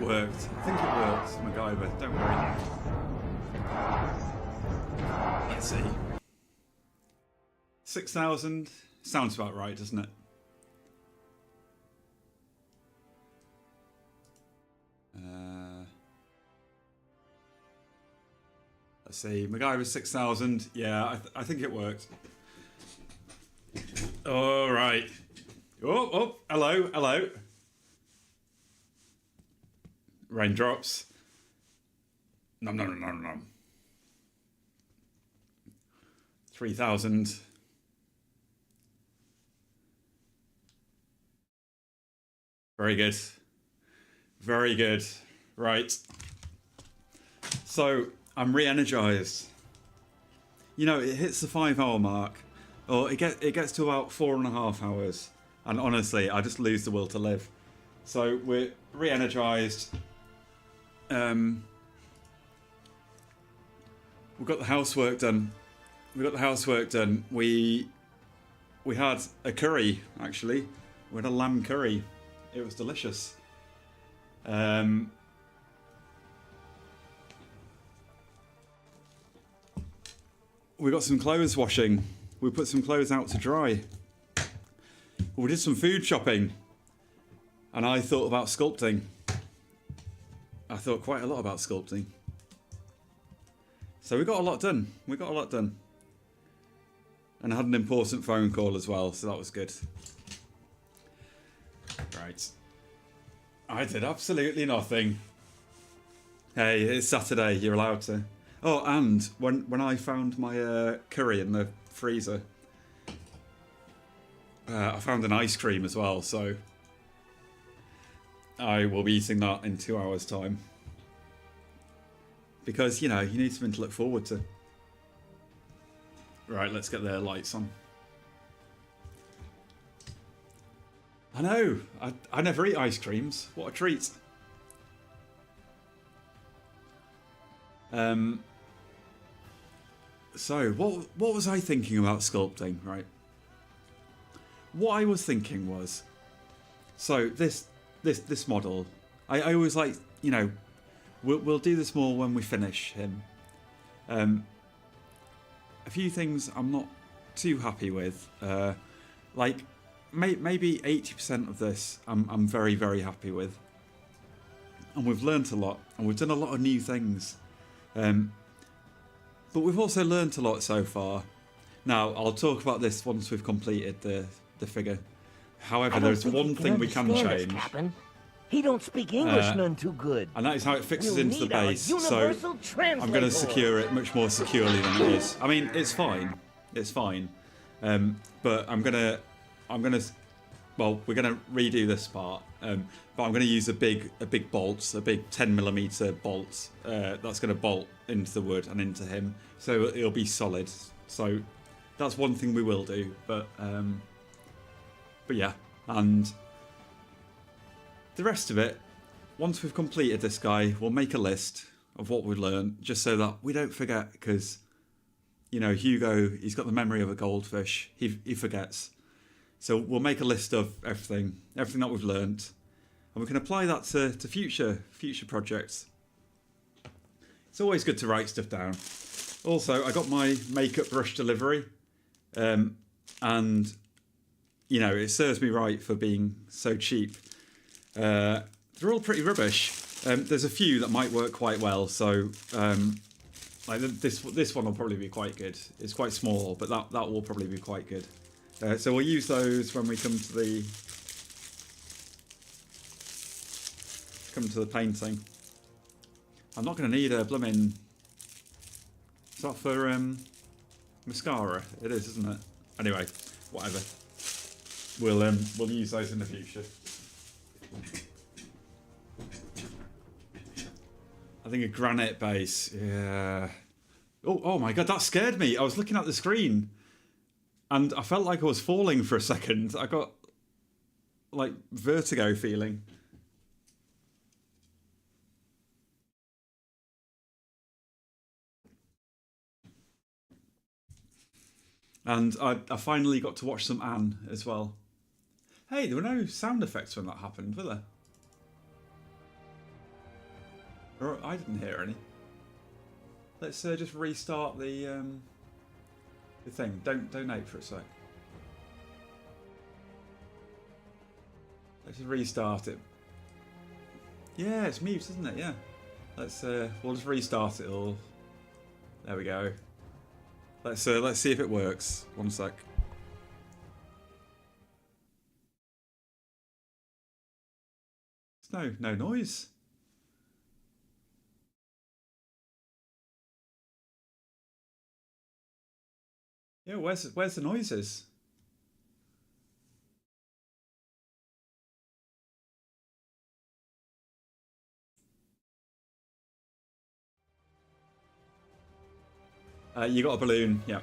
worked. I think it worked, MacGyver. Don't worry. Let's see. 6,000 sounds about right, doesn't it? Let's see. MacGyver 6,000. Yeah, I think it worked. All right. Oh, hello, hello. Raindrops. Nom. 3,000. Very good. Very good. Right. So, I'm re-energized. You know, it hits the 5-hour mark. Or it gets to about 4.5 hours. And honestly, I just lose the will to live. So, we're re-energized. We've got the housework done. We had a curry, actually. We had a lamb curry. It was delicious. We got some clothes washing. We put some clothes out to dry. We did some food shopping. And I thought about sculpting. I thought quite a lot about sculpting. So we got a lot done. And I had an important phone call as well, so that was good. Right. I did absolutely nothing. Hey, it's Saturday, you're allowed to. Oh, and when I found my curry in the freezer, I found an ice cream as well, so I will be eating that in 2 hours' time. Because, you know, you need something to look forward to. Right, let's get the lights on. I know, I never eat ice creams. What a treat. So, what was I thinking about sculpting, right? What I was thinking was, so this model, I always like, you know, we'll do this more when we finish him. A few things I'm not too happy with, like maybe 80% of this I'm very, very happy with, and we've learnt a lot and we've done a lot of new things, but we've also learnt a lot so far. Now I'll talk about this once we've completed the figure. However, there's one thing we can change. He don't speak English none too good. And that is how it fixes into the base. So I'm going to secure it much more securely than it is. I mean, it's fine. It's fine. But I'm gonna, well, we're gonna redo this part. But I'm gonna use a big bolt, a big 10mm bolt. That's gonna bolt into the wood and into him, so it'll be solid. So that's one thing we will do. But yeah, and the rest of it, once we've completed this guy, we'll make a list of what we've learned, just so that we don't forget, because, you know, Hugo, he's got the memory of a goldfish. He forgets. So we'll make a list of everything that we've learned, and we can apply that to future projects. It's always good to write stuff down. Also, I got my makeup brush delivery, and, you know, it serves me right for being so cheap. They're all pretty rubbish. There's a few that might work quite well, so like this one will probably be quite good. It's quite small, but that will probably be quite good. So we'll use those when we come to the painting. I'm not going to need a blooming. Is that for mascara? It is, isn't it? Anyway, whatever. We'll use those in the future. I think a granite base, yeah. Oh my god, that scared me. I was looking at the screen and I felt like I was falling for a second. I got like vertigo feeling. And I finally got to watch some Anne as well. Hey, there were no sound effects when that happened, were there? Or I didn't hear any. Let's just restart the thing. Don't donate for a sec. Let's just restart it. Yeah, it's mute, isn't it? Yeah. Let's we'll just restart it all. There we go. Let's see if it works. One sec. There's no noise. Yeah, where's the noises? You got a balloon, yeah.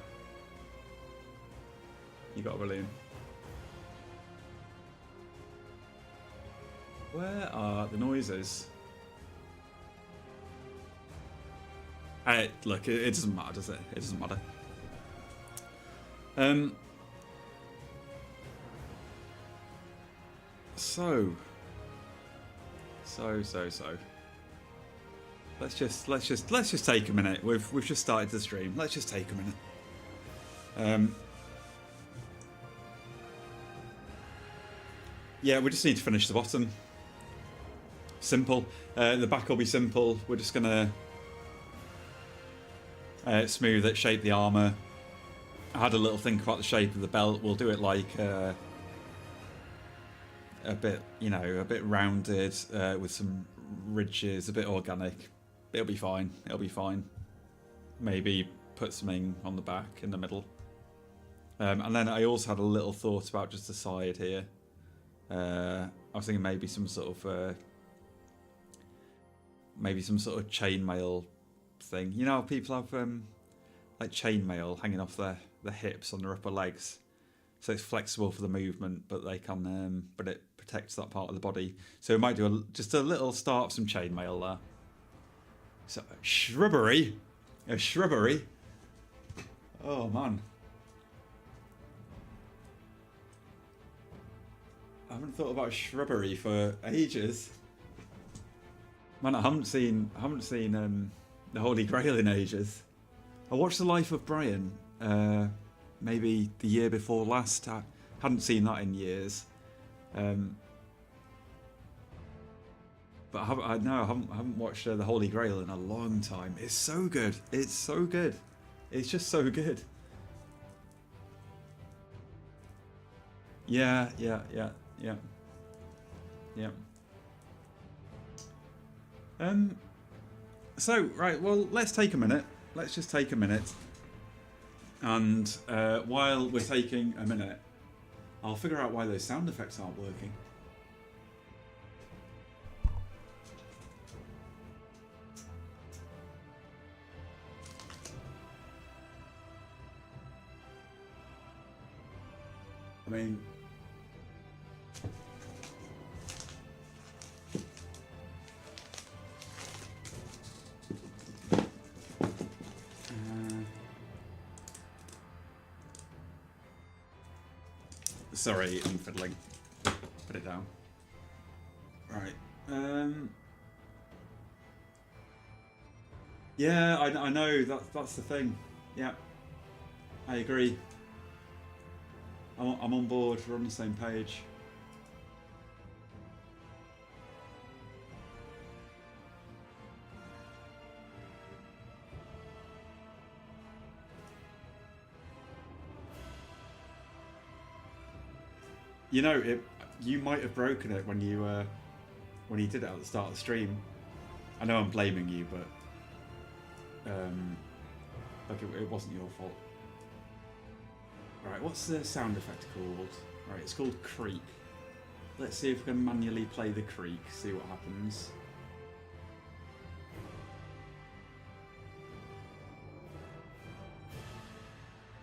You got a balloon. Where are the noises? Look, it doesn't matter, does it? It doesn't matter. So. Let's just take a minute. We've just started the stream. Let's just take a minute. Yeah, we just need to finish the bottom. Simple. The back will be simple. We're just gonna smooth it, shape the armour. I had a little think about the shape of the belt. We'll do it like a bit, you know, a bit rounded with some ridges, a bit organic. It'll be fine. It'll be fine. Maybe put something on the back in the middle. And then I also had a little thought about just the side here. I was thinking maybe some sort of chainmail thing. You know, how people have like chainmail hanging off their hips on their upper legs, so it's flexible for the movement, but they can, but it protects that part of the body. So we might do just a little start of some chainmail there. So a shrubbery. Oh man. I haven't thought about shrubbery for ages. Man, I haven't seen the Holy Grail in ages. I watched The Life of Brian maybe the year before last. I hadn't seen that in years. But I haven't watched The Holy Grail in a long time. It's so good. It's so good. It's just so good. Yeah. So, right, well, let's take a minute. Let's just take a minute. And while we're taking a minute, I'll figure out why those sound effects aren't working. I mean... Sorry, I'm fiddling. Put it down. Right. Yeah, I know. That's the thing. Yeah, I agree. I'm on board. We're on the same page. You know, you might have broken it when you did it at the start of the stream. I know I'm blaming you, but like it wasn't your fault. Right, what's the sound effect called? Right, it's called creak. Let's see if we can manually play the creak. See what happens.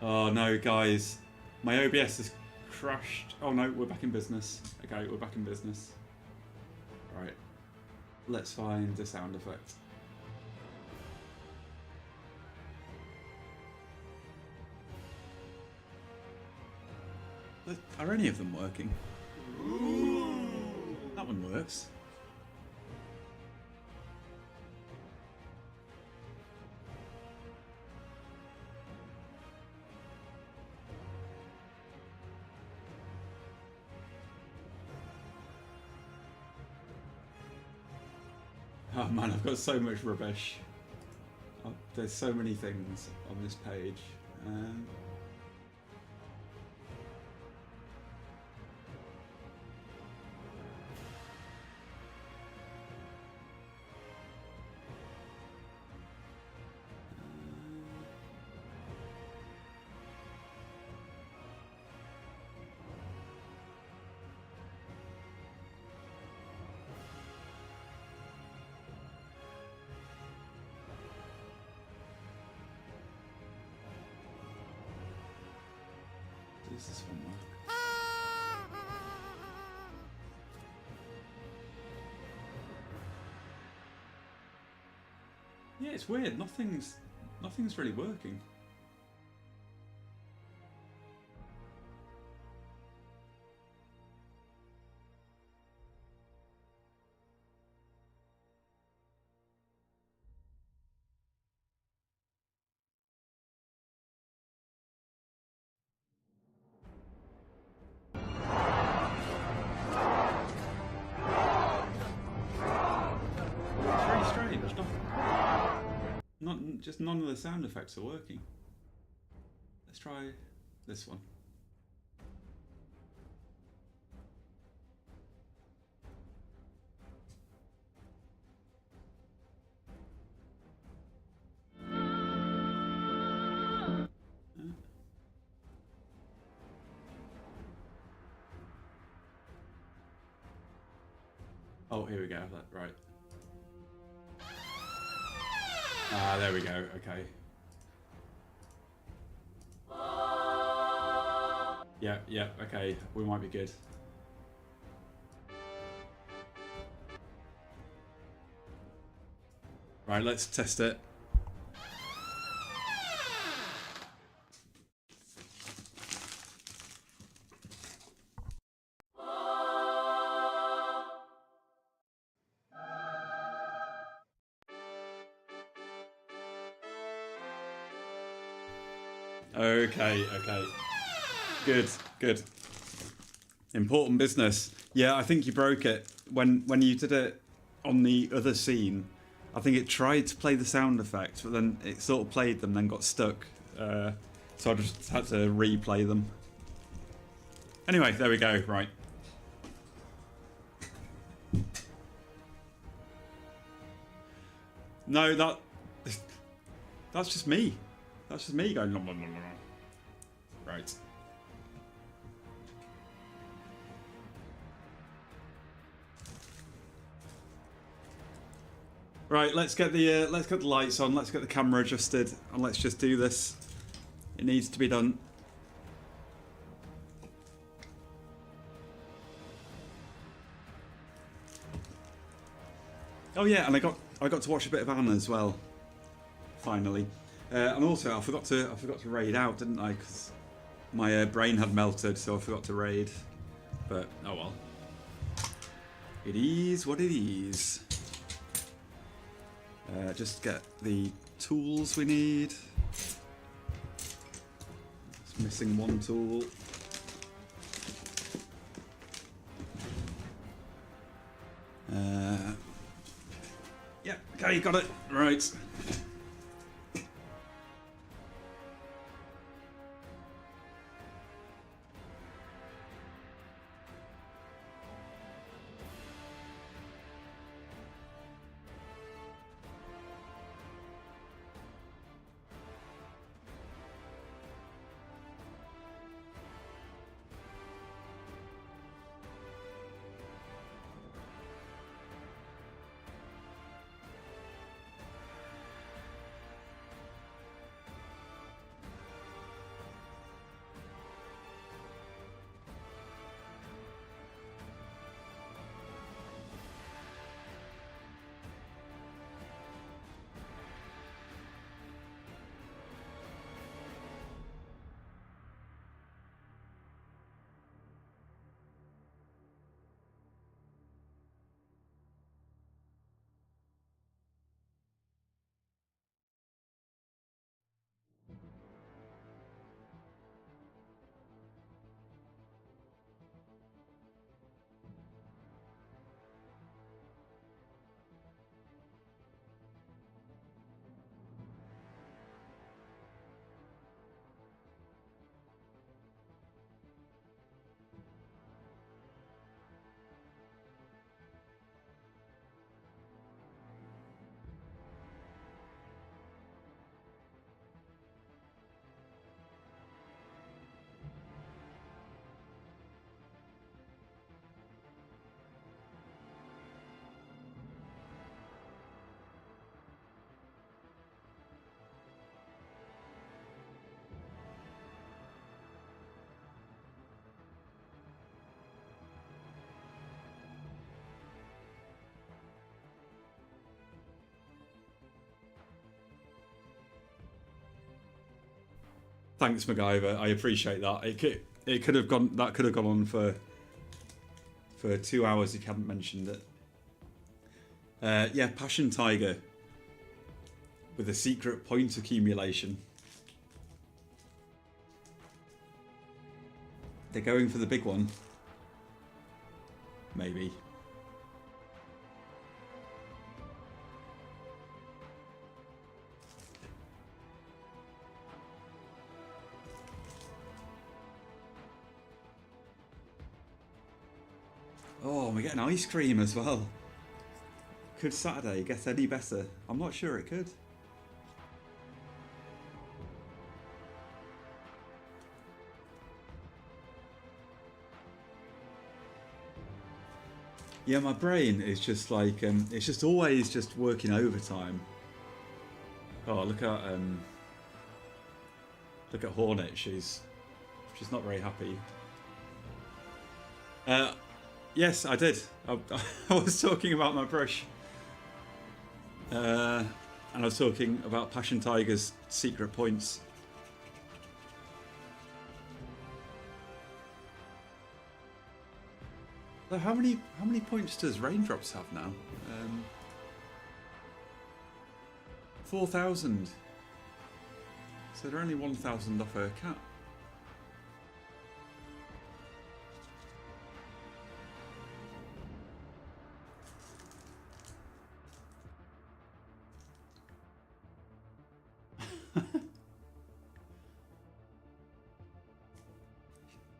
Oh no, guys, my OBS is crashed. Oh no, we're back in business. Okay, we're back in business. Right, let's find the sound effect. Are any of them working? Ooh. That one works. Oh man, I've got so much rubbish. Oh, there's so many things on this page. Does this one work? Yeah, it's weird. Nothing's really working. It's very strange. Just none of the sound effects are working. Let's try this one. Oh, here we go. Right. Ah, there we go. Okay. Yeah, okay. We might be good. Right, let's test it. Okay. Good. Important business. Yeah, I think you broke it. When you did it on the other scene, I think it tried to play the sound effects, but then it sort of played them, then got stuck. So I just had to replay them. Anyway, there we go. Right. No, that's just me. That's just me going. Right. Right, let's get the lights on, let's get the camera adjusted, and let's just do this. It needs to be done. Oh yeah, and I got to watch a bit of Anna as well. Finally, and also I forgot to raid out, didn't I? Because my brain had melted, so I forgot to raid. But oh well. It is what it is. Just get the tools we need. It's missing one tool. Yeah, okay, got it. Right. Thanks, MacGyver. I appreciate that. It could have gone. That could have gone on for 2 hours if you hadn't mentioned it. Yeah, Passion Tiger with a secret point accumulation. They're going for the big one. Maybe. Oh, we're getting ice cream as well. Could Saturday get any better? I'm not sure it could. Yeah, my brain is just like, it's just always just working overtime. Oh, look at Hornet. She's not very happy. Yes, I did. I was talking about my brush. And I was talking about Passion Tiger's secret points. So how many points does Raindrops have now? 4,000. So they're only 1,000 off her cat.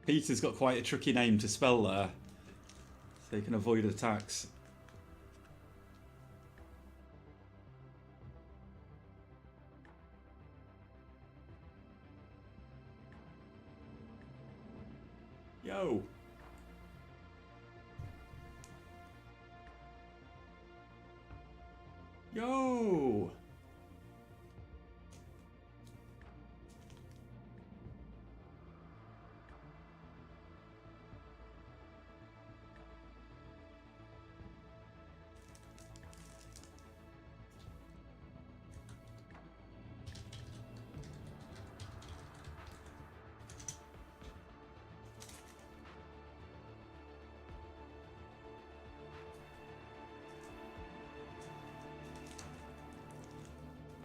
Peter's got quite a tricky name to spell there, so you can avoid attacks. Yo! Yo!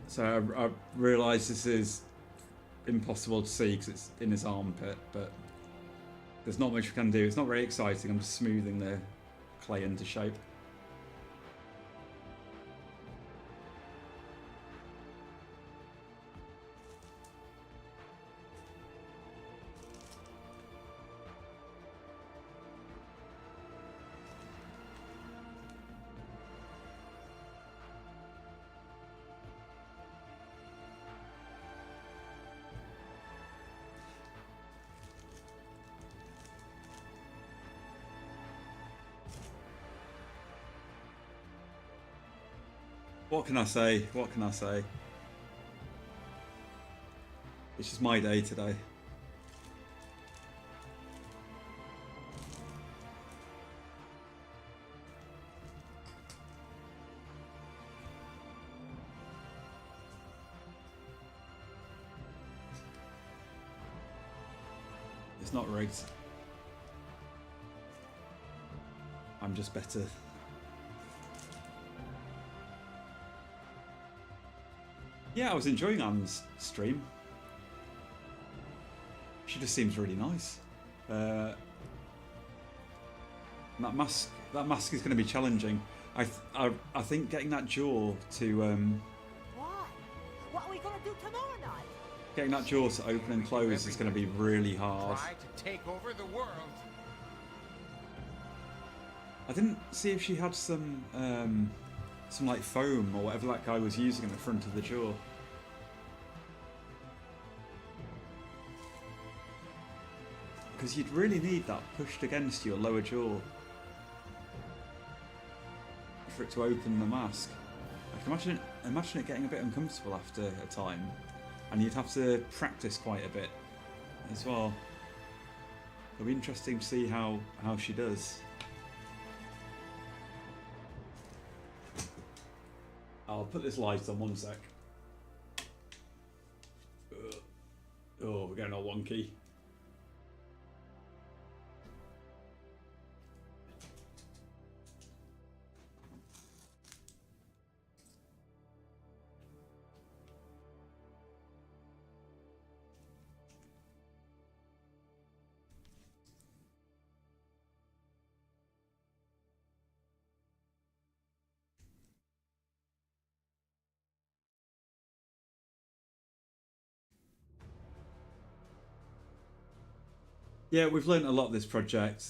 So I realise this is impossible to see because it's in his armpit, but there's not much we can do. It's not very exciting. I'm just smoothing the clay into shape. What can I say? What can I say? It's just my day today. It's not rigged. I'm just better. Yeah, I was enjoying Anne's stream. She just seems really nice. That mask is going to be challenging. I think getting that jaw to Why? What are we gonna do tomorrow night? getting that jaw to open and close is going to be really hard. Try to take over the world. I didn't see if she had some like foam or whatever that guy was using in the front of the jaw. Because you'd really need that pushed against your lower jaw for it to open the mask. I can imagine it getting a bit uncomfortable after a time, and you'd have to practice quite a bit as well. It'll be interesting to see how she does. I'll put this light on one sec. Oh, we're getting all wonky. Yeah, we've learned a lot this project.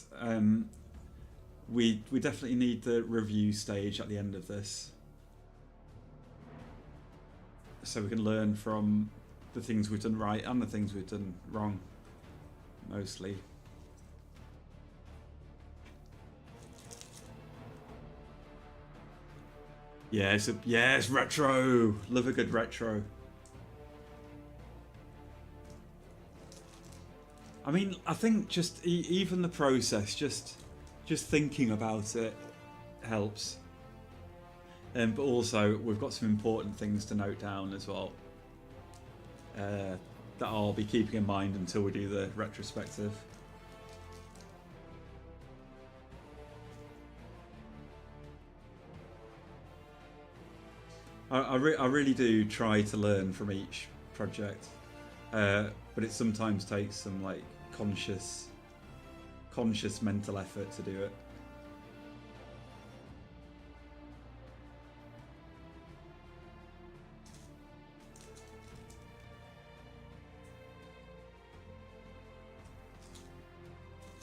We definitely need the review stage at the end of this, so we can learn from the things we've done right and the things we've done wrong, mostly. Yeah, it's retro. Love a good retro. I mean, I think just even the process, just thinking about it helps. But also, we've got some important things to note down as well that I'll be keeping in mind until we do the retrospective. I really do try to learn from each project, but it sometimes takes some like conscious mental effort to do it.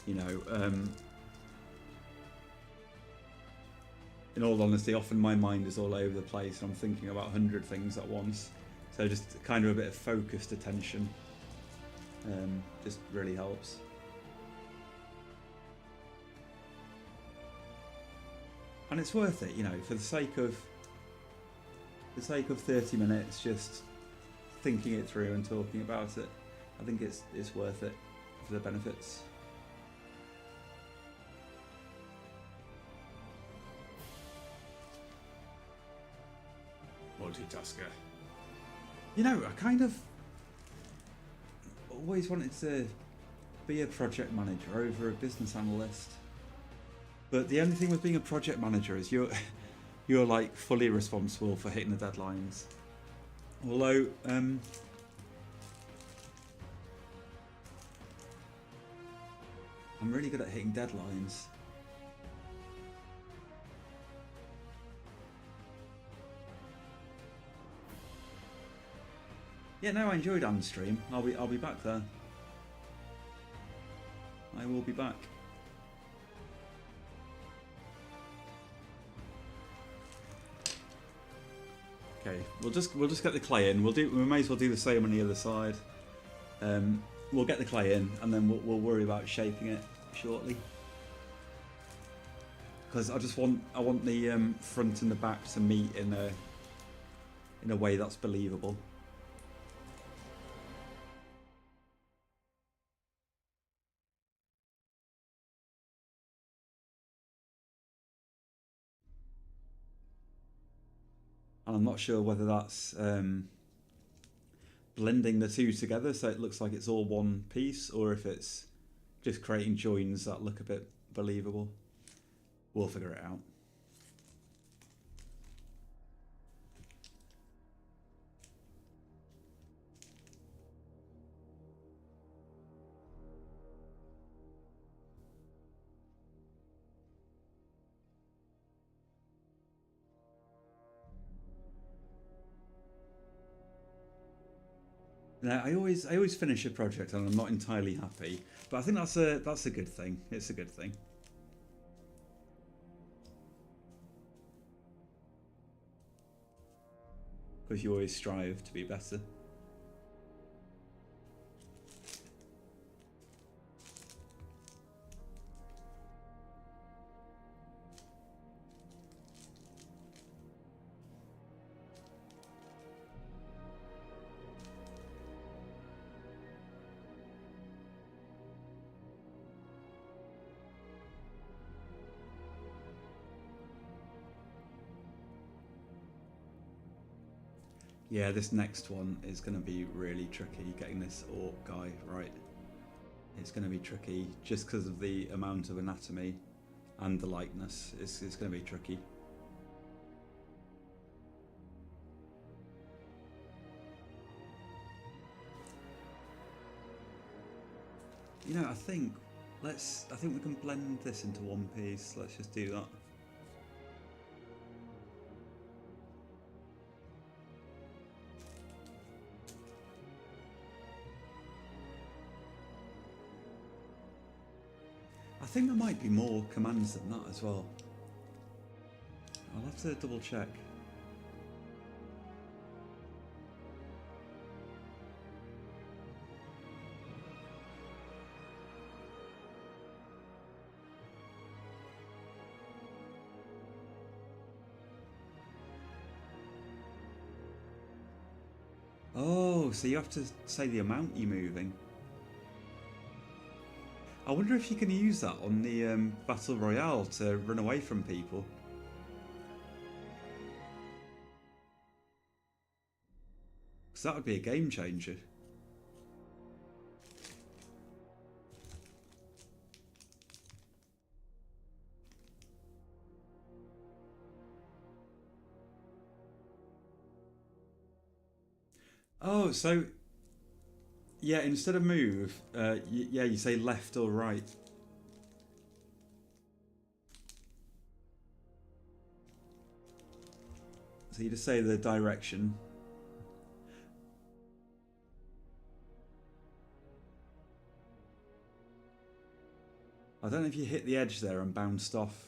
You know, in all honesty, often my mind is all over the place and I'm thinking about 100 things at once. So just kind of a bit of focused attention just really helps. And it's worth it, you know, for the sake of 30 minutes just thinking it through and talking about it. I think it's worth it for the benefits. Multitasker. You know, I kind of always wanted to be a project manager over a business analyst. But the only thing with being a project manager is you're like fully responsible for hitting the deadlines. Although I'm really good at hitting deadlines. Yeah, no, I enjoyed Anne's stream. I'll be back there. I will be back. Okay, we'll just get the clay in. We may as well do the same on the other side. We'll get the clay in, and then we'll worry about shaping it shortly. Because I want the front and the back to meet in a way that's believable. And I'm not sure whether that's blending the two together so it looks like it's all one piece, or if it's just creating joins that look a bit believable. We'll figure it out. Now, I always finish a project and I'm not entirely happy, but I think that's a good thing. It's a good thing. Because you always strive to be better. Yeah, this next one is going to be really tricky, getting this orc guy right. It's going to be tricky just because of the amount of anatomy and the likeness. It's going to be tricky. You know, I think we can blend this into one piece. Let's just do that. I think there might be more commands than that as well. I'll have to double check. Oh, so you have to say the amount you're moving. I wonder if you can use that on the Battle Royale to run away from people. Because that would be a game changer. Oh, so yeah, instead of move, yeah, you say left or right. So you just say the direction. I don't know if you hit the edge there and bounced off.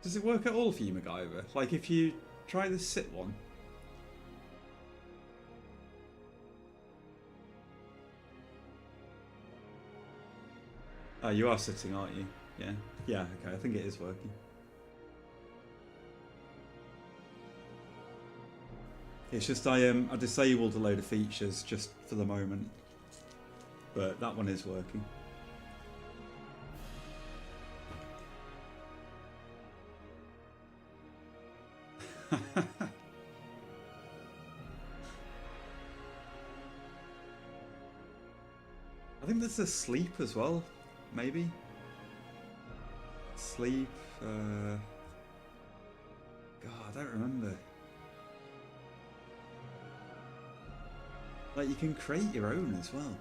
Does it work at all for you, MacGyver? Like if you try the sit one. Oh, you are sitting, aren't you? Yeah. Yeah, okay, I think it is working. It's just I disabled a load of features just for the moment. But that one is working. I think there's a sleep as well, maybe. Sleep. God, I don't remember. Like you can create your own as well.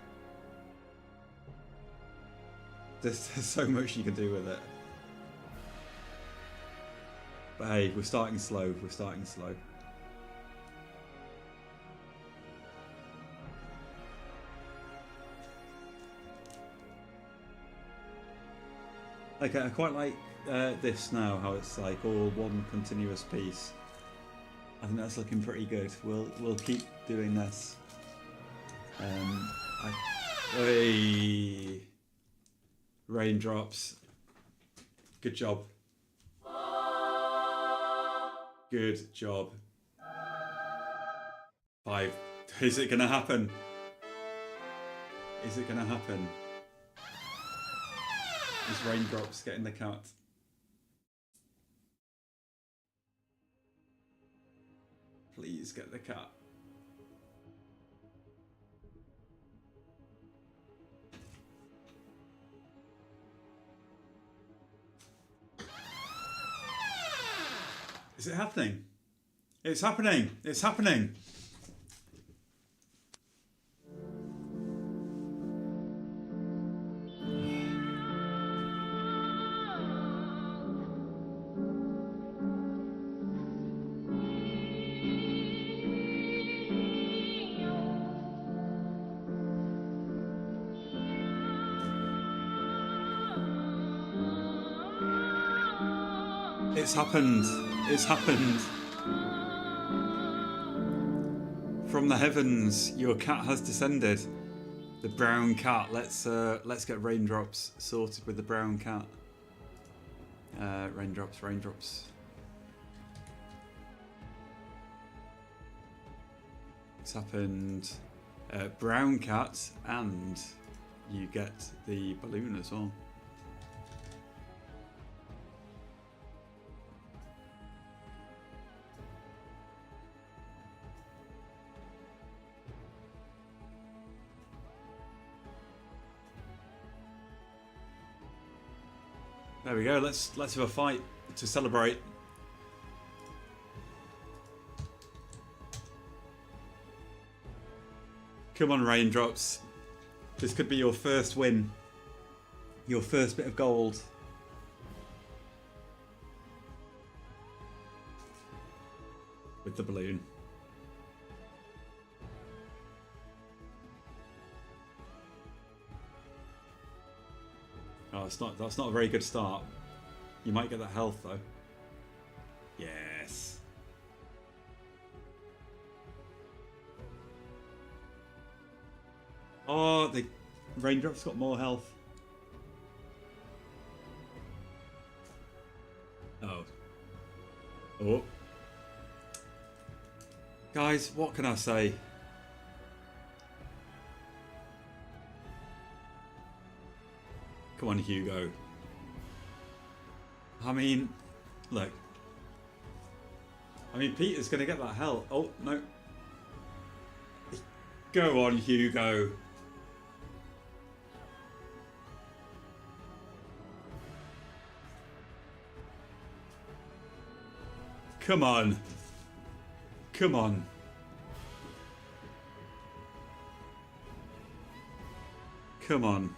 There's so much you can do with it. But hey, we're starting slow. We're starting slow. Okay, I quite like this now, how it's like all one continuous piece. I think that's looking pretty good. We'll keep doing this. Hey, raindrops. Good job. Good job. 5. Is it gonna happen? Is it gonna happen? Is raindrops getting the cat? Please get the cat. Is it happening? It's happening! It's happening! It's happened. It's happened. From From the heavens, your cat has descended. The brown cat. Let's get raindrops sorted with the brown cat. Raindrops, raindrops. What's happened? Brown cat, and you get the balloon as well. There we go. Let's have a fight to celebrate. Come on, raindrops. This could be your first win. Your first bit of gold. With the balloon. Oh, that's not a very good start. You might get that health though. Yes. Oh, the raindrops got more health. Oh. Oh. Guys, what can I say? Come on, Hugo. I mean, look. I mean, Peter's going to get that health. Oh, no. Go on, Hugo. Come on. Come on. Come on.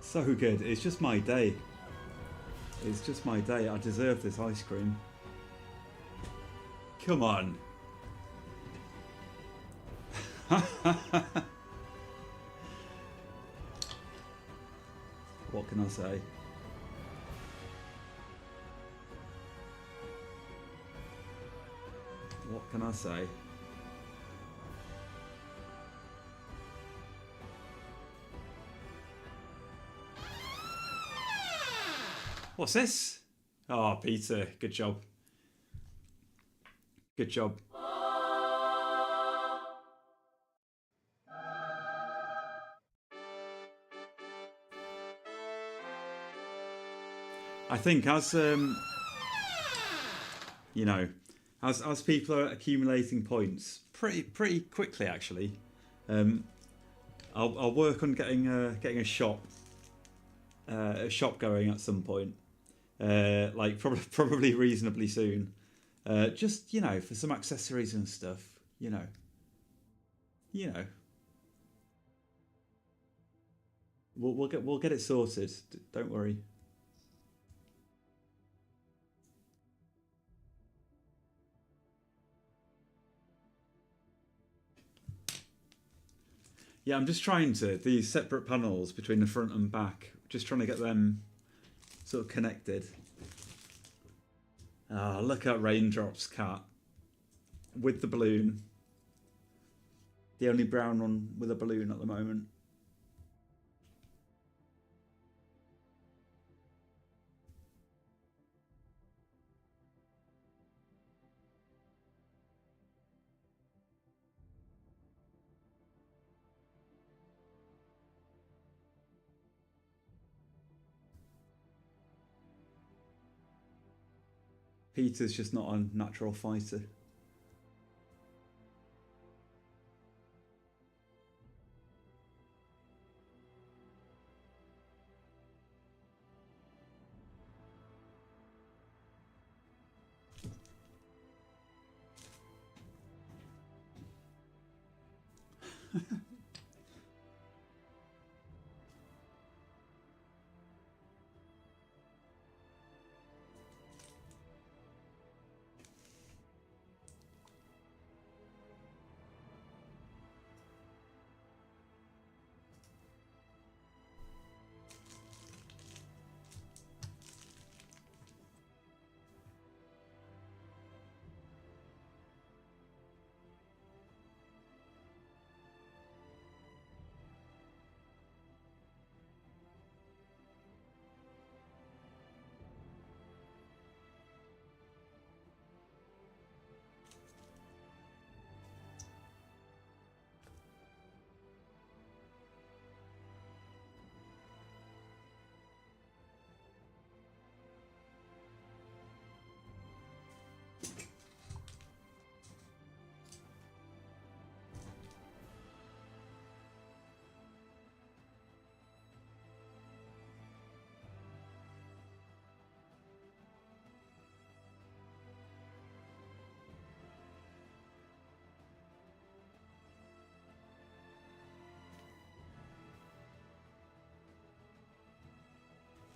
So good. It's just my day. It's just my day. I deserve this ice cream. Come on. What can I say? What can I say? What's this? Oh, Peter, good job. Good job. I think as you know, as people are accumulating points pretty quickly actually, I'll work on getting a shop going at some point. Like probably reasonably soon. Just, you know, for some accessories and stuff, you know. We'll get it sorted. Don't worry. Yeah, I'm just trying to these separate panels between the front and back. Just trying to get them sort of connected. Ah, look at Raindrop's cat with the balloon. The only brown one with a balloon at the moment. Peter's just not a natural fighter.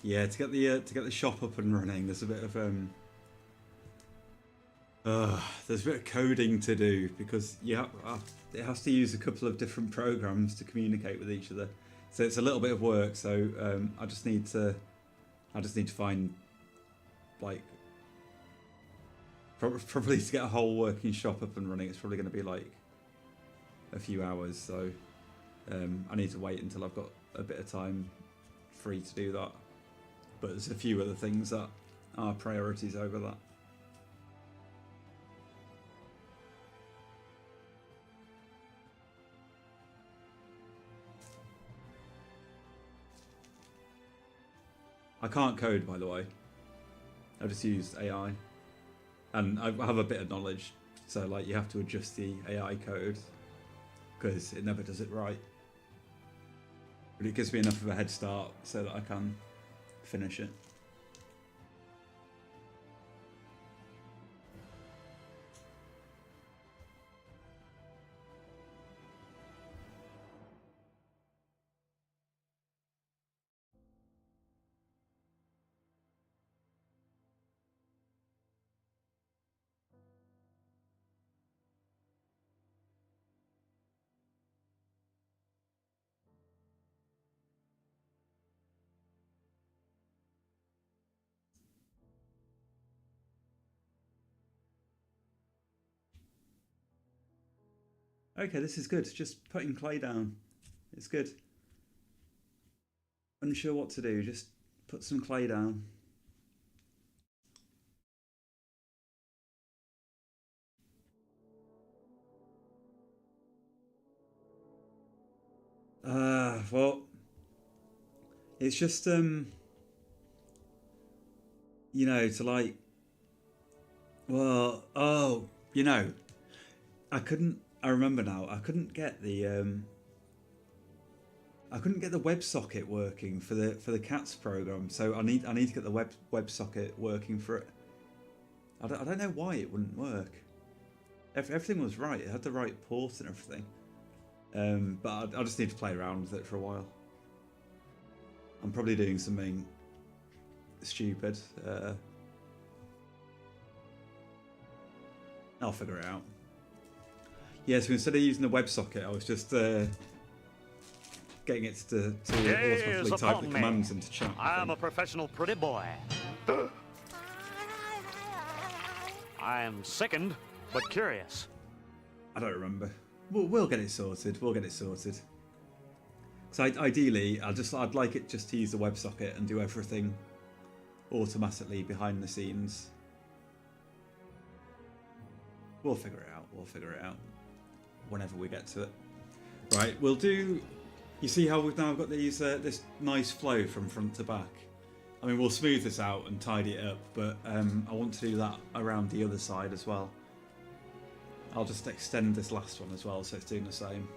Yeah, to get the shop up and running, there's a bit of there's a bit of coding to do because it has to use a couple of different programs to communicate with each other. So it's a little bit of work. So I just need to find like probably to get a whole working shop up and running. It's probably going to be like a few hours. So I need to wait until I've got a bit of time free to do that. But there's a few other things that are priorities over that. I can't code, by the way. I just use AI. And I have a bit of knowledge. So like you have to adjust the AI code because it never does it right. But it gives me enough of a head start so that I can finish it. Okay, this is good. Just putting clay down. It's good. Unsure what to do, just put some clay down. Well, it's just you know, to like, well, oh, you know, I remember now. I couldn't get the WebSocket working for the cats program. So I need to get the WebSocket working for it. I don't know why it wouldn't work. Everything was right. It had the right port and everything. But I just need to play around with it for a while. I'm probably doing something stupid. I'll figure it out. Yeah, so instead of using the WebSocket, I was just getting it to automatically type the commands into chat. I'm a professional pretty boy. I'm sickened, but curious. I don't remember. We'll get it sorted. We'll get it sorted. So ideally, I'd like it just to use the WebSocket and do everything automatically behind the scenes. We'll figure it out. We'll figure it out whenever we get to it. Right, we'll do. You see how we've now got these this nice flow from front to back. I mean, we'll smooth this out and tidy it up, but I want to do that around the other side as well. I'll just extend this last one as well, so it's doing the same.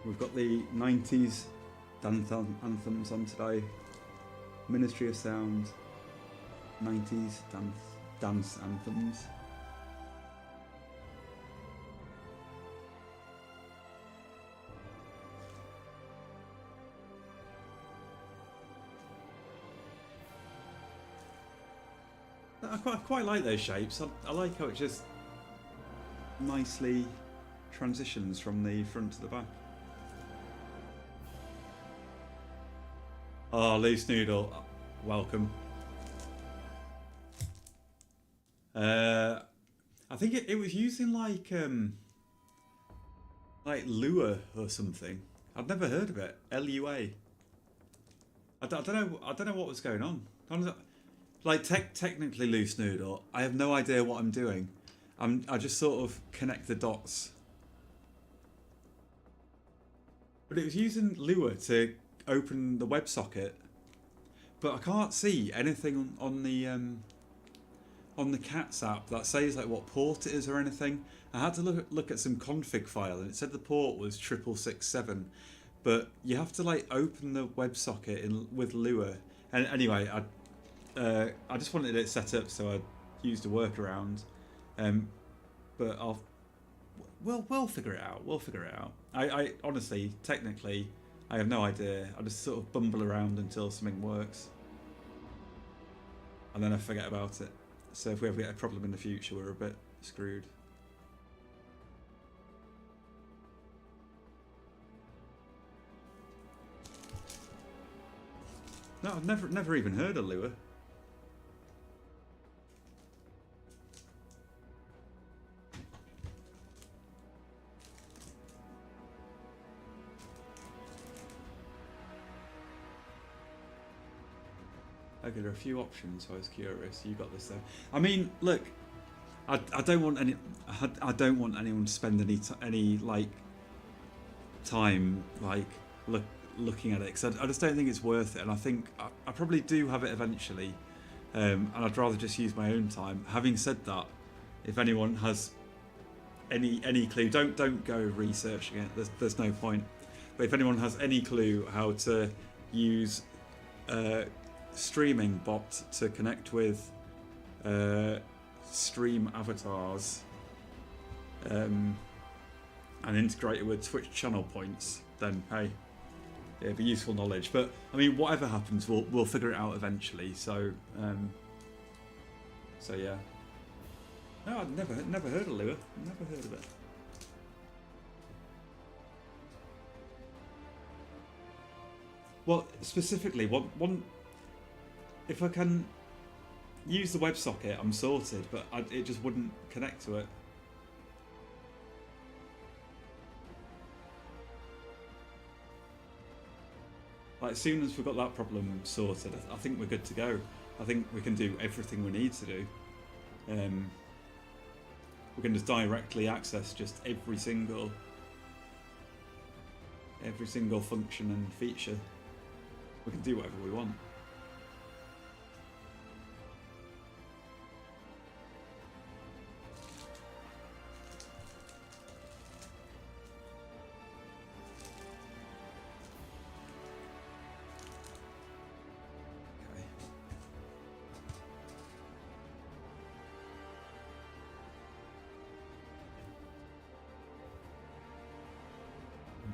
We've got the 90s dance anthems on today. Ministry of Sound, 90s dance anthems. I quite like those shapes. I like how it just nicely transitions from the front to the back. Oh, Loose Noodle, welcome. I think it was using like lure or something. I'd never heard of it. LUA. I don't know. I don't know what was going on. Like technically loose noodle. I have no idea what I'm doing. I just sort of connect the dots. But it was using lure to open the WebSocket. But I can't see anything on the Cats app that says like what port it is or anything. I had to look at some config file and it said the port was 6667, but you have to like open the WebSocket with Lua. And anyway, I just wanted it set up, so I used a workaround. But we'll figure it out. We'll figure it out. I honestly, technically, I have no idea. I just sort of bumble around until something works, and then I forget about it. So if we ever get a problem in the future, we're a bit screwed. No, I've never even heard of Lua. Okay, there are a few options, so I was curious. You got this though. I mean, look, I don't want anyone to spend any like time like looking at it, because I just don't think it's worth it. And I think I probably do have it eventually, and I'd rather just use my own time. Having said that, if anyone has any clue, don't go researching it. There's no point. But if anyone has any clue how to use streaming bot to connect with stream avatars and integrate it with Twitch channel points, then hey, it'd be useful knowledge. But I mean, whatever happens, we'll figure it out eventually. So yeah. No, I've never heard of Lua. Never heard of it. Well, specifically, one. If I can use the WebSocket, I'm sorted, but it just wouldn't connect to it. Like, as soon as we've got that problem sorted, I think we're good to go. I think we can do everything we need to do. We can just directly access just every single function and feature. We can do whatever we want.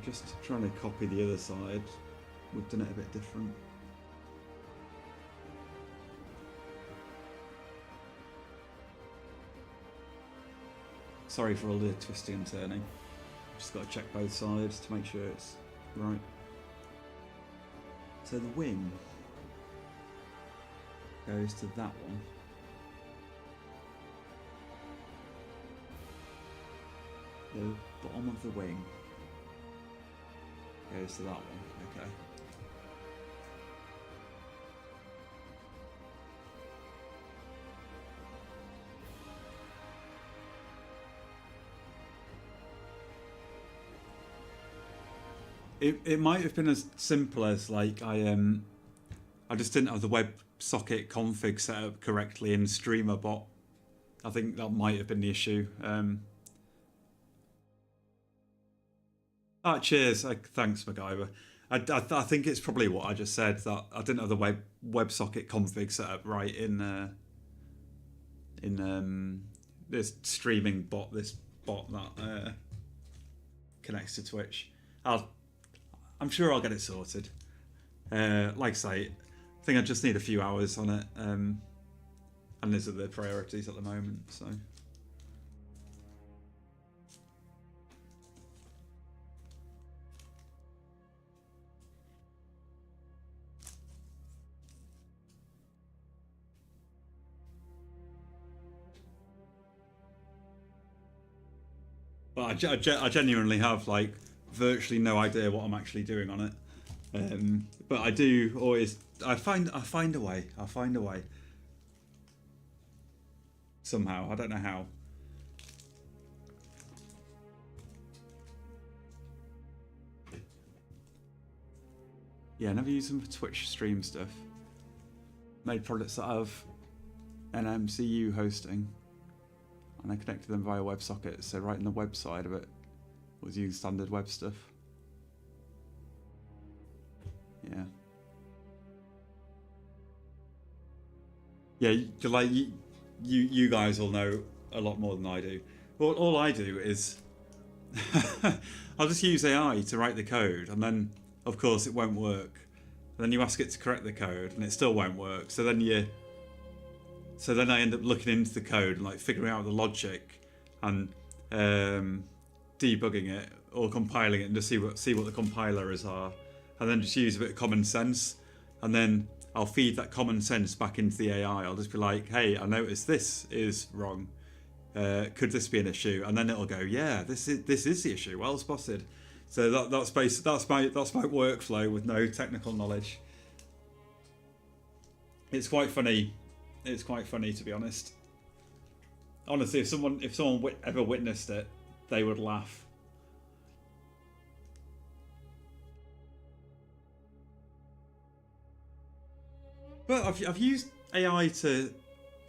Just trying to copy the other side. We've done it a bit different. Sorry for all the twisting and turning. Just got to check both sides to make sure it's right. So the wing goes to that one. The bottom of the wing goes to that one, okay. It might have been as simple as like I just didn't have the WebSocket config set up correctly in StreamerBot. I think that might have been the issue. Cheers. Thanks, MacGyver. I think it's probably what I just said, that I didn't have the WebSocket config set up right in this streaming bot, this bot that connects to Twitch. I'm sure I'll get it sorted. Like I say, I think I just need a few hours on it, and these are the priorities at the moment. So. But I genuinely have like virtually no idea what I'm actually doing on it. But I do always. I find a way. I find a way. Somehow, I don't know how. Yeah, I never use them for Twitch stream stuff. Made products that have NMCU hosting, and I connected them via WebSockets. So right in the web side of it was using standard web stuff. Yeah. Yeah, like you guys will know a lot more than I do. Well, all I do is I'll just use AI to write the code, and then of course it won't work. And then you ask it to correct the code, and it still won't work. So then I end up looking into the code and like figuring out the logic and debugging it or compiling it and just see what the compilers are, and then just use a bit of common sense, and then I'll feed that common sense back into the AI. I'll just be like, hey, I noticed this is wrong. Could this be an issue? And then it'll go, yeah, this is the issue. Well spotted. So that's my workflow with no technical knowledge. It's quite funny. It's quite funny, to be honest. Honestly, if someone ever witnessed it, they would laugh. But I've used AI to.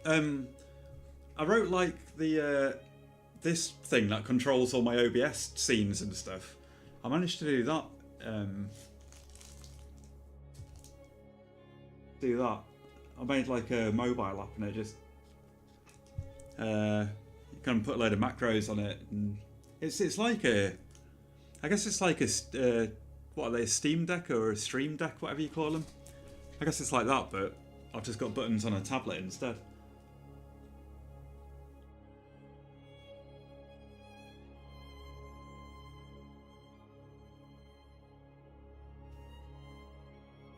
I wrote like this thing that controls all my OBS scenes and stuff. I managed to do that. I made like a mobile app, and it just you can put a load of macros on it, and it's like a. I guess it's like a what are they? A Steam Deck or a Stream Deck, whatever you call them. I guess it's like that, but I've just got buttons on a tablet instead.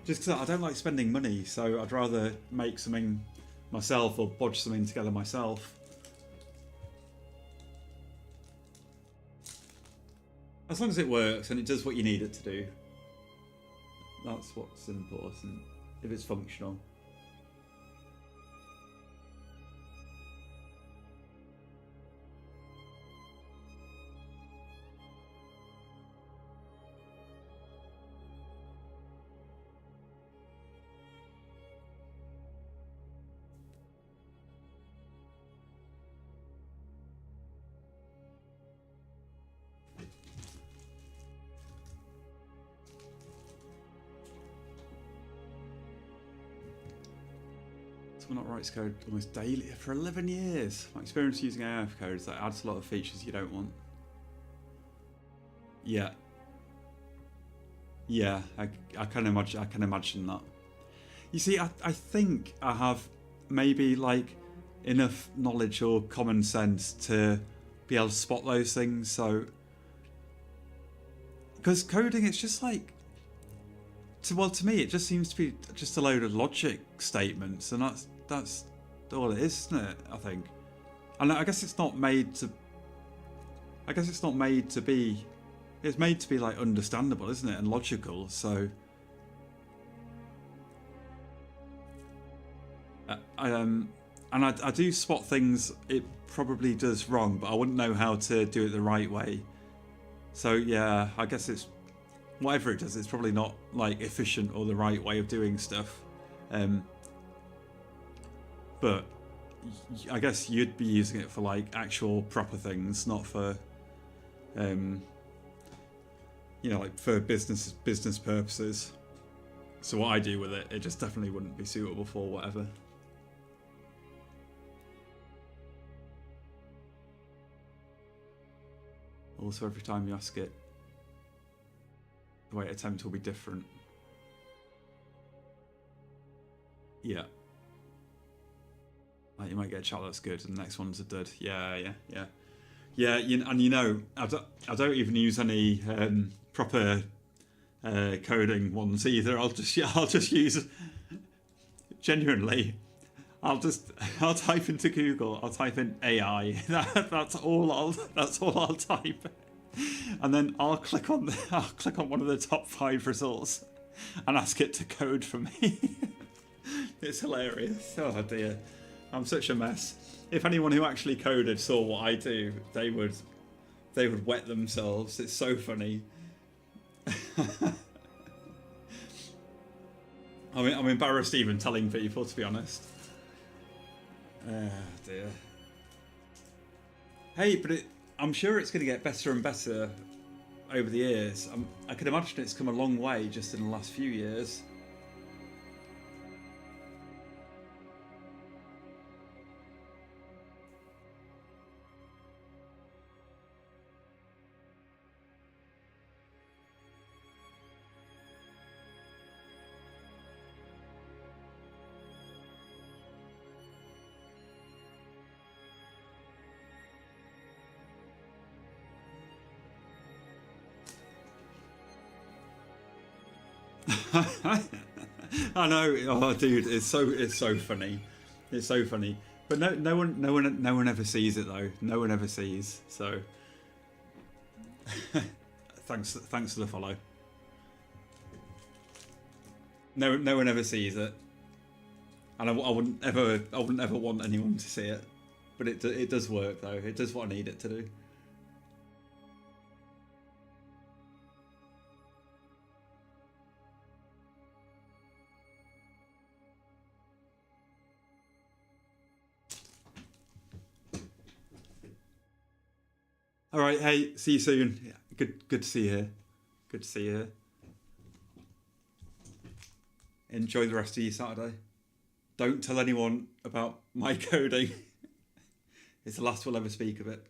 Just because I don't like spending money, so I'd rather make something myself or bodge something together myself. As long as it works and it does what you need it to do. That's what's important. If it's functional. Someone that writes code almost daily for 11 years. My experience using AF code is that it adds a lot of features you don't want. Yeah. Yeah, I can imagine that. You see, I think I have maybe like enough knowledge or common sense to be able to spot those things. So, because coding, it's just like, to me, it just seems to be just a load of logic statements, and that's all it is, isn't it? I think, and I guess it's not made to. I guess it's not made to be. It's made to be like understandable, isn't it, and logical. So, and I do spot things it probably does wrong, but I wouldn't know how to do it the right way. So yeah, I guess it's whatever it does, it's probably not like efficient or the right way of doing stuff. But I guess you'd be using it for like actual proper things, not for, like for business purposes. So what I do with it, it just definitely wouldn't be suitable for whatever. Also, every time you ask it, the way it attempts will be different. Yeah. Like you might get a chat that's good, and the next one's a dud. Yeah. I don't even use any proper coding ones either. I'll just use. Genuinely, I'll type into Google. I'll type in AI. That's all I'll type, and then I'll click on one of the top 5 results, and ask it to code for me. It's hilarious. Oh dear, I'm such a mess. If anyone who actually coded saw what I do, they would wet themselves. It's so funny. I'm embarrassed even telling people, to be honest. Oh dear. Hey, but I'm sure it's going to get better and better over the years. I can imagine it's come a long way just in the last few years. I know. Oh, dude, it's so funny. It's so funny. But no one ever sees it though. No one ever sees. So thanks for the follow. No one ever sees it, and I wouldn't ever want anyone to see it. But it does work though. It does what I need it to do. All right, hey, see you soon. Yeah, good to see you here. Good to see you here. Enjoy the rest of your Saturday. Don't tell anyone about my coding. It's the last we'll ever speak of it.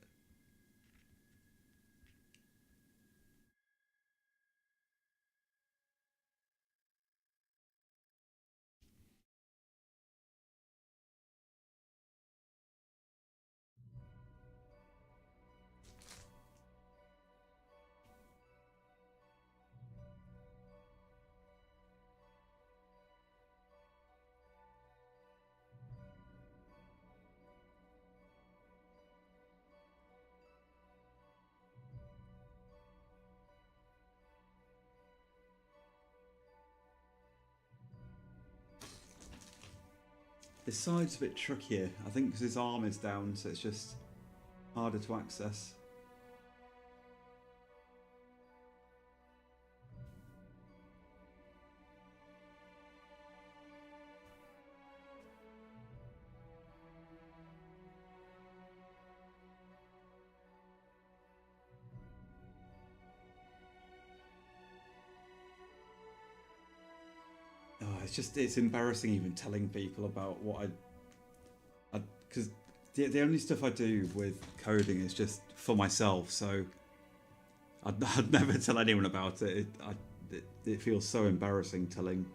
This side's a bit trickier, I think, because his arm is down, so it's just harder to access. Oh, it's embarrassing even telling people about what because the only stuff I do with coding is just for myself, so I'd never tell anyone about it. It feels so embarrassing telling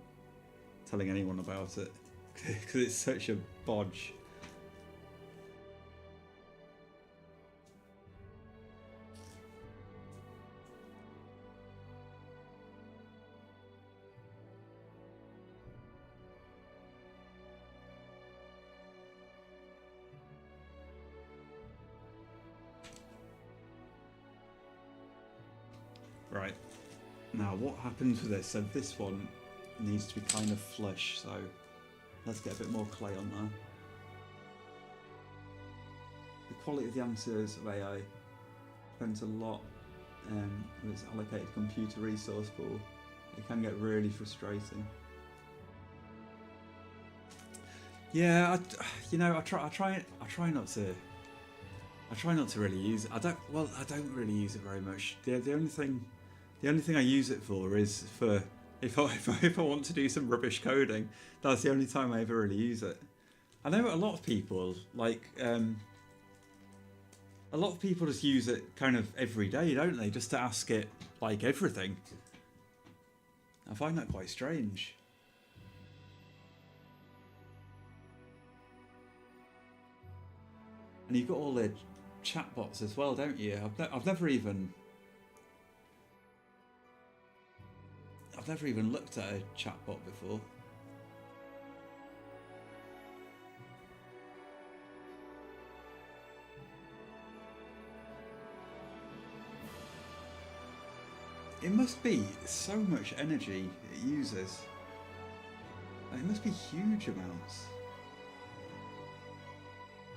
anyone about it because it's such a bodge. Right, now what happens with this? So this one needs to be kind of flush, so let's get a bit more clay on there. The quality of the answers of AI depends a lot with its allocated computer resource pool. It can get really frustrating. Yeah, I try not to really use it. I don't really use it very much. The only thing I use it for is for if I want to do some rubbish coding. That's the only time I ever really use it. I know a lot of people just use it kind of every day, don't they? Just to ask it like everything. I find that quite strange. And you've got all the chatbots as well, don't you? I've never even looked at a chatbot before. It must be so much energy it uses. It must be huge amounts.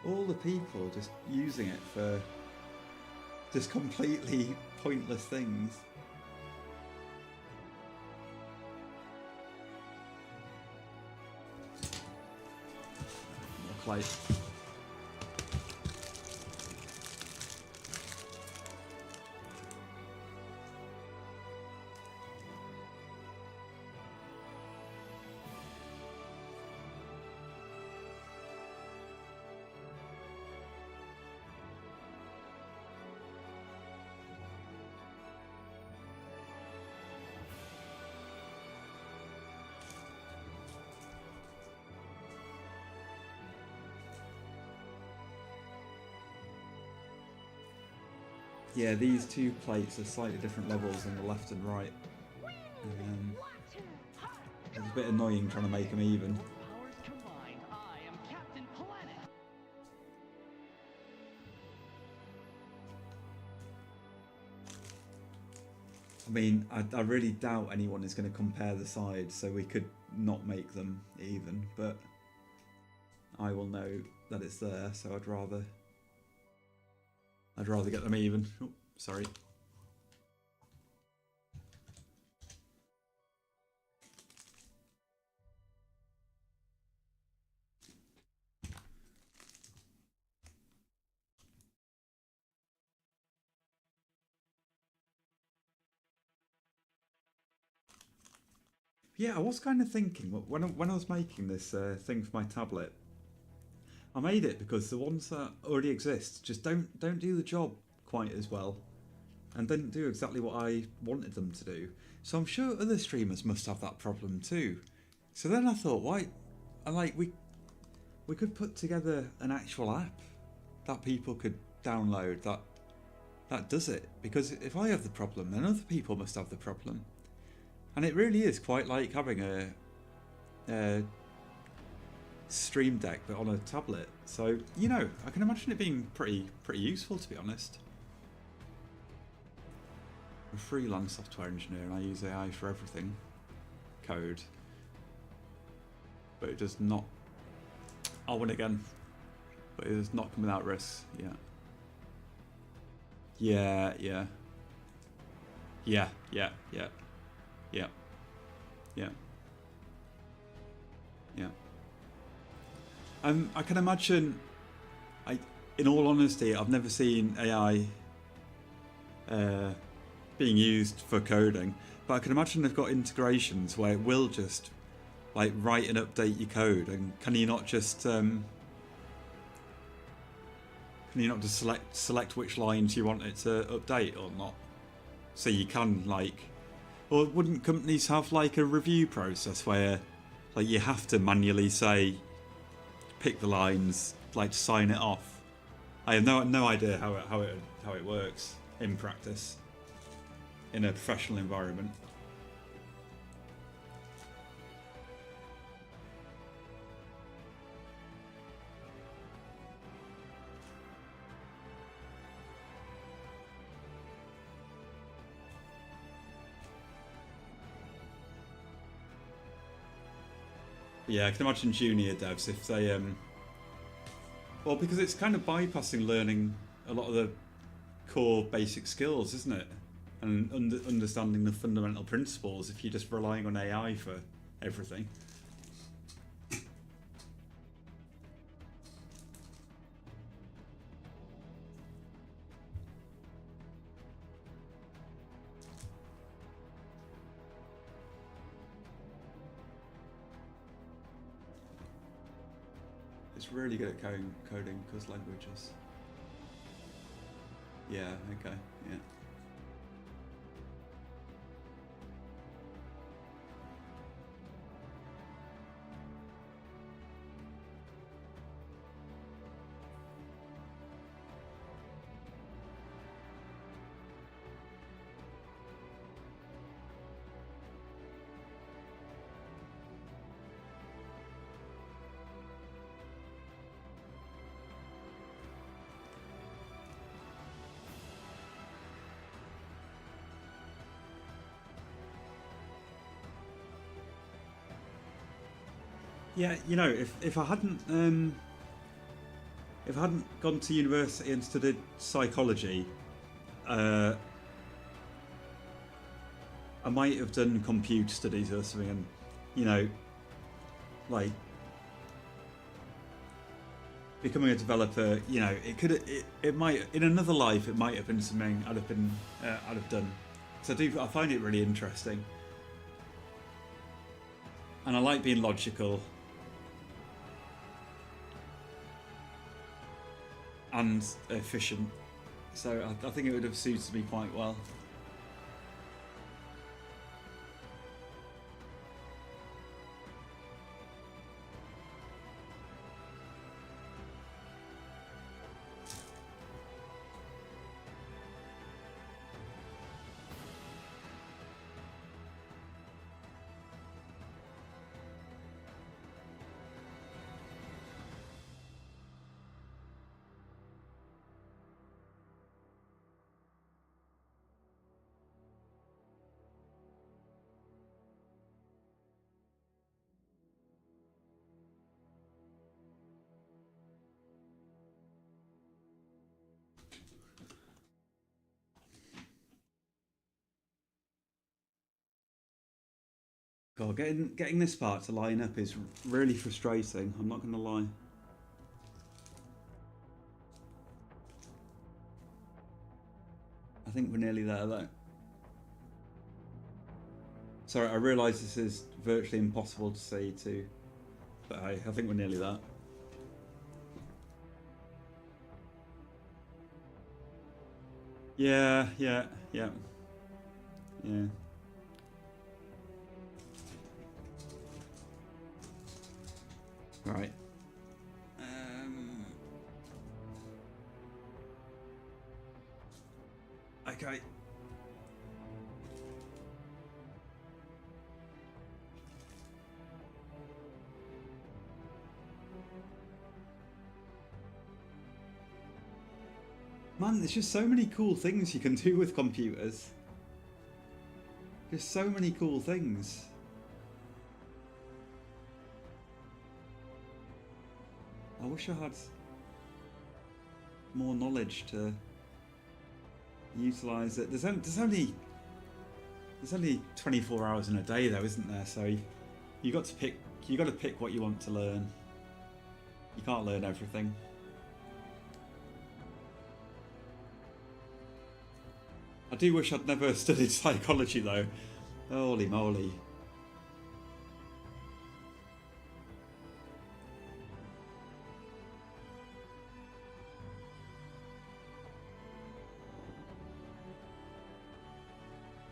All the people just using it for just completely pointless things. More clay. Yeah, these two plates are slightly different levels on the left and right. It's a bit annoying trying to make them even. Powers combined, I am Captain Planet. I mean, I really doubt anyone is going to compare the sides, so we could not make them even, but I will know that it's there, so I'd rather get them even. Oh, sorry. Yeah, I was kind of thinking when I was making this thing for my tablet, I made it because the ones that already exist just don't do the job quite as well, and didn't do exactly what I wanted them to do. So I'm sure other streamers must have that problem too. So then I thought, why? And like we could put together an actual app that people could download that does it. Because if I have the problem, then other people must have the problem. And it really is quite like having a Stream Deck but on a tablet. So, you know, I can imagine it being pretty useful, to be honest. I'm a freelance software engineer and I use AI for everything. Code. But it does not... I'll win again. But it does not come without risks. Yeah. Yeah. Yeah. Yeah. Yeah. Yeah. Yeah. Yeah. Yeah. I can imagine, in all honesty, I've never seen AI being used for coding, but I can imagine they've got integrations where it will just like write and update your code. And can you not just select which lines you want it to update or not? So you can like, or wouldn't companies have like a review process where like you have to manually say, pick the lines, like to sign it off? I have no idea how it works in practice in a professional environment. Yeah, I can imagine junior devs if they well, because it's kind of bypassing learning a lot of the core basic skills, isn't it? And understanding the fundamental principles if you're just relying on AI for everything. It's really good at coding cause languages. Yeah, okay, yeah. Yeah, you know, if I hadn't gone to university and studied psychology, I might have done computer studies or something, and you know, like becoming a developer. You know, it might in another life it might have been something I'd have done. So I find it really interesting, and I like being logical. And efficient, so I think it would have suited me quite well. God, getting this part to line up is really frustrating. I'm not going to lie. I think we're nearly there though. Sorry, I realise this is virtually impossible to see too, but hey, I think we're nearly there. Yeah. Right. Okay. Man, there's just so many cool things you can do with computers. Just so many cool things. I wish I had more knowledge to utilise it. There's only 24 hours in a day though, isn't there? So you got to pick what you want to learn. You can't learn everything. I do wish I'd never studied psychology though. Holy moly.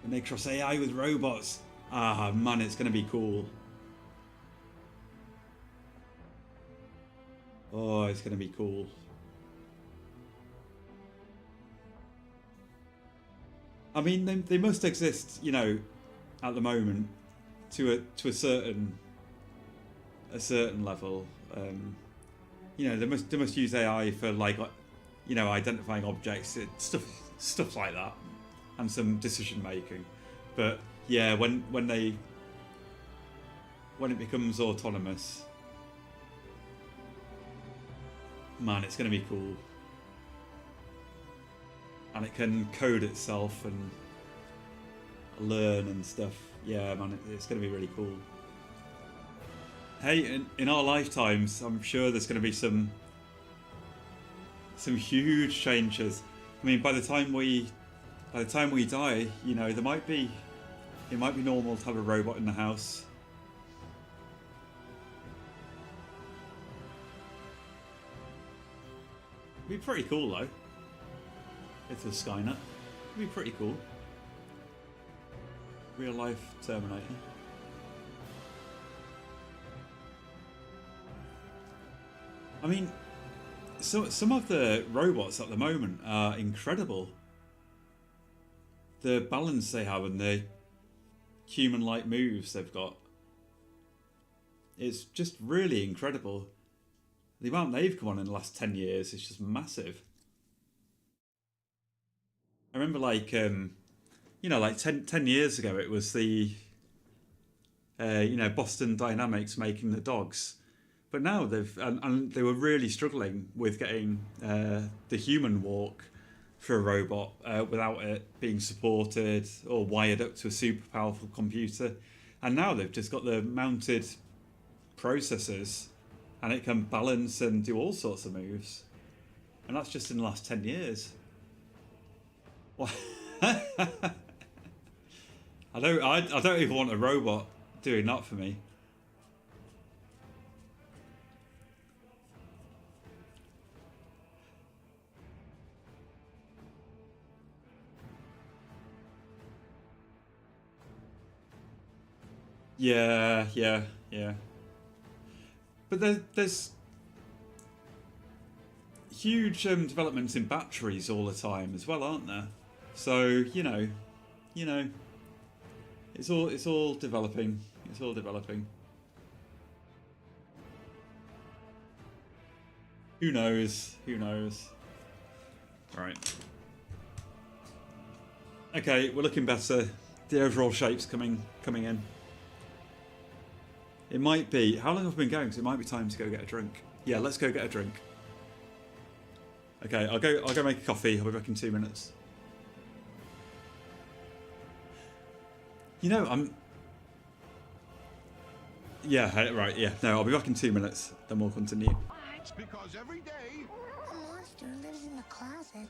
When they cross AI with robots. Ah man, it's gonna be cool. Oh, it's gonna be cool. I mean, they must exist, you know, at the moment, to a certain level. You know, they must use AI for like, you know, identifying objects, stuff like that, and some decision making. But yeah, when it becomes autonomous, man, it's going to be cool. And it can code itself and learn and stuff. Yeah, man, it's going to be really cool. Hey, in our lifetimes, I'm sure there's going to be some huge changes. I mean, by the time we die, you know, it might be normal to have a robot in the house. It'd be pretty cool though. It's a Skynet. It'd be pretty cool. Real life Terminator. I mean, so some of the robots at the moment are incredible. The balance they have and the human-like moves they've got. It's just really incredible. The amount they've come on in the last 10 years is just massive. I remember like, you know, like 10 years ago it was the you know, Boston Dynamics making the dogs. But now and they were really struggling with getting the human walk for a robot without it being supported or wired up to a super powerful computer. And now they've just got the mounted processors and it can balance and do all sorts of moves. And that's just in the last 10 years. What? I don't even want a robot doing that for me. Yeah. But there's huge developments in batteries all the time as well, aren't there? So you know, it's all developing. It's all developing. Who knows? Who knows? Right. Okay, we're looking better. The overall shape's coming in. It might be. How long have we been going? Because it might be time to go get a drink. Yeah, let's go get a drink. Okay, I'll go make a coffee. I'll be back in 2 minutes. You know, yeah, right, yeah. No, I'll be back in 2 minutes. Then we'll continue. Because every day A monster lives in the closet.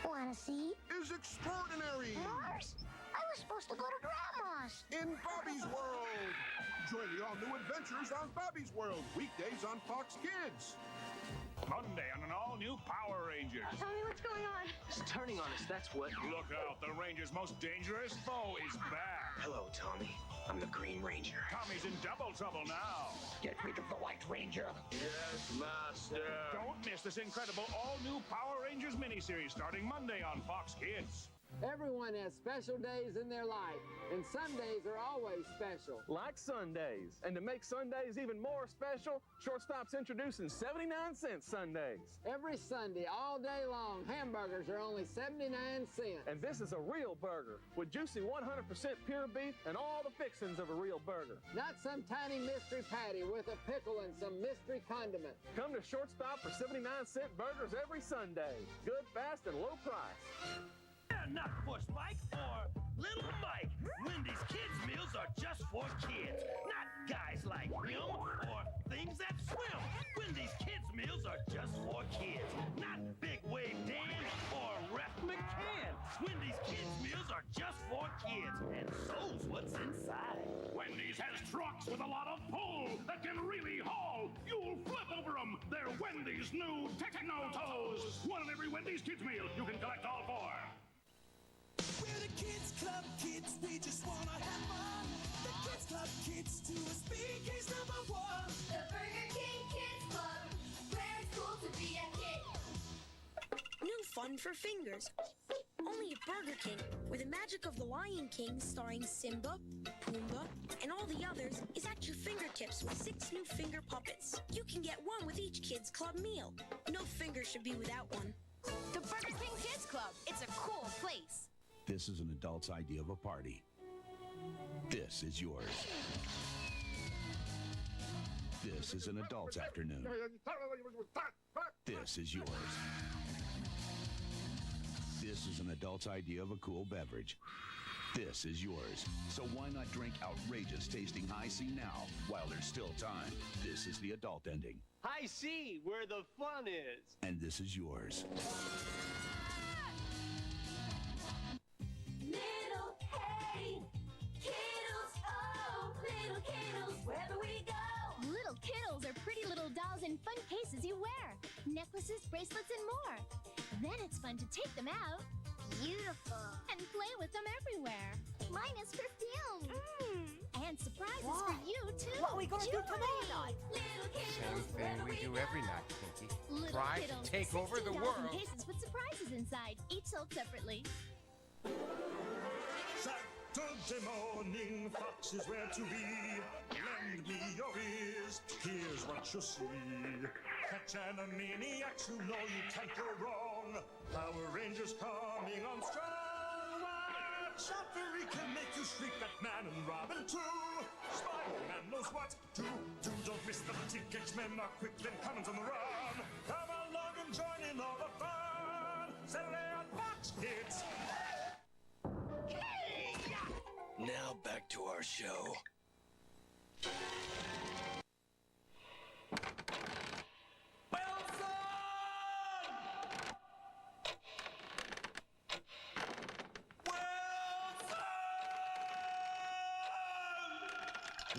Wanna see? is extraordinary Mars? I was supposed to go to Grandma's. in Bobby's World. Join the all-new adventures on Bobby's World, weekdays on Fox Kids. Monday on an all-new Power Rangers. Tell me what's going on. It's turning on us, that's what. Look out, the Rangers' most dangerous foe is back. Hello, Tommy. I'm the Green Ranger. Tommy's in double trouble now. Get rid of the White Ranger. Yes, Master. Don't miss this incredible all-new Power Rangers miniseries starting Monday on Fox Kids. Everyone has special days in their life, and Sundays are always special. Like Sundays. And to make Sundays even more special, Shortstop's introducing 79-cent Sundays. Every Sunday, all day long, hamburgers are only 79 cents. And this is a real burger with juicy 100% pure beef and all the fixings of a real burger. Not some tiny mystery patty with a pickle and some mystery condiment. Come to Shortstop for 79-cent burgers every Sunday. Good, fast, and low price. Not Push Mike or Little Mike. Wendy's kids meals are just for kids, not guys like him or things that swim. Wendy's kids meals are just for kids, not Big Wave Dan or Ref McCann. Wendy's kids meals are just for kids, and so's what's inside. Wendy's has trucks with a lot of pull that can really haul. You'll flip over them. They're Wendy's new Techno Toes. One in every Wendy's kids meal. You can collect all four. We're the Kids Club Kids, we just wanna have fun. The Kids Club Kids to a speakeasy #1. The Burger King Kids Club, where it's cool to be a kid. New fun for fingers. Only at Burger King, where the magic of the Lion King starring Simba, Pumbaa, and all the others is at your fingertips with 6 new finger puppets. You can get one with each Kids Club meal. No finger should be without one. The Burger King Kids Club, it's a cool place. This is an adult's idea of a party. This is yours. This is an adult's afternoon. This is yours. This is an adult's idea of a cool beverage. This is yours. So why not drink outrageous tasting High C now while there's still time? This is the adult ending. High C, where the fun is. And this is yours. Little hey, kittles, oh, little kittles, wherever we go. Little kittles are pretty little dolls in fun cases you wear. Necklaces, bracelets, and more. Then it's fun to take them out. Beautiful. And play with them everywhere. Mine is perfume. And surprises for you, too. What are we gonna do tomorrow night? Little Same thing we do every night, Pinky. Little Try kittles, to take over the 16 world. dolls in cases with surprises inside, each sold separately. Saturday morning, Fox is where to be. Lend me your ears, here's what you'll see. Catch animaniacs who know you can't go wrong. Power Rangers coming on strong. Shottery can make you shriek like Man and Robin too. Spider-Man knows what to do. Don't miss the boutique X-Men are quick, then coming on the run. Come along and join in all the fun. Saturday on Fox Kids. Now back to our show.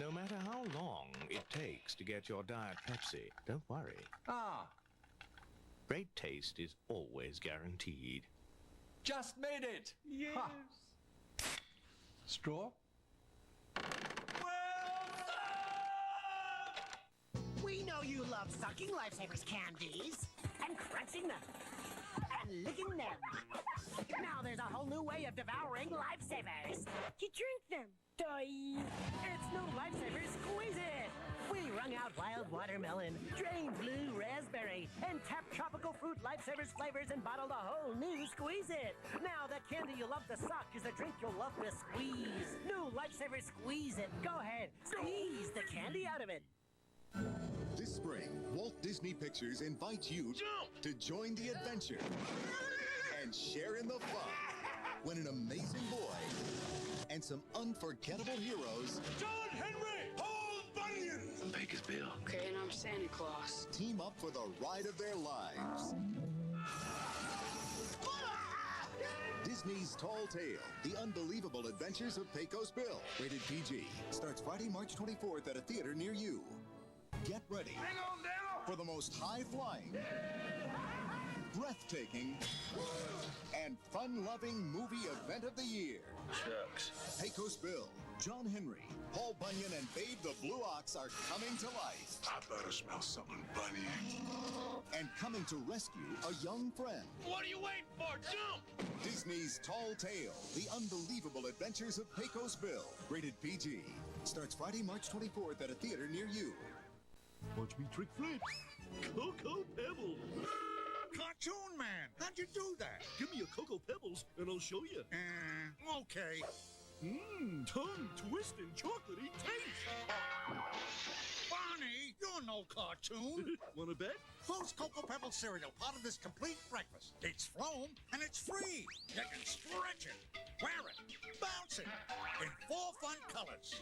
No matter how long it takes to get your Diet Pepsi, don't worry. Great taste is always guaranteed. Just made it! Yes. Straw? We know you love sucking Lifesavers candies and crunching them and licking them. Now there's a whole new way of devouring Lifesavers. You drink them. It's new Lifesavers Squeeze It. We wrung out wild watermelon, drained blue raspberry, and tapped tropical fruit Lifesavers flavors and bottled a whole new Squeeze It. Now that candy you love to suck is a drink you'll love to squeeze. New Lifesavers Squeeze It. Go ahead, squeeze the candy out of it. This spring, Walt Disney Pictures invites you to join the adventure and share in the fun when an amazing boy and some unforgettable heroes, John Henry, Paul Bunyan, Baker's Bill. Okay, and I'm Santa Claus. team up for the ride of their lives. Disney's Tall Tale, The Unbelievable Adventures of Pecos Bill. Rated PG. Starts Friday, March 24th at a theater near you. Get ready for the most high-flying, breathtaking, and fun-loving movie event of the year. Shucks. Pecos Bill, John Henry, Paul Bunyan, and Babe the Blue Ox are coming to life. I better smell something bunny. And coming to rescue a young friend. What are you waiting for? Jump! Disney's Tall Tale, The Unbelievable Adventures of Pecos Bill. Rated PG. Starts Friday, March 24th at a theater near you. Watch me trick flips. Cocoa Pebbles. Cartoon Man, how'd you do that? Give me a Cocoa Pebbles and I'll show you. Okay. Tongue twisting chocolatey taste. Barney, you're no cartoon. Wanna bet? Who's Cocoa Pebbles cereal, part of this complete breakfast? It's flown and it's free. You can stretch it, wear it, bounce it, in 4 fun colors.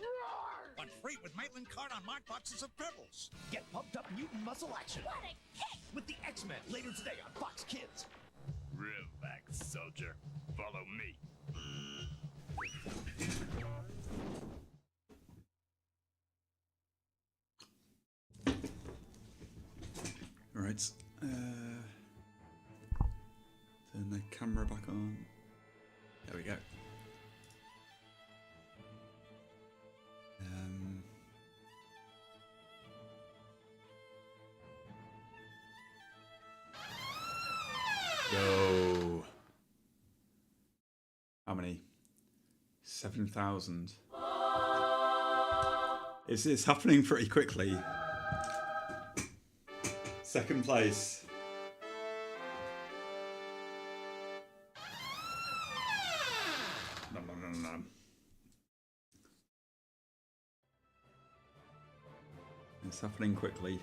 One free with Maitland card on marked boxes of Pebbles. Get pumped up mutant muscle action. What a kick! With the X-Men later today on Fox Kids. Relax, soldier. Follow me. Alright. Turn the camera back on. There we go. Yo. How many? 7,000. It's happening pretty quickly. Second place. No. It's happening quickly.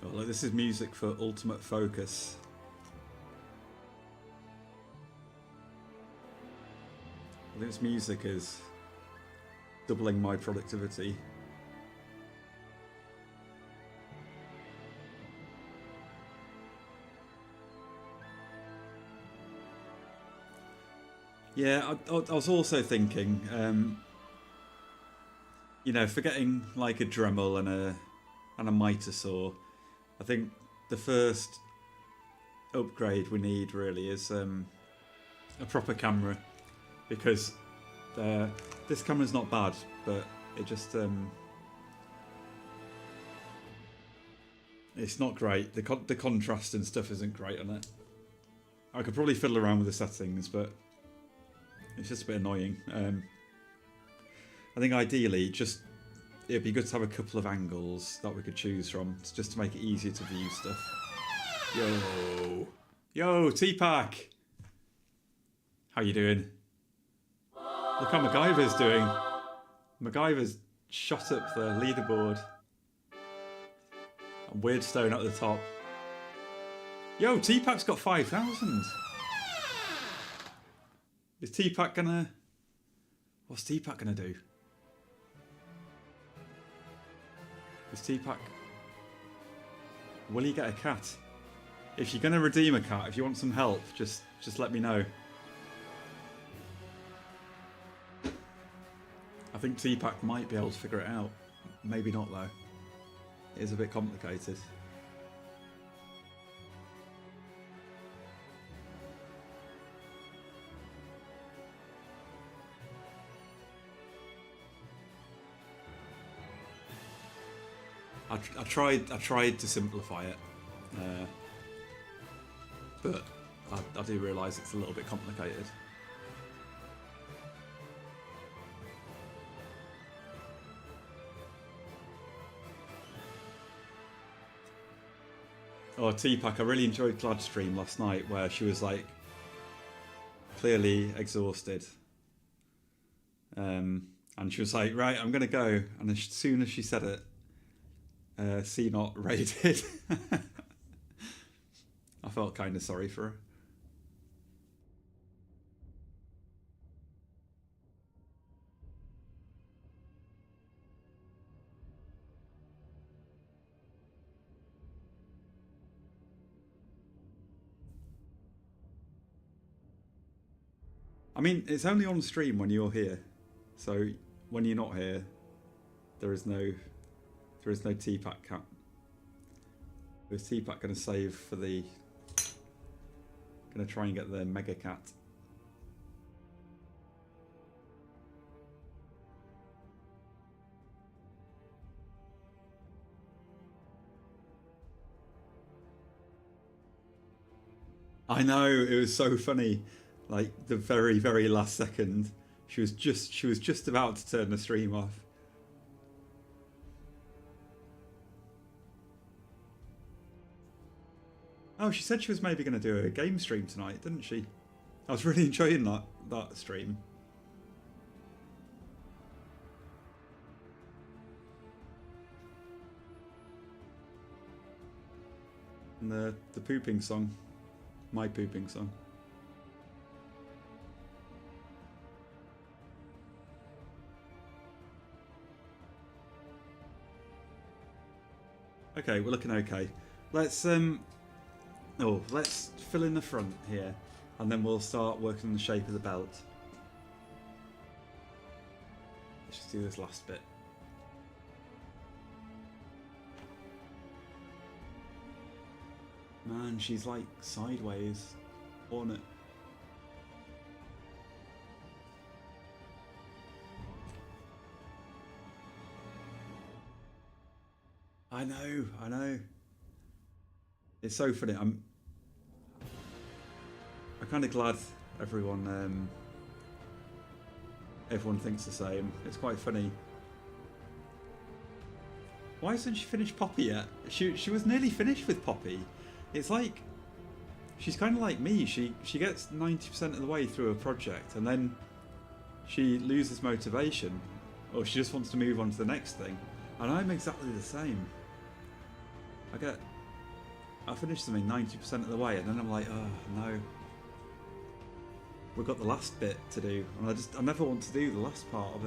Oh, look, this is music for Ultimate Focus. I think this music is doubling my productivity. Yeah, I was also thinking, you know, forgetting like a Dremel and a mitre saw. I think the first upgrade we need really is a proper camera, because this camera's not bad, but it just it's not great. The contrast and stuff isn't great on it. I could probably fiddle around with the settings, but it's just a bit annoying. I think ideally just it'd be good to have a couple of angles that we could choose from, just to make it easier to view stuff. Yo, T-Pack! How you doing? Look how MacGyver's doing. MacGyver's shot up the leaderboard. And Weirdstone at the top. Yo, T-Pack's got 5,000. Is T-Pack gonna... What's T-Pack gonna do? Is T-Pack... Will he get a cat? If you're gonna redeem a cat, if you want some help, just let me know. I think T-Pack might be able to figure it out. Maybe not though. It is a bit complicated. I tried to simplify it, but I do realise it's a little bit complicated. Oh, T-Pack, I really enjoyed Glad's stream last night where she was like clearly exhausted. And she was like, right, I'm going to go. And as soon as she said it, C-Not raided. I felt kind of sorry for her. I mean, it's only on stream when you're here. So when you're not here, there is no T-Pack cat. Is T-Pack going to save for the... Going to try and get the Mega Cat. I know, it was so funny. Like the very, very last second, she was just about to turn the stream off. Oh, she said she was maybe going to do a game stream tonight, didn't she? I was really enjoying that stream. And the pooping song, my pooping song. Okay, we're looking okay. Let's let's fill in the front here, and then we'll start working on the shape of the belt. Let's just do this last bit. Man, she's like sideways on it. I know. It's so funny. I'm kind of glad everyone thinks the same. It's quite funny. Why hasn't she finished Poppy yet? She was nearly finished with Poppy. It's like she's kind of like me. She gets 90% of the way through a project and then she loses motivation, or she just wants to move on to the next thing. And I'm exactly the same. I finish something 90% of the way and then I'm like, oh no. We've got the last bit to do and I never want to do the last part of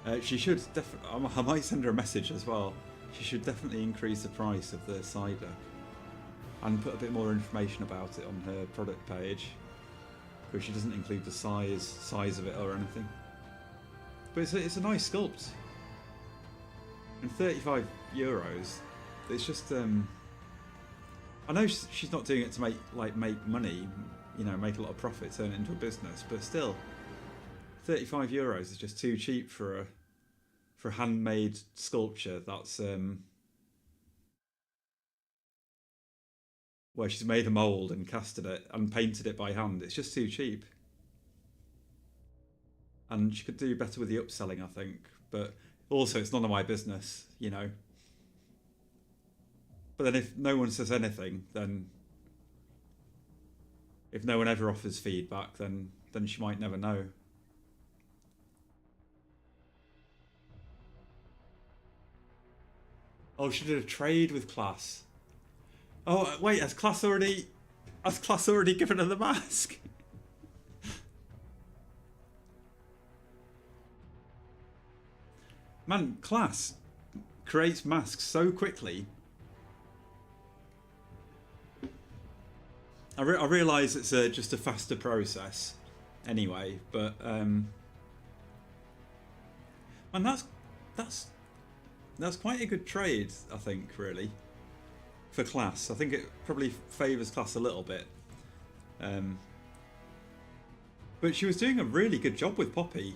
it. She should definitely, I might send her a message as well. She should definitely increase the price of the cider and put a bit more information about it on her product page, because she doesn't include the size of it or anything. But it's a nice sculpt. And €35, it's just I know she's not doing it to make money, you know, make a lot of profit, turn it into a business, but still, €35 is just too cheap for a handmade sculpture that's where she's made a mould and casted it and painted it by hand. It's just too cheap. And she could do better with the upselling, I think. But also, it's none of my business, you know. But then if no one says anything, then... If no one ever offers feedback, then she might never know. Oh, she did a trade with Class. Oh, wait, has Class already given her the mask? Man, Class creates masks so quickly. I realise it's just a faster process anyway, but man, that's quite a good trade, I think, really, for Class. I think it probably favours Class a little bit. But she was doing a really good job with Poppy.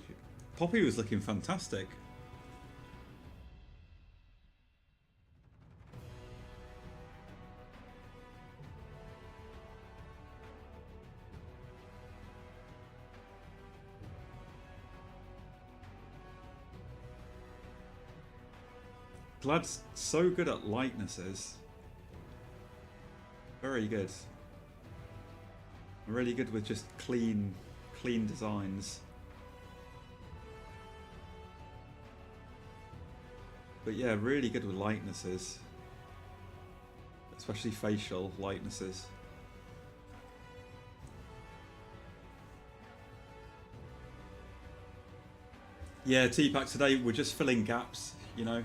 Poppy was looking fantastic. Glad's so good at likenesses. Very good. Really good with just clean designs. But yeah, really good with likenesses. Especially facial likenesses. Yeah, T-Pack today, we're just filling gaps, you know.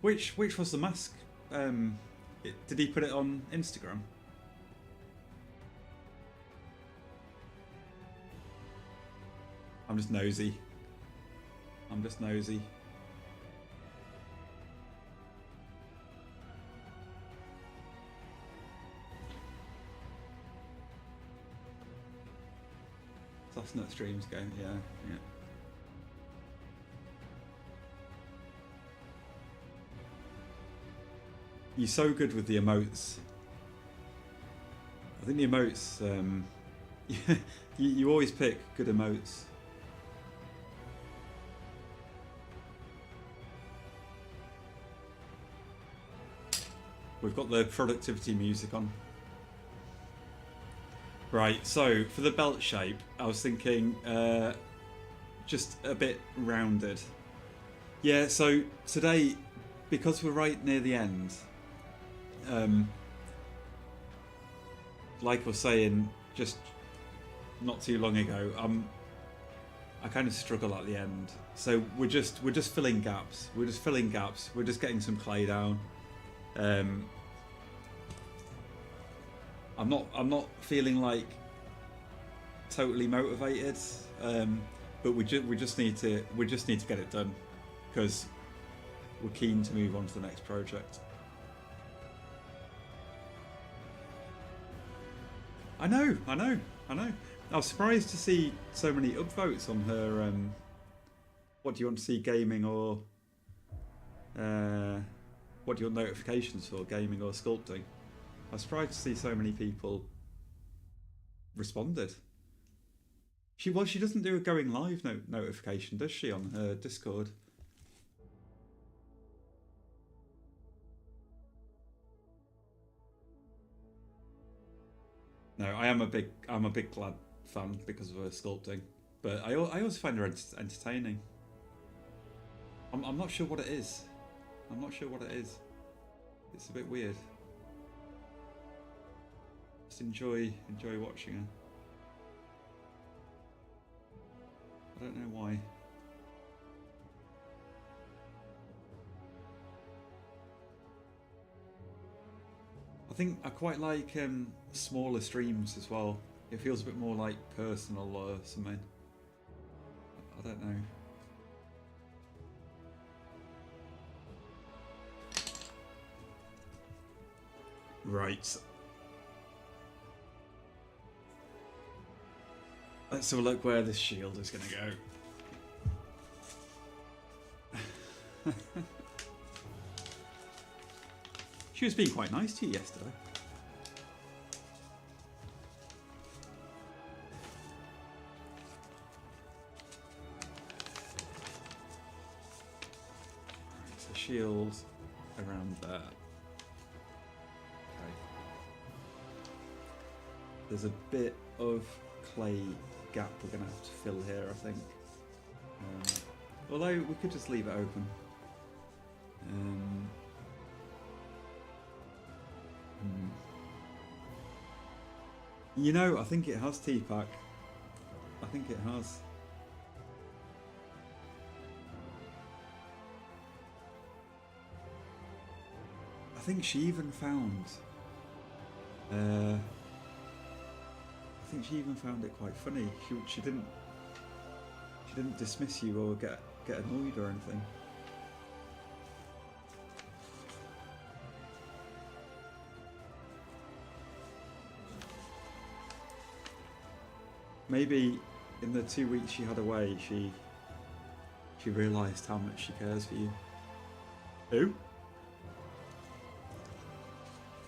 Which was the mask? Did he put it on Instagram? I'm just nosy. I'm just nosy. Chestnut Streams game, yeah. You're so good with the emotes. I think the emotes, you always pick good emotes. We've got the productivity music on. Right, so for the belt shape, I was thinking just a bit rounded. Yeah, so today, because we're right near the end, like I was saying just not too long ago, I kind of struggle at the end. So we're just filling gaps. We're just filling gaps. We're just getting some clay down. I'm not feeling like totally motivated, but we just need to get it done because we're keen to move on to the next project. I know. I was surprised to see so many upvotes on her. What do you want to see, gaming or what do you want notifications for, gaming or sculpting? I was surprised to see so many people responded. She doesn't do a going live notification, does she, on her Discord? No, I'm a big Glad fan because of her sculpting, but I also find her entertaining. I'm not sure what it is. I'm not sure what it is. It's a bit weird. Just enjoy watching her. I don't know why. I think I quite like smaller streams as well. It feels a bit more like personal or something. I don't know. Right. Let's have a look where this shield is going to go. She was being quite nice to you yesterday. shield around there. Okay. There's a bit of clay gap we're going to have to fill here, I think. Although we could just leave it open. You know, I think it has T-Pack. I think it has. I think she even found. I think she even found it quite funny. She didn't dismiss you or get annoyed or anything. Maybe in the 2 weeks she had away, she realised how much she cares for you. Who?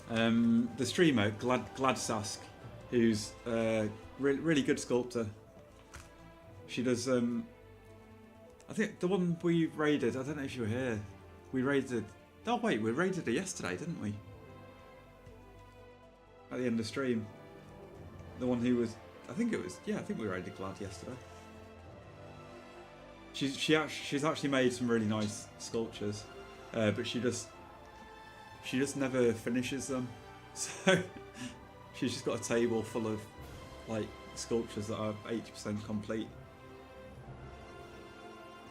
The streamer Gladsask, who's a really good sculptor. She does. I think the one we raided. I don't know if you were here. We raided. Oh wait, we raided her yesterday, didn't we? At the end of stream. The one who was. I think it was. Yeah, I think we raided Glad yesterday. She's actually made some really nice sculptures, but she just never finishes them. So she's just got a table full of like sculptures that are 80% complete.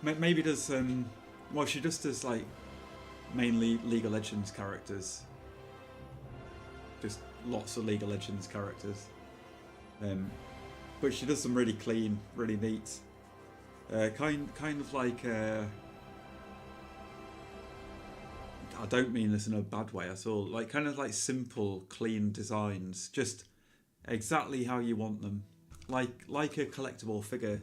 Maybe does well, she just does like mainly League of Legends characters. Just lots of League of Legends characters. But she does some really clean, really neat. Kind of like I don't mean this in a bad way at all. Like kind of like simple, clean designs, just exactly how you want them, like a collectible figure.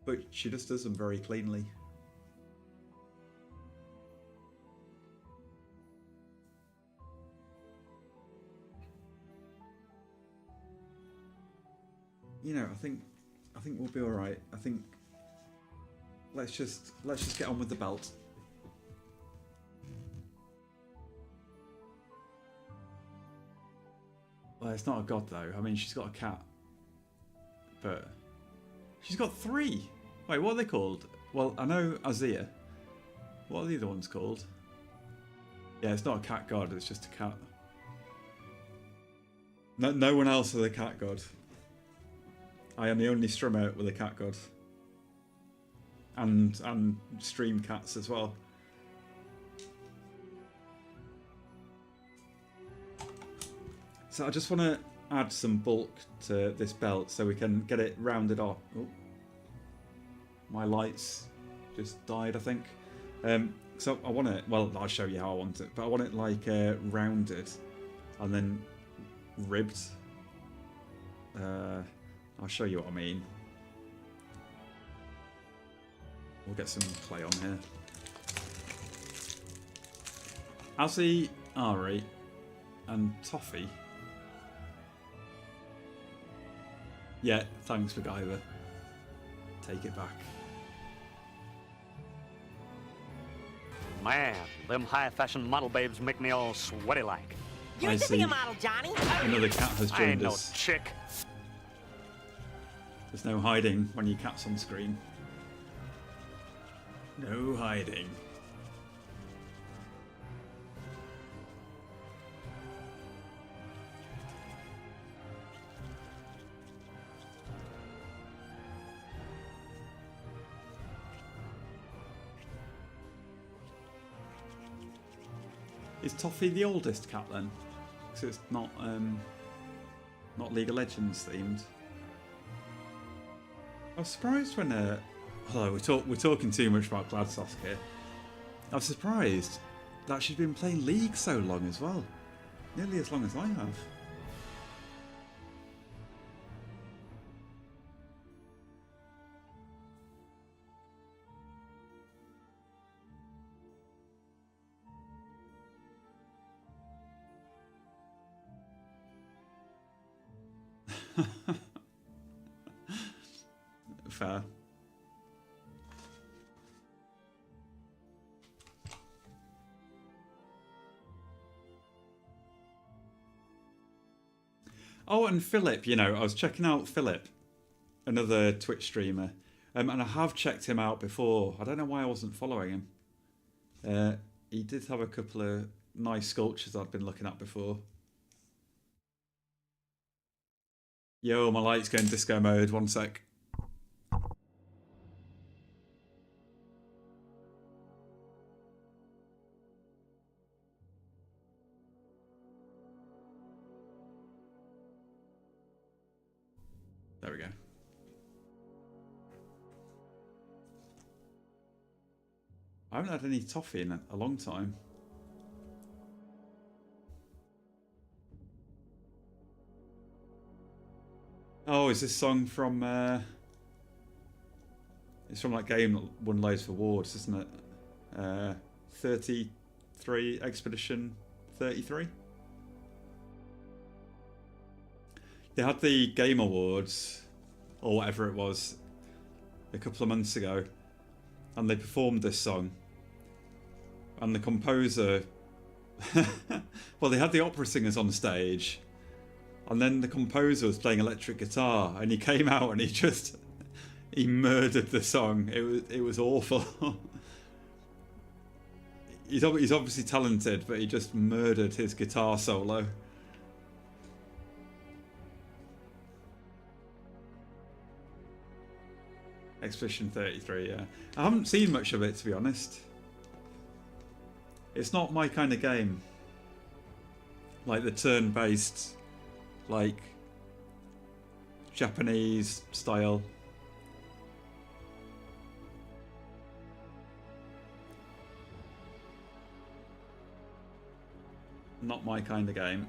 But she just does them very cleanly. You know, I think we'll be all right. I think let's just get on with the belt. Well, it's not a god though. I mean, she's got a cat, but she's got 3. Wait, what are they called? Well, I know Azia. What are the other ones called? Yeah, it's not a cat god. It's just a cat. No one else is a cat god. I am the only streamer with a cat god. And stream cats as well. So I just want to add some bulk to this belt so we can get it rounded off. Oh. My lights just died, I think. So I want it, well, I'll show you how I want it, but I want it like rounded and then ribbed. I'll show you what I mean. We'll get some clay on here. Azzy, Ari, and Toffee. Yeah, thanks for MacGyver. Take it back. Man, them high-fashion model babes make me all sweaty like. You need to be a model, Johnny. Another cat has I ain't joined no us. chick. There's no hiding when your cat's on screen. No hiding. Is Toffee the oldest cat then? Because it's not League of Legends themed. I was surprised when although we're talking too much about Gladsosk here. I was surprised that she's been playing League so long as well. Nearly as long as I have. Fair. Oh, and Philip, you know, I was checking out Philip, another Twitch streamer, and I have checked him out before. I don't know why I wasn't following him. He did have a couple of nice sculptures I'd been looking at before. Yo, my light's going disco mode. 1 sec. There we go. I haven't had any toffee in a long time. Oh, is this song from... it's from that game that won loads of awards, isn't it? 33, Expedition 33? They had the Game Awards, or whatever it was, a couple of months ago, and they performed this song. And the composer... well, they had the opera singers on stage, and then the composer was playing electric guitar, and he came out and he murdered the song. It was awful. He's obviously talented, but he just murdered his guitar solo. Expedition 33, yeah. I haven't seen much of it, to be honest. It's not my kind of game. Like the turn-based, like, Japanese style. Not my kind of game.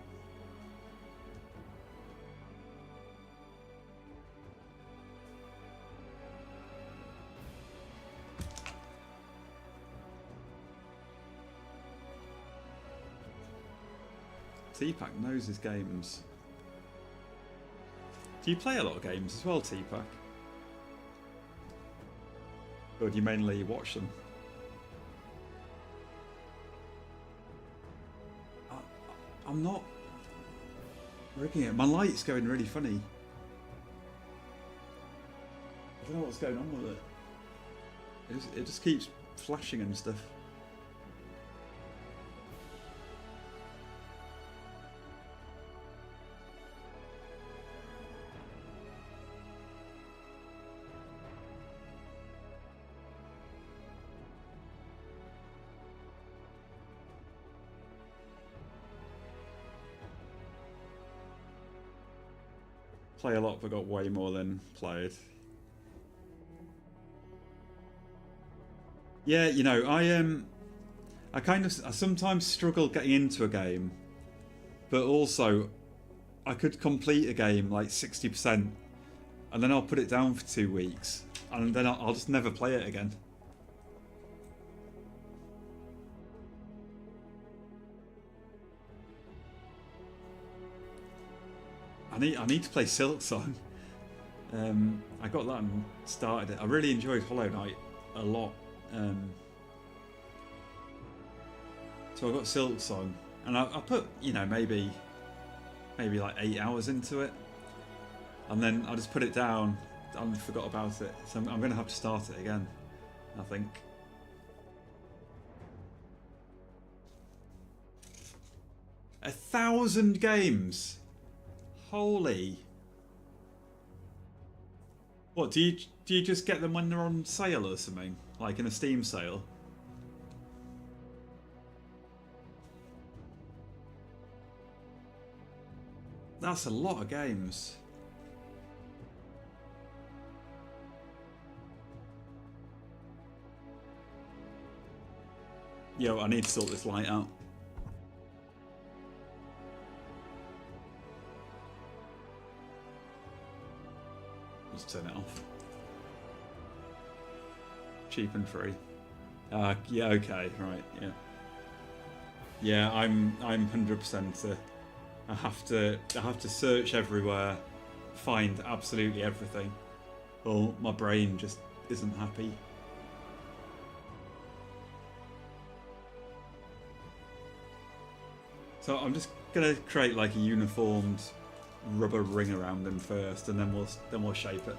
T-Pack knows his games. Do you play a lot of games as well, T-Pack? Or do you mainly watch them? I'm not rigging it. My light's going really funny. I don't know what's going on with it. It just keeps flashing and stuff. Play a lot, but got way more than played. Yeah, you know, I sometimes struggle getting into a game, but also I could complete a game like 60%, and then I'll put it down for 2 weeks, and then I'll just never play it again. I need to play Silksong. I got that and started it. I really enjoyed Hollow Knight a lot. So I got Silksong, and I put, you know, maybe like 8 hours into it, and then I just put it down and forgot about it. So I'm going to have to start it again, I think. A 1,000 games. Holy. What, do you just get them when they're on sale or something? Like in a Steam sale? That's a lot of games. Yo, I need to sort this light out. Let's turn it off. Cheap and free. Yeah, okay, right, yeah. Yeah, I'm 100%. I have to search everywhere, find absolutely everything, or my brain just isn't happy. So I'm just gonna create like a uniformed rubber ring around him first, and then we'll shape it.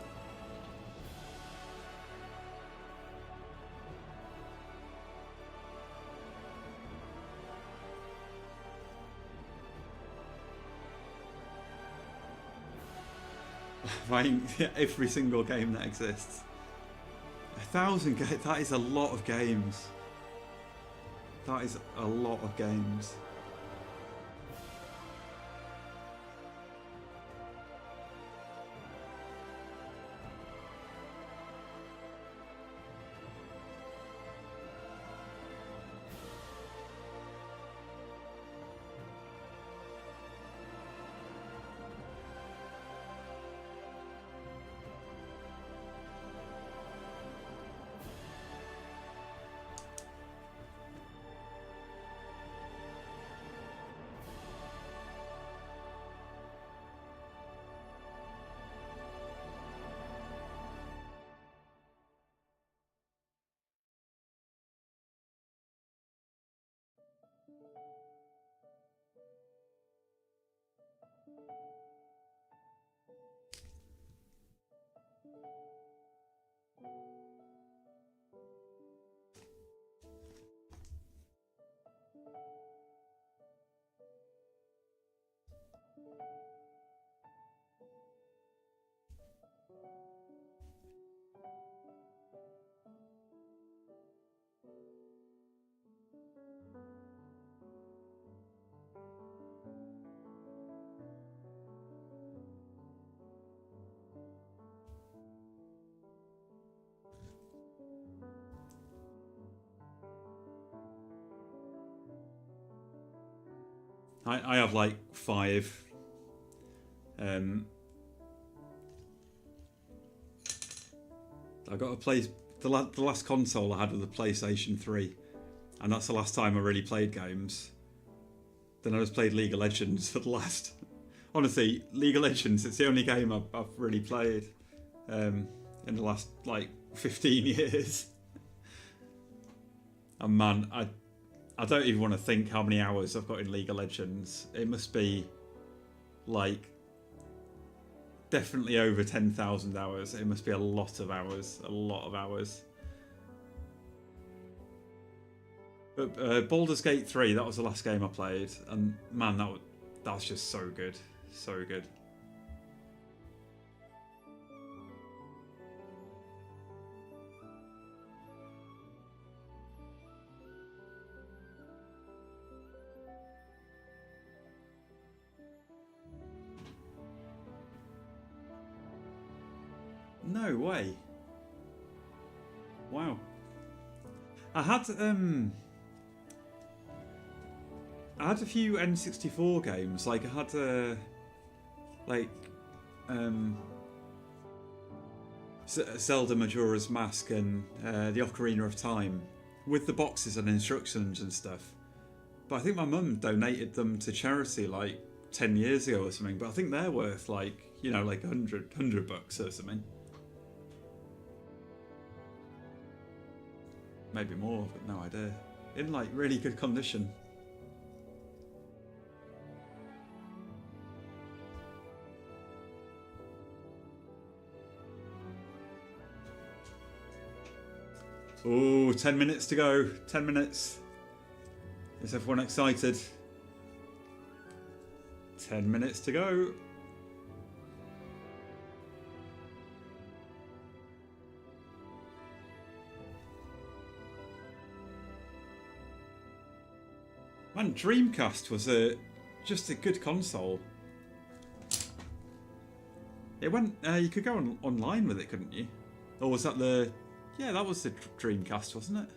Playing every single game that exists. 1,000 games. That is a lot of games. That is a lot of games. I have like 5. I got a play. The last console I had was the PlayStation 3, and that's the last time I really played games. Then I just played League of Legends for the last. Honestly, League of Legends, it's the only game I've really played in the last like 15 years. And man, I don't even want to think how many hours I've got in League of Legends. It must be like definitely over 10,000 hours. It must be a lot of hours. A lot of hours. But Baldur's Gate 3, that was the last game I played, and man, that was just so good. So good. No way. Wow. I had a few N64 games. Like I had Zelda Majora's Mask and the Ocarina of Time with the boxes and instructions and stuff. But I think my mum donated them to charity like 10 years ago or something. But I think they're worth like, you know, like $100 bucks or something. Maybe more, but no idea. In like really good condition. Oh, 10 minutes to go. 10 minutes. Is everyone excited? 10 minutes to go. Man, Dreamcast was just a good console. It went. You could go online with it, couldn't you? Or was that the? Yeah, that was the Dreamcast, wasn't it?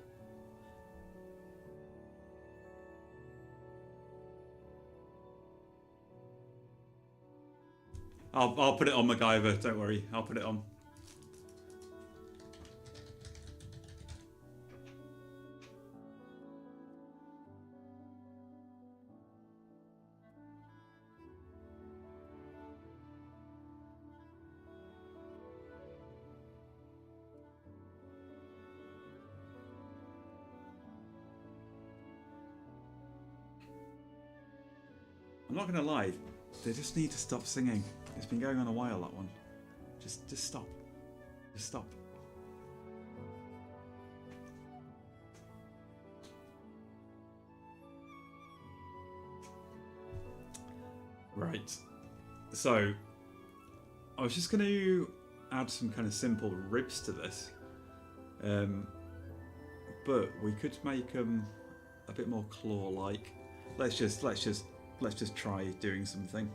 I'll put it on MacGyver. Don't worry, I'll put it on. I'm not gonna lie, They just need to stop singing. It's been going on a while, that one. Just stop. Just stop. Right. So, I was just going to add some kind of simple ribs to this. But we could make them a bit more claw-like. Let's just try doing something.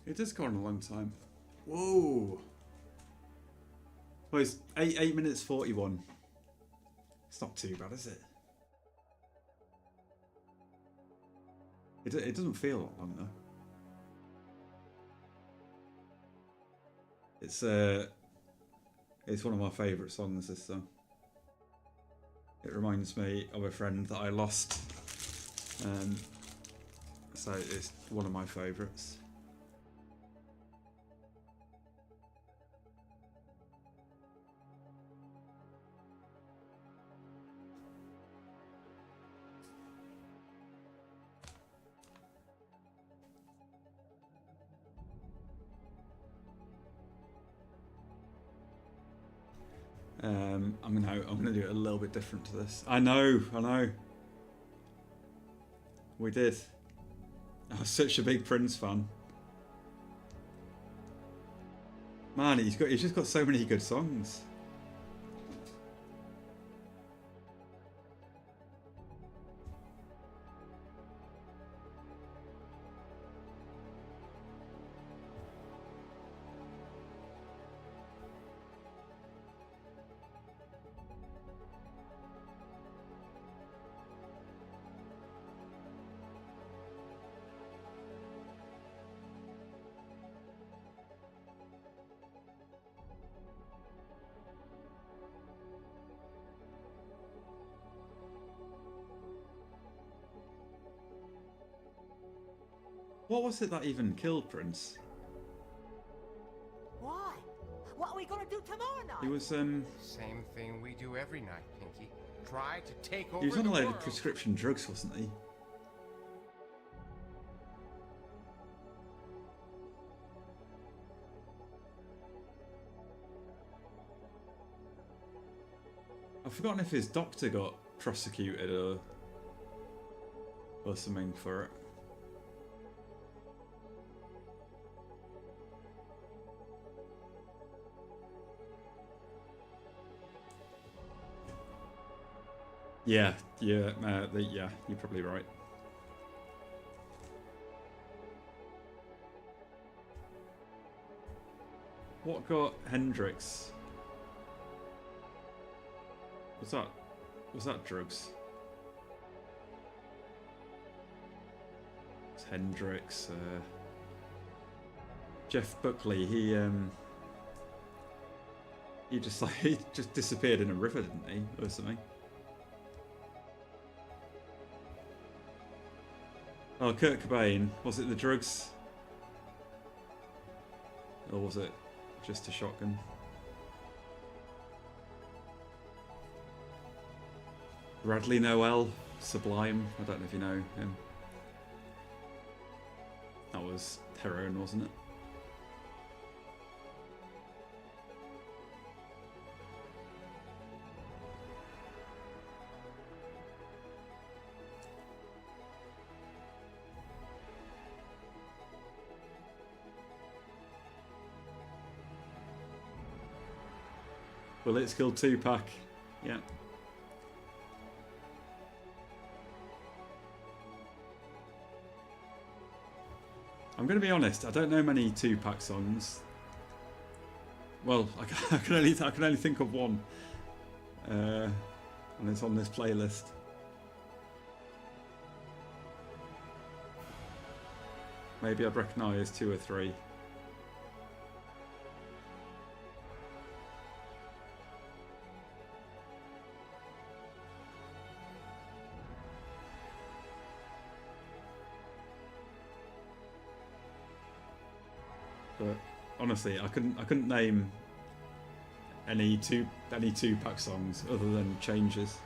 It does go on a long time. Whoa! Well, it's 8 minutes 41. It's not too bad, is it? It doesn't feel that long though. It's one of my favourite songs, this song. It reminds me of a friend that I lost. So it's one of my favourites. I'm gonna do it a little bit different to this. I know. We did. I was such a big Prince fan. Man, he's just got so many good songs. What was it that even killed Prince? Why? What are we gonna do tomorrow night? He was Same thing we do every night, Pinky. Try to take over he was on the a load world. of prescription drugs, wasn't he? I've forgotten if his doctor got prosecuted or something for it. Yeah, you're probably right. What got Hendrix? Was that drugs? It's Hendrix. Jeff Buckley. He just he just disappeared in a river, didn't he, or something? Oh, Kurt Cobain. Was it the drugs? Or was it just a shotgun? Bradley Noel, Sublime. I don't know if you know him. That was heroin, wasn't it? Bullets killed Tupac. Yeah. I'm going to be honest, I don't know many 2-pack songs. Well, I can only think of one. And it's on this playlist. Maybe I'd recognise 2 or 3. But honestly, I couldn't name any 2-pack songs other than Changes.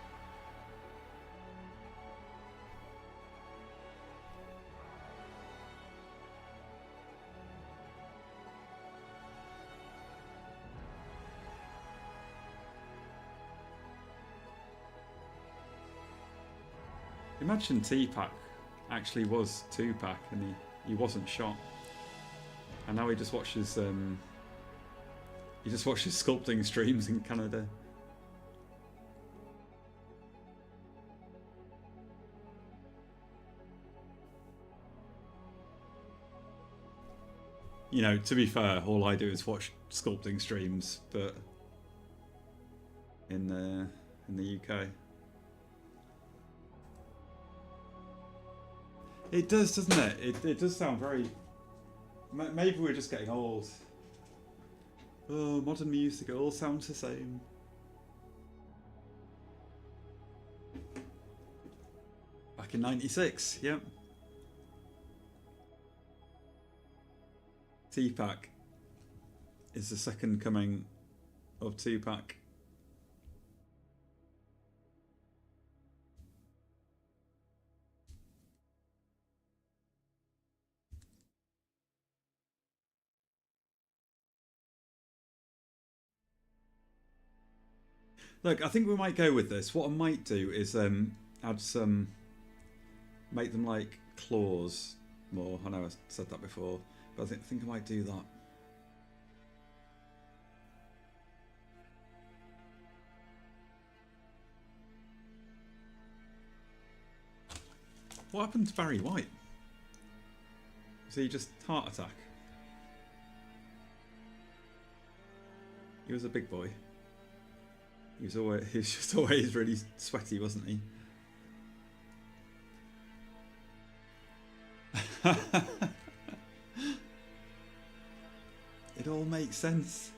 Imagine T-Pack actually was 2-pack and he wasn't shot. And now he just watches sculpting streams in Canada. You know, to be fair, all I do is watch sculpting streams, but in the UK. It does, doesn't it? It does sound very... Maybe we're just getting old. Oh, modern music, it all sounds the same. Back in '96, yep. T-Pack is the second coming of 2-pack. Look, I think we might go with this. What I might do is add some, make them like claws more. I know I said that before, but I think I might do that. What happened to Barry White? Was he just heart attack? He was a big boy. He was just always really sweaty, wasn't he? It all makes sense.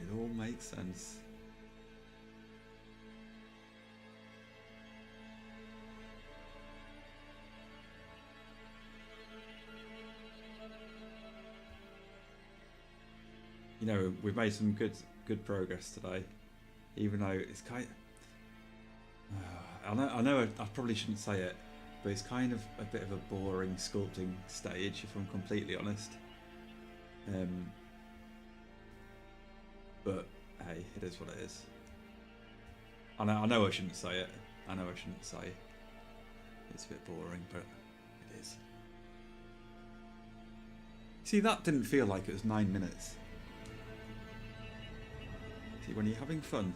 It all makes sense. You know, we've made some good progress today, even though it's kind of, I know I probably shouldn't say it, but it's kind of a bit of a boring sculpting stage, if I'm completely honest. But hey, it is what it is. I know I shouldn't say it. I know I shouldn't say it's a bit boring, but it is. See, that didn't feel like it was 9 minutes. See, when you're having fun.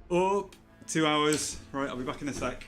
Up 2 hours. Right, I'll be back in a sec.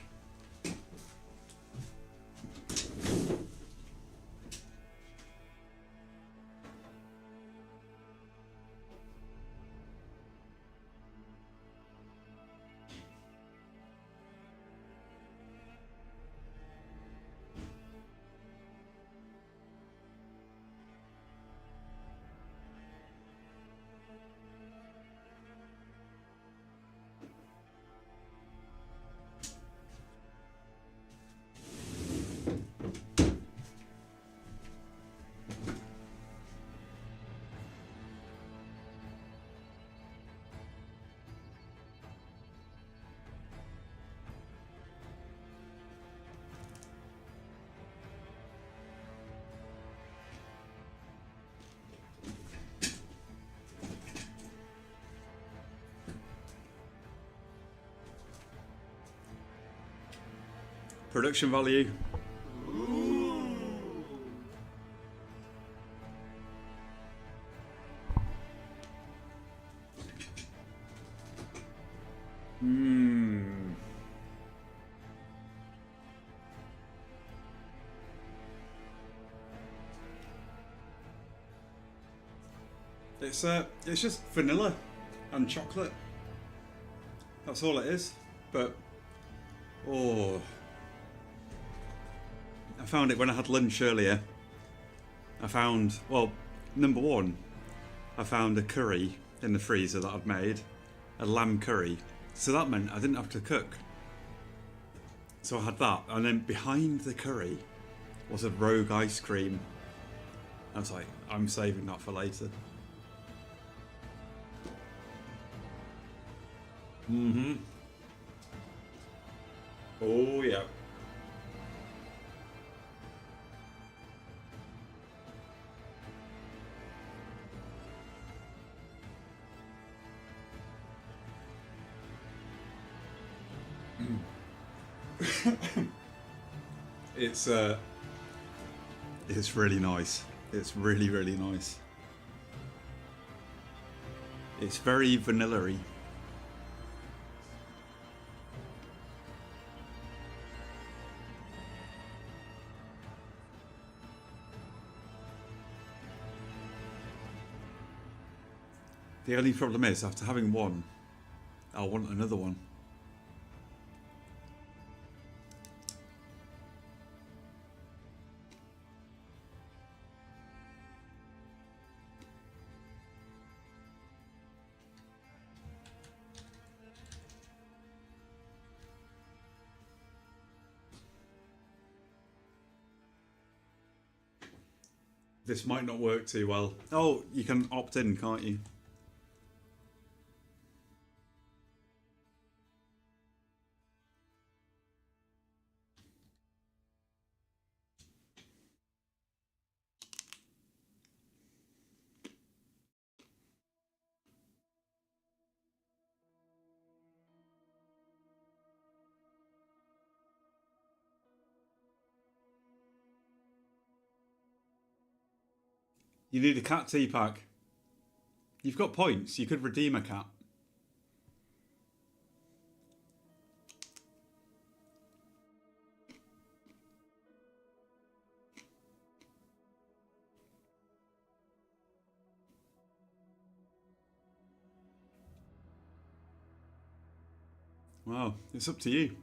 Production value. It's just vanilla and chocolate. That's all it is. But oh, I found it when I had lunch earlier. I found, well, number one, I found a curry in the freezer that I'd made, a lamb curry. So that meant I didn't have to cook. So I had that, and then behind the curry was a rogue ice cream. I was like, I'm saving that for later. Mm-hmm. Oh yeah. It's really nice. It's really, really nice. It's very vanilla-y. The only problem is, after having one, I'll want another one. This might not work too well. Oh, you can opt in, can't you? You need a cat tea pack. You've got points. You could redeem a cat. Wow, it's up to you.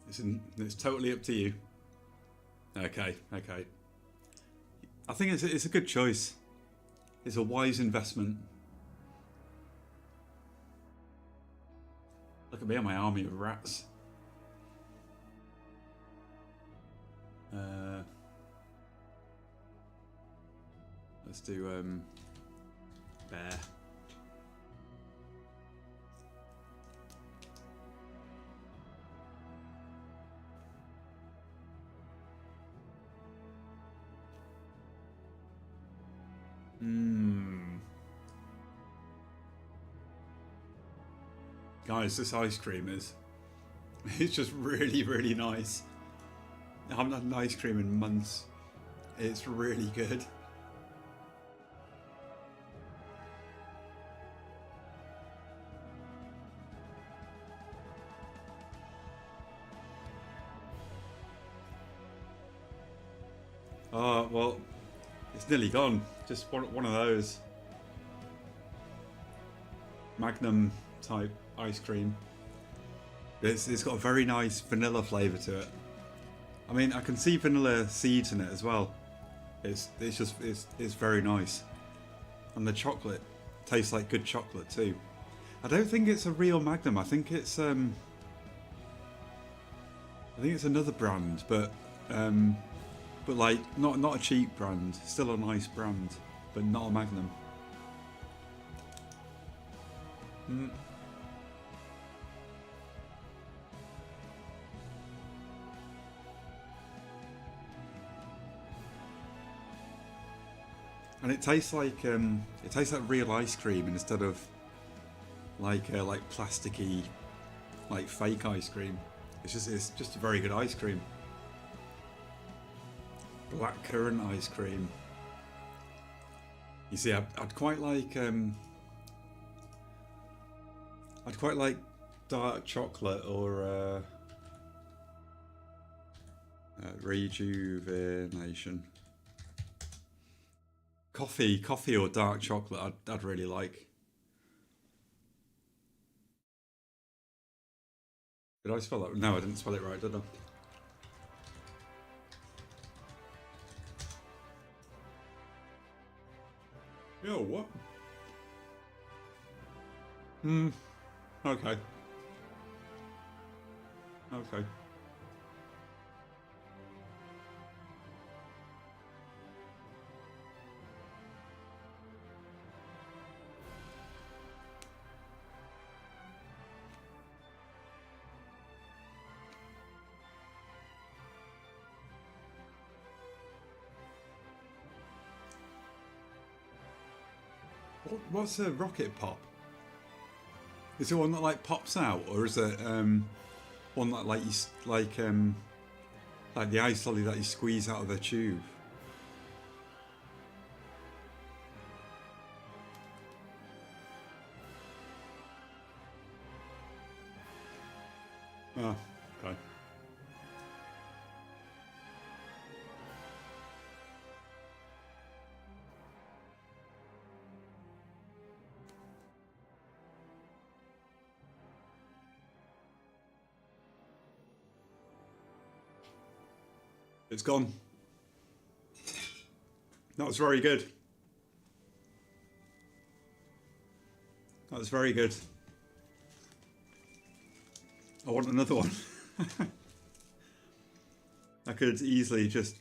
It's totally up to you. Okay. I think it's a good choice. It's a wise investment. Look at me and my army of rats. Let's do bear. Guys, this ice cream it's just really, really nice. I haven't had an ice cream in months. It's really good. Oh, well, it's nearly gone. Just one of those. Magnum type ice cream. It's got a very nice vanilla flavour to it. I mean, I can see vanilla seeds in it as well. It's very nice, and the chocolate tastes like good chocolate too. I don't think it's a real Magnum. I think it's another brand, but like not a cheap brand. Still a nice brand, but not a Magnum. And it tastes like real ice cream instead of like plasticky like fake ice cream. It's just a very good ice cream. Blackcurrant ice cream. You see, I'd quite like dark chocolate or rejuvenation. Coffee or dark chocolate. I'd really like. Did I spell that? No, I didn't spell it right, did I? Yo, what? Okay. Okay. What's a rocket pop? Is it one that like pops out, or is it one that like like the ice lolly that you squeeze out of the tube? Ah, okay. It's gone. That was very good. That was very good. I want another one. I could easily just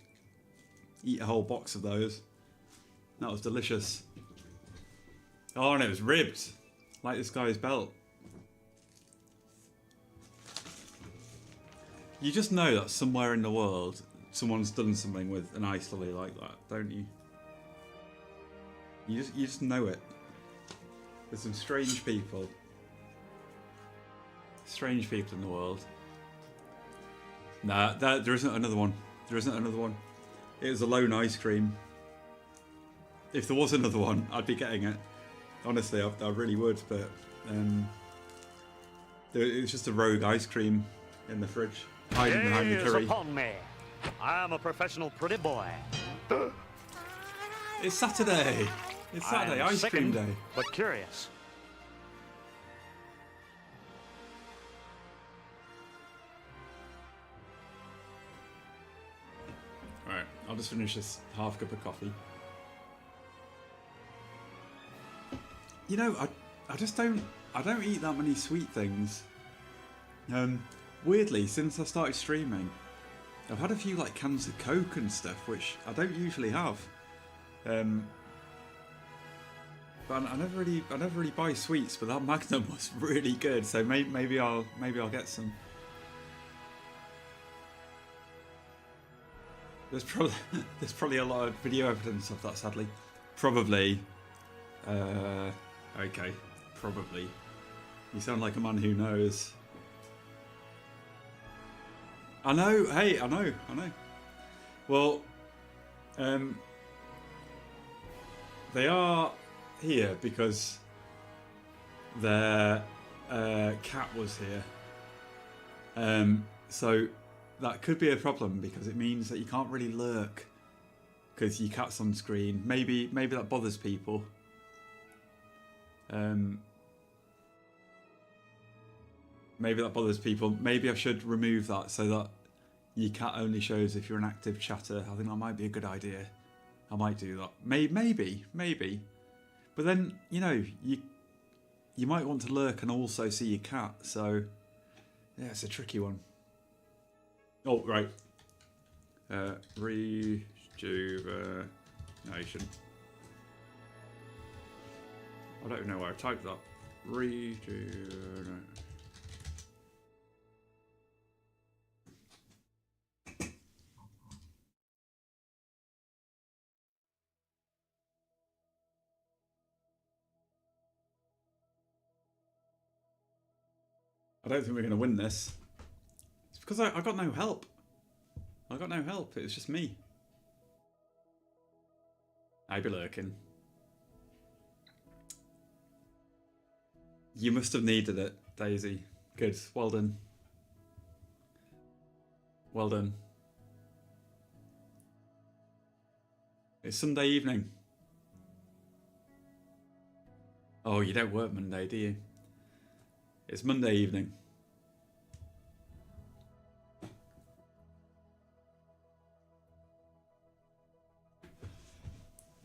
eat a whole box of those. That was delicious. Oh, and it was ribbed, like this guy's belt. You just know that somewhere in the world someone's done something with an ice lolly like that, don't you? You just know it. There's some strange people. Strange people in the world. Nah, there isn't another one. There isn't another one. It was a lone ice cream. If there was another one, I'd be getting it. Honestly, I really would, but it was just a rogue ice cream in the fridge, hiding behind the curry. Upon me. I'm a professional pretty boy. It's Saturday. It's Saturday, ice cream day. But curious. Alright, I'll just finish this half cup of coffee. You know, I don't eat that many sweet things. Weirdly, since I started streaming, I've had a few like cans of Coke and stuff, which I don't usually have. But I never really buy sweets. But that Magnum was really good, so maybe I'll get some. There's probably a lot of video evidence of that, sadly. Probably. Okay. Probably. You sound like a man who knows. I know. Hey, I know. Well, they are here because their cat was here. So that could be a problem because it means that you can't really lurk because your cat's on screen. Maybe that bothers people. Maybe that bothers people. Maybe I should remove that so that your cat only shows if you're an active chatter. I think that might be a good idea. I might do that. Maybe. But then, you know, you might want to lurk and also see your cat. So, yeah, it's a tricky one. Oh, right. Rejuvenation. I don't even know where I typed that. Rejuvenation. I don't think we're going to win this. It's because I got no help. I got no help. It was just me. I'd be lurking. You must have needed it, Daisy. Good. Well done. Well done. It's Sunday evening. Oh, you don't work Monday, do you? It's Monday evening.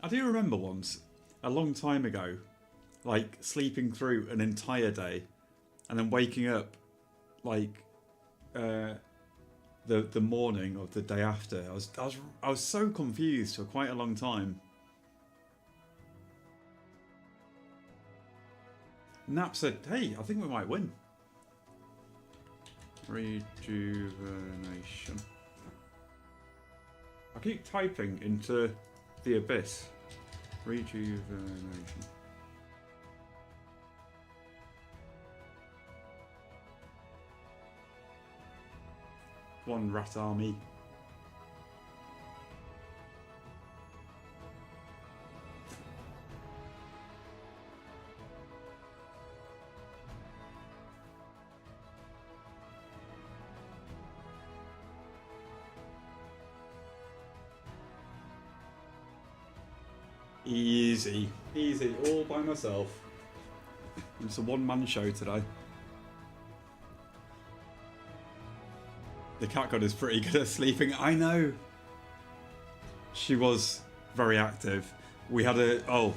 I do remember once, a long time ago, like sleeping through an entire day and then waking up like the morning of the day after. I was so confused for quite a long time. Nap said, "Hey, I think we might win." Rejuvenation. I keep typing into the abyss. Rejuvenation. One rat army. Easy, easy, all by myself. It's a one-man show today. The cat god is pretty good at sleeping. I know. She was very active. We had a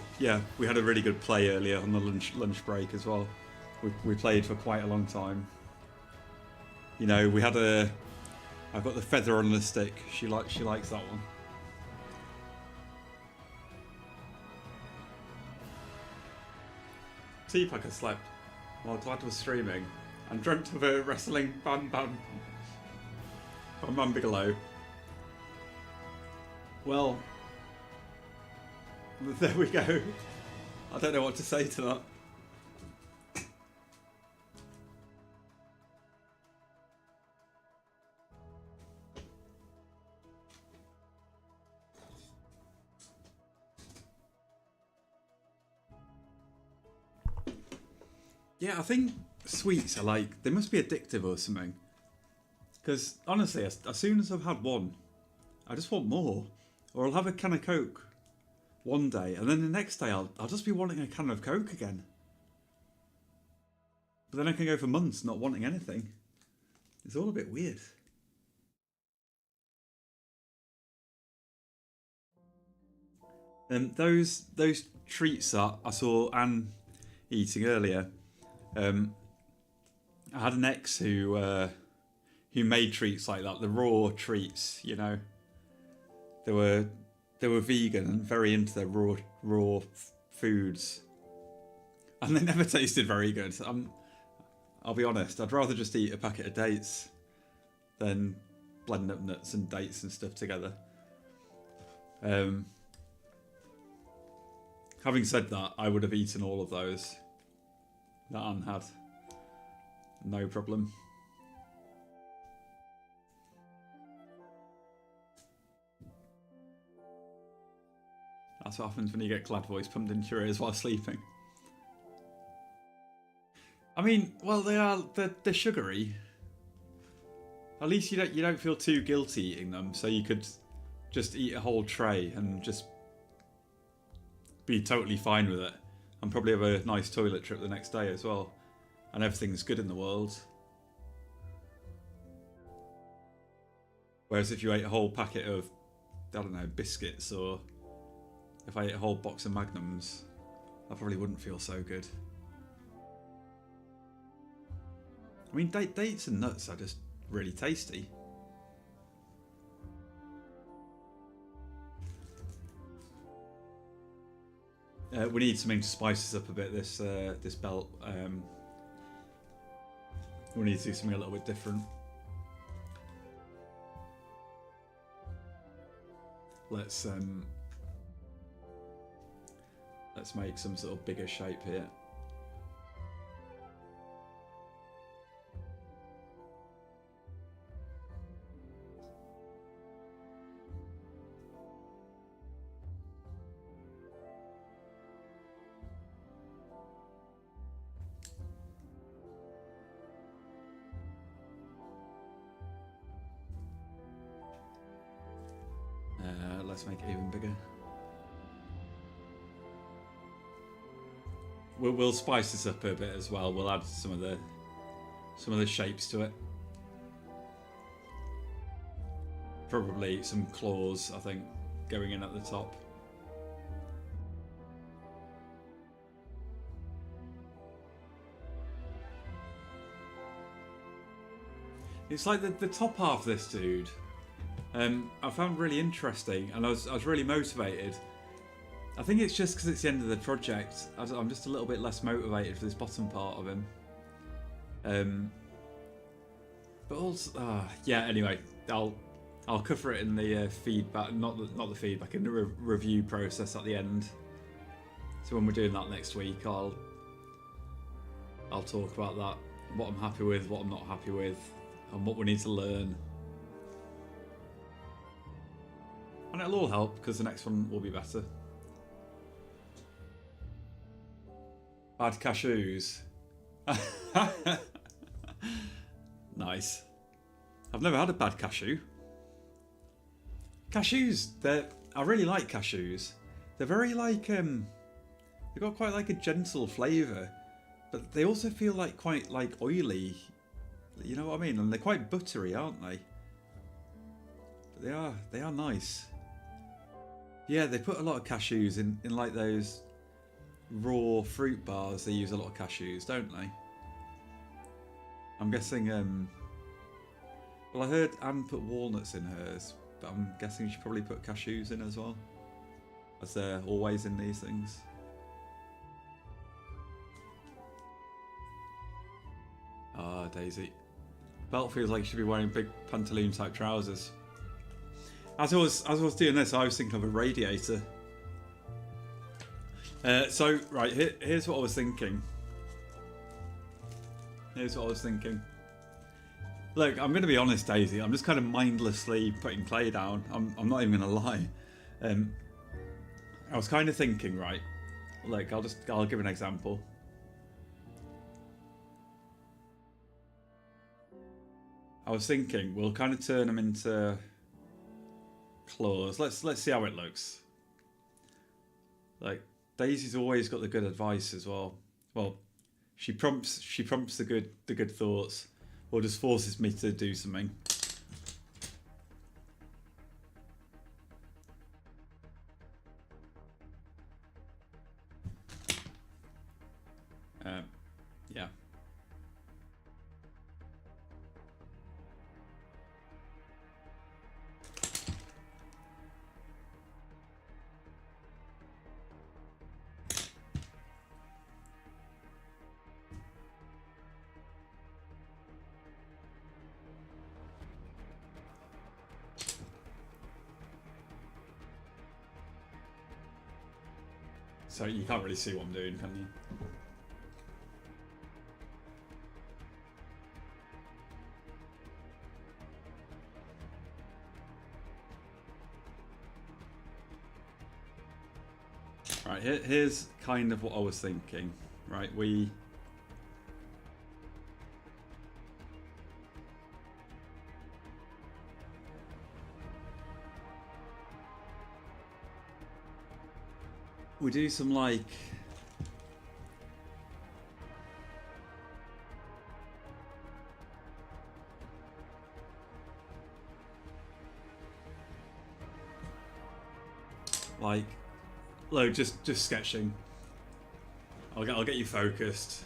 we had a really good play earlier on the lunch break as well. We played for quite a long time. You know, we had I've got the feather on the stick. She likes that one. Teapacker slept while Glad was streaming and dreamt of her wrestling Bam Bam Bigelow. Well, there we go. I don't know what to say to that. Yeah, I think sweets are like, they must be addictive or something. Because honestly, as soon as I've had one, I just want more. Or I'll have a can of Coke one day, and then the next day I'll just be wanting a can of Coke again. But then I can go for months not wanting anything. It's all a bit weird. And those treats that I saw Anne eating earlier, I had an ex who made treats like that, the raw treats, you know. They were vegan and very into their raw foods, and they never tasted very good. I'll be honest, I'd rather just eat a packet of dates than blend up nuts and dates and stuff together. Having said that, I would have eaten all of those that Anne had. No problem. That's what happens when you get Glad Voice pumped into your ears while sleeping. I mean, well, they're sugary. At least you don't feel too guilty eating them, so you could just eat a whole tray and just be totally fine with it, and probably have a nice toilet trip the next day as well, and everything's good in the world. Whereas if you ate a whole packet of, I don't know, biscuits, or if I ate a whole box of Magnums, I probably wouldn't feel so good. I mean, dates and nuts are just really tasty. We need something to spice us up a bit, this belt. We need to do something a little bit different. Let's make some sort of bigger shape here. Let's make it even bigger. We'll spice this up a bit as well. We'll add some of the shapes to it. Probably some claws, I think, going in at the top. It's like the top half of this dude. I found really interesting, and I was really motivated. I think it's just because it's the end of the project. I'm just a little bit less motivated for this bottom part of him. But also, yeah. Anyway, I'll cover it in the feedback, not the feedback, in the review process at the end. So when we're doing that next week, I'll talk about that, what I'm happy with, what I'm not happy with, and what we need to learn. And it'll all help because the next one will be better. Bad cashews. Nice. I've never had a bad cashew. Cashews, I really like cashews. They're very like they've got quite like a gentle flavour, but they also feel like quite like oily. You know what I mean? And they're quite buttery, aren't they? But they are nice. Yeah, they put a lot of cashews in like those raw fruit bars. They use a lot of cashews, don't they? I'm guessing well, I heard Anne put walnuts in hers, but I'm guessing she probably put cashews in as well, as they're always in these things. Ah, Daisy. Belt feels like you should be wearing big pantaloon type trousers. As I was doing this, I was thinking of a radiator. So right, here's what I was thinking. Look, I'm going to be honest, Daisy. I'm just kind of mindlessly putting clay down. I'm not even going to lie. I was kind of thinking, right? Like, I'll give an example. I was thinking we'll kind of turn them into claws. Let's see how it looks. Like, Daisy's always got the good advice as well. Well, she prompts the good thoughts, or just forces me to do something. Yeah. So you can't really see what I'm doing, can you? Right, here's kind of what I was thinking. Right, we do some like look, just sketching. I'll get you focused.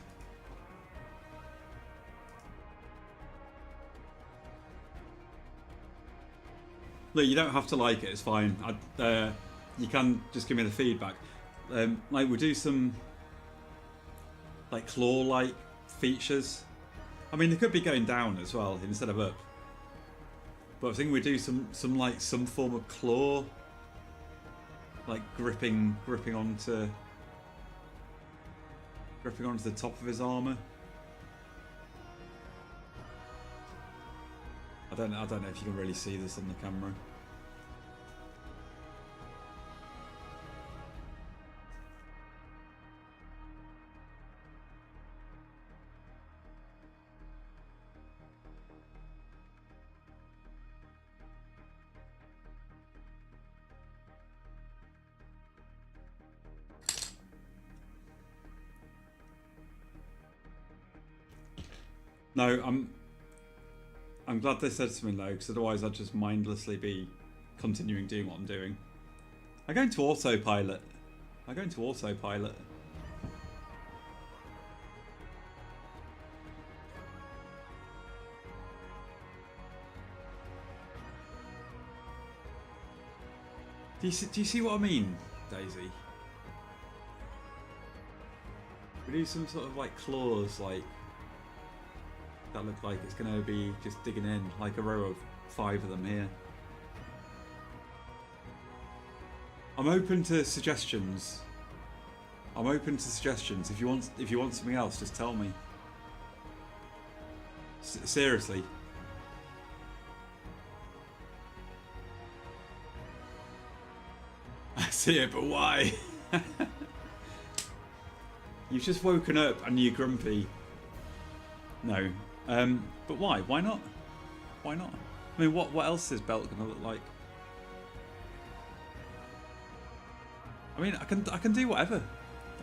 Look, you don't have to like it. It's fine. You can just give me the feedback. Like we'll do some like claw-like features. I mean, they could be going down as well instead of up. But I think we do some form of claw, like gripping onto the top of his armor. I don't know if you can really see this on the camera. No, I'm glad they said something though, because otherwise I'd just mindlessly be continuing doing what I'm doing. I go into autopilot. I go into autopilot. Do you see what I mean, Daisy? We do some sort of like claws like that look like it's going to be just digging in, like a row of 5 of them here. I'm open to suggestions. I'm open to suggestions. If you want something else, just tell me. Seriously. I see it, but why? You've just woken up and you're grumpy. No. But why? Why not? Why not? I mean, what else is belt gonna look like? I mean, I can do whatever.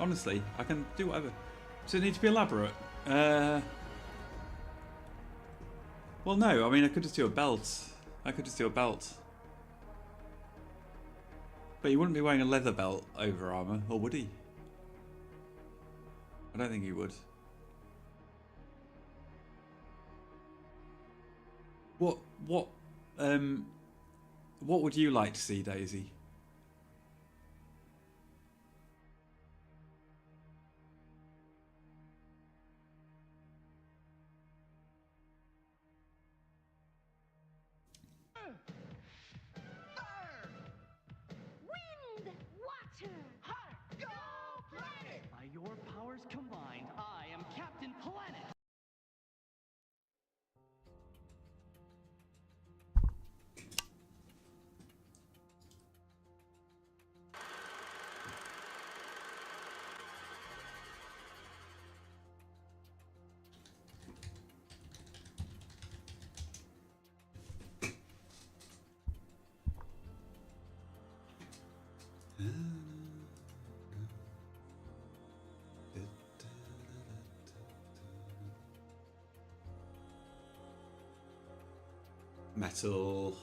Honestly, I can do whatever. Does it need to be elaborate? Well, no. I mean, I could just do a belt. I could just do a belt. But he wouldn't be wearing a leather belt over armour, or would he? I don't think he would. What would you like to see, Daisy? Wind! Water! Heart! Go planet! By your powers combined, I am Captain Planet! Metal.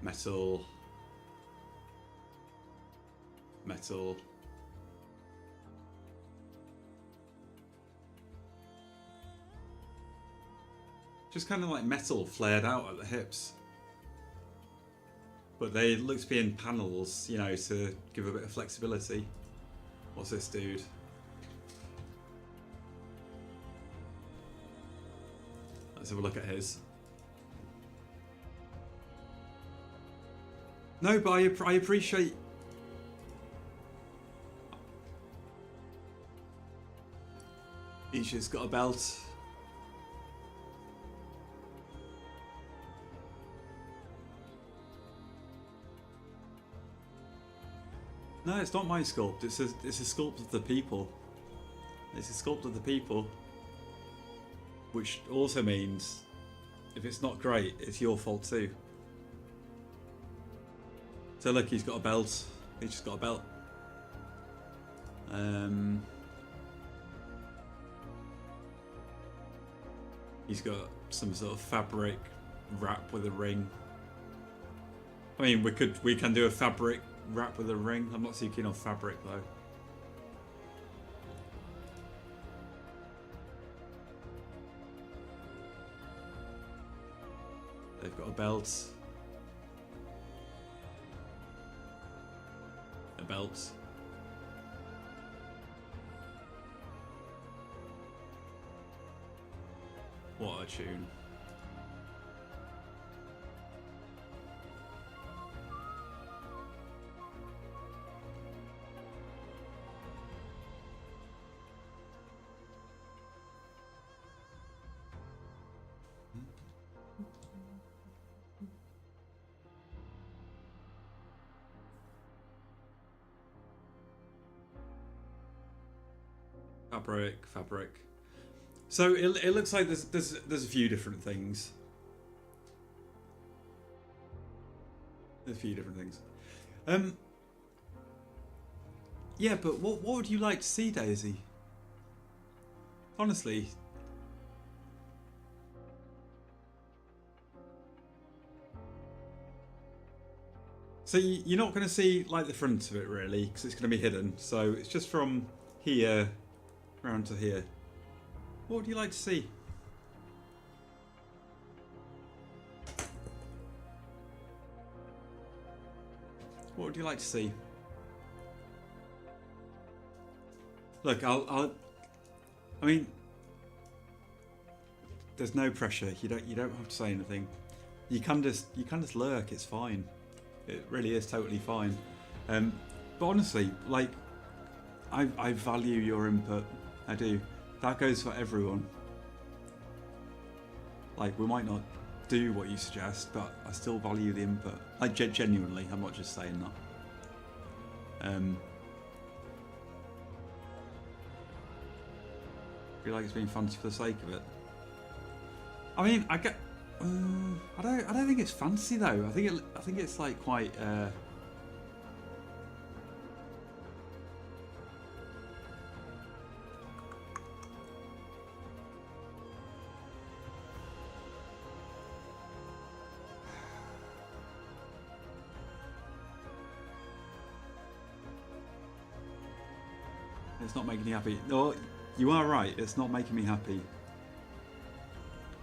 Metal. Metal. Just kind of like metal flared out at the hips. But they look to be in panels, you know, to give a bit of flexibility. What's this dude? Let's have a look at his. No, but I appreciate... He's just got a belt. No, it's not my sculpt. It's a sculpt of the people. It's a sculpt of the people. Which also means, if it's not great, it's your fault too. So look, he's got a belt. He's just got a belt. He's got some sort of fabric wrap with a ring. I mean, we can do a fabric wrap with a ring. I'm not too keen on fabric though. They've got a belt. A belt. What a tune. Fabric. So it looks like there's a few different things. There's a few different things. Yeah, but what would you like to see, Daisy? Honestly. So you're not going to see like the front of it really, because it's going to be hidden. So it's just from here round to here. What would you like to see? What would you like to see? Look, I mean, there's no pressure. You don't have to say anything. You can just lurk. It's fine. It really is totally fine. But honestly, like, I value your input. I do. That goes for everyone. Like, we might not do what you suggest, but I still value the input. Like, genuinely, I'm not just saying that. I feel like it's being fancy for the sake of it. I mean, I get. I don't think it's fancy though. I think it's like quite. It's not making you happy. No, you are right. It's not making me happy.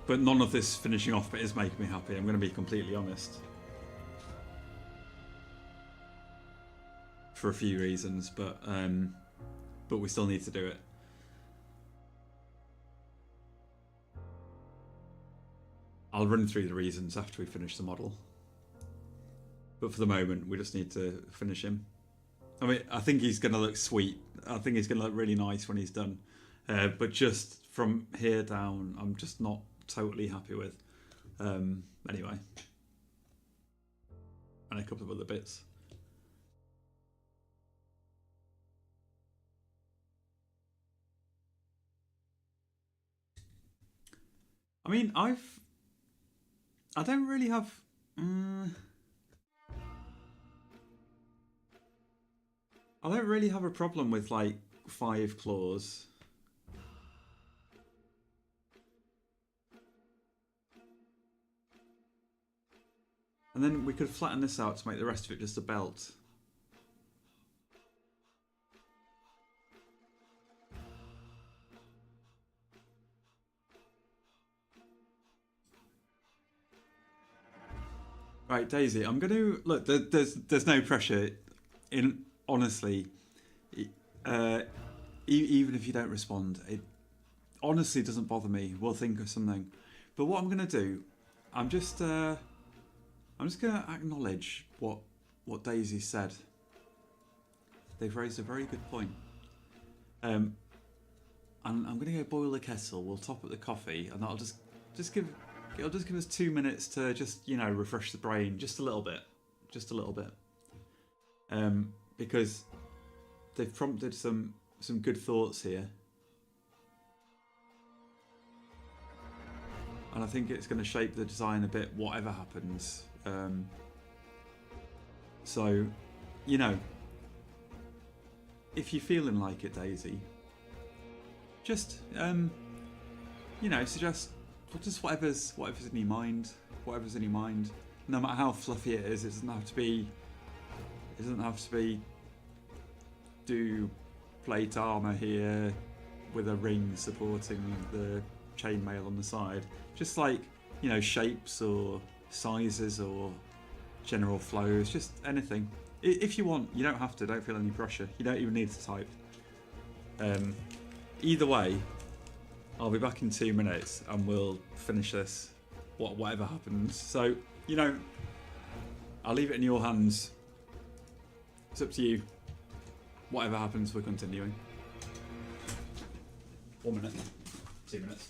But none of this finishing off is making me happy. I'm going to be completely honest. For a few reasons, but we still need to do it. I'll run through the reasons after we finish the model. But for the moment, we just need to finish him. I mean, I think he's going to look sweet. I think he's going to look really nice when he's done. But just from here down, I'm just not totally happy with. Anyway. And a couple of other bits. I mean, I don't really have... I don't really have a problem with like 5 claws. And then we could flatten this out to make the rest of it just a belt. Right, Daisy, I'm going to... Look, there's no pressure. Honestly, even if you don't respond, it honestly doesn't bother me. We'll think of something. But what I'm going to do, I'm just going to acknowledge what Daisy said. They've raised a very good point. And I'm going to go boil the kettle. We'll top up the coffee, and that'll just give us 2 minutes to just, you know, refresh the brain just a little bit, because they've prompted some good thoughts here, and I think it's going to shape the design a bit, whatever happens. So, you know, if you're feeling like it, Daisy, just you know, suggest just whatever's in your mind. Whatever's in your mind. No matter how fluffy it is, it doesn't have to be. It doesn't have to be. Do plate armour here with a ring supporting the chainmail on the side. Just like, you know, shapes or sizes or general flows. Just anything. If you want, you don't have to. Don't feel any pressure. You don't even need to type. Either way, I'll be back in 2 minutes and we'll finish this, whatever happens. So, you know, I'll leave it in your hands. It's up to you. Whatever happens, we're continuing. 1 minute. 2 minutes.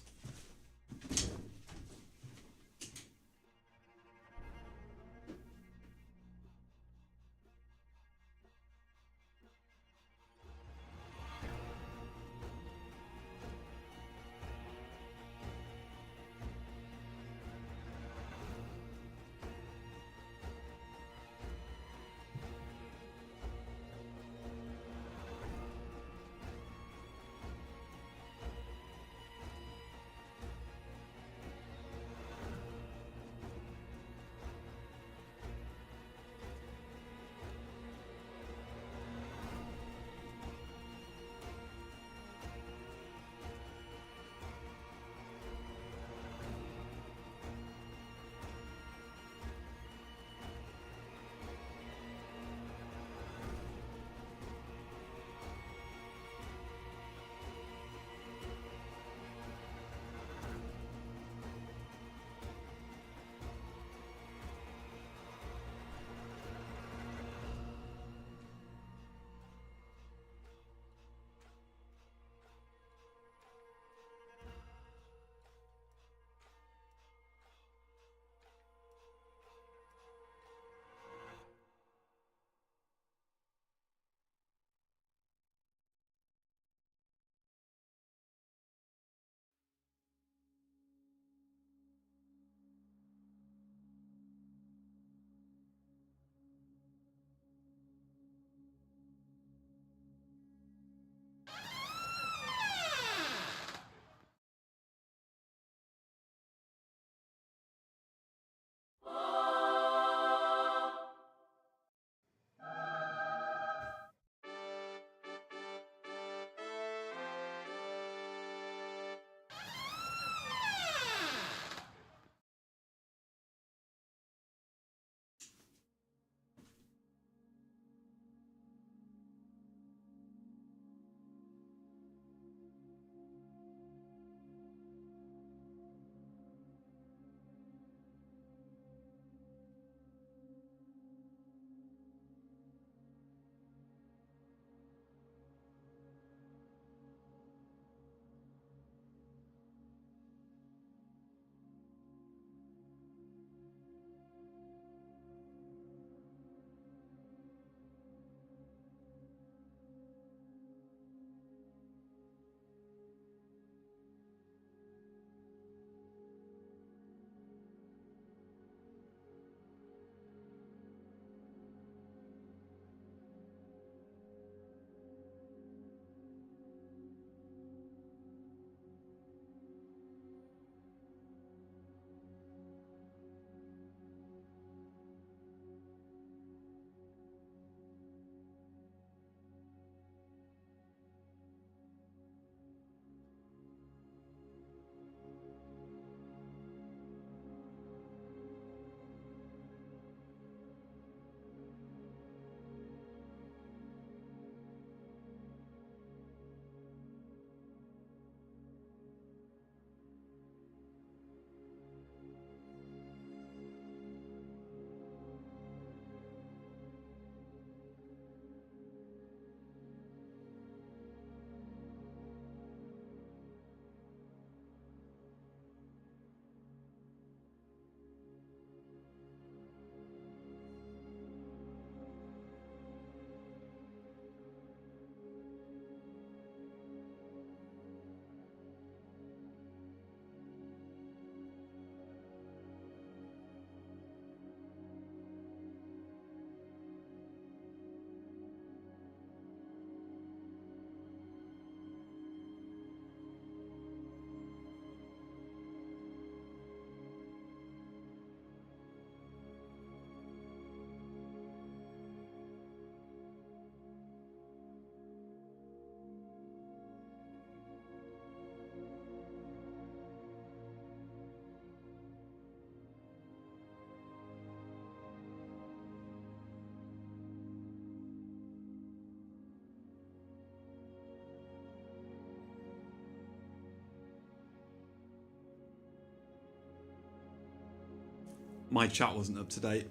my chat wasn't up to date.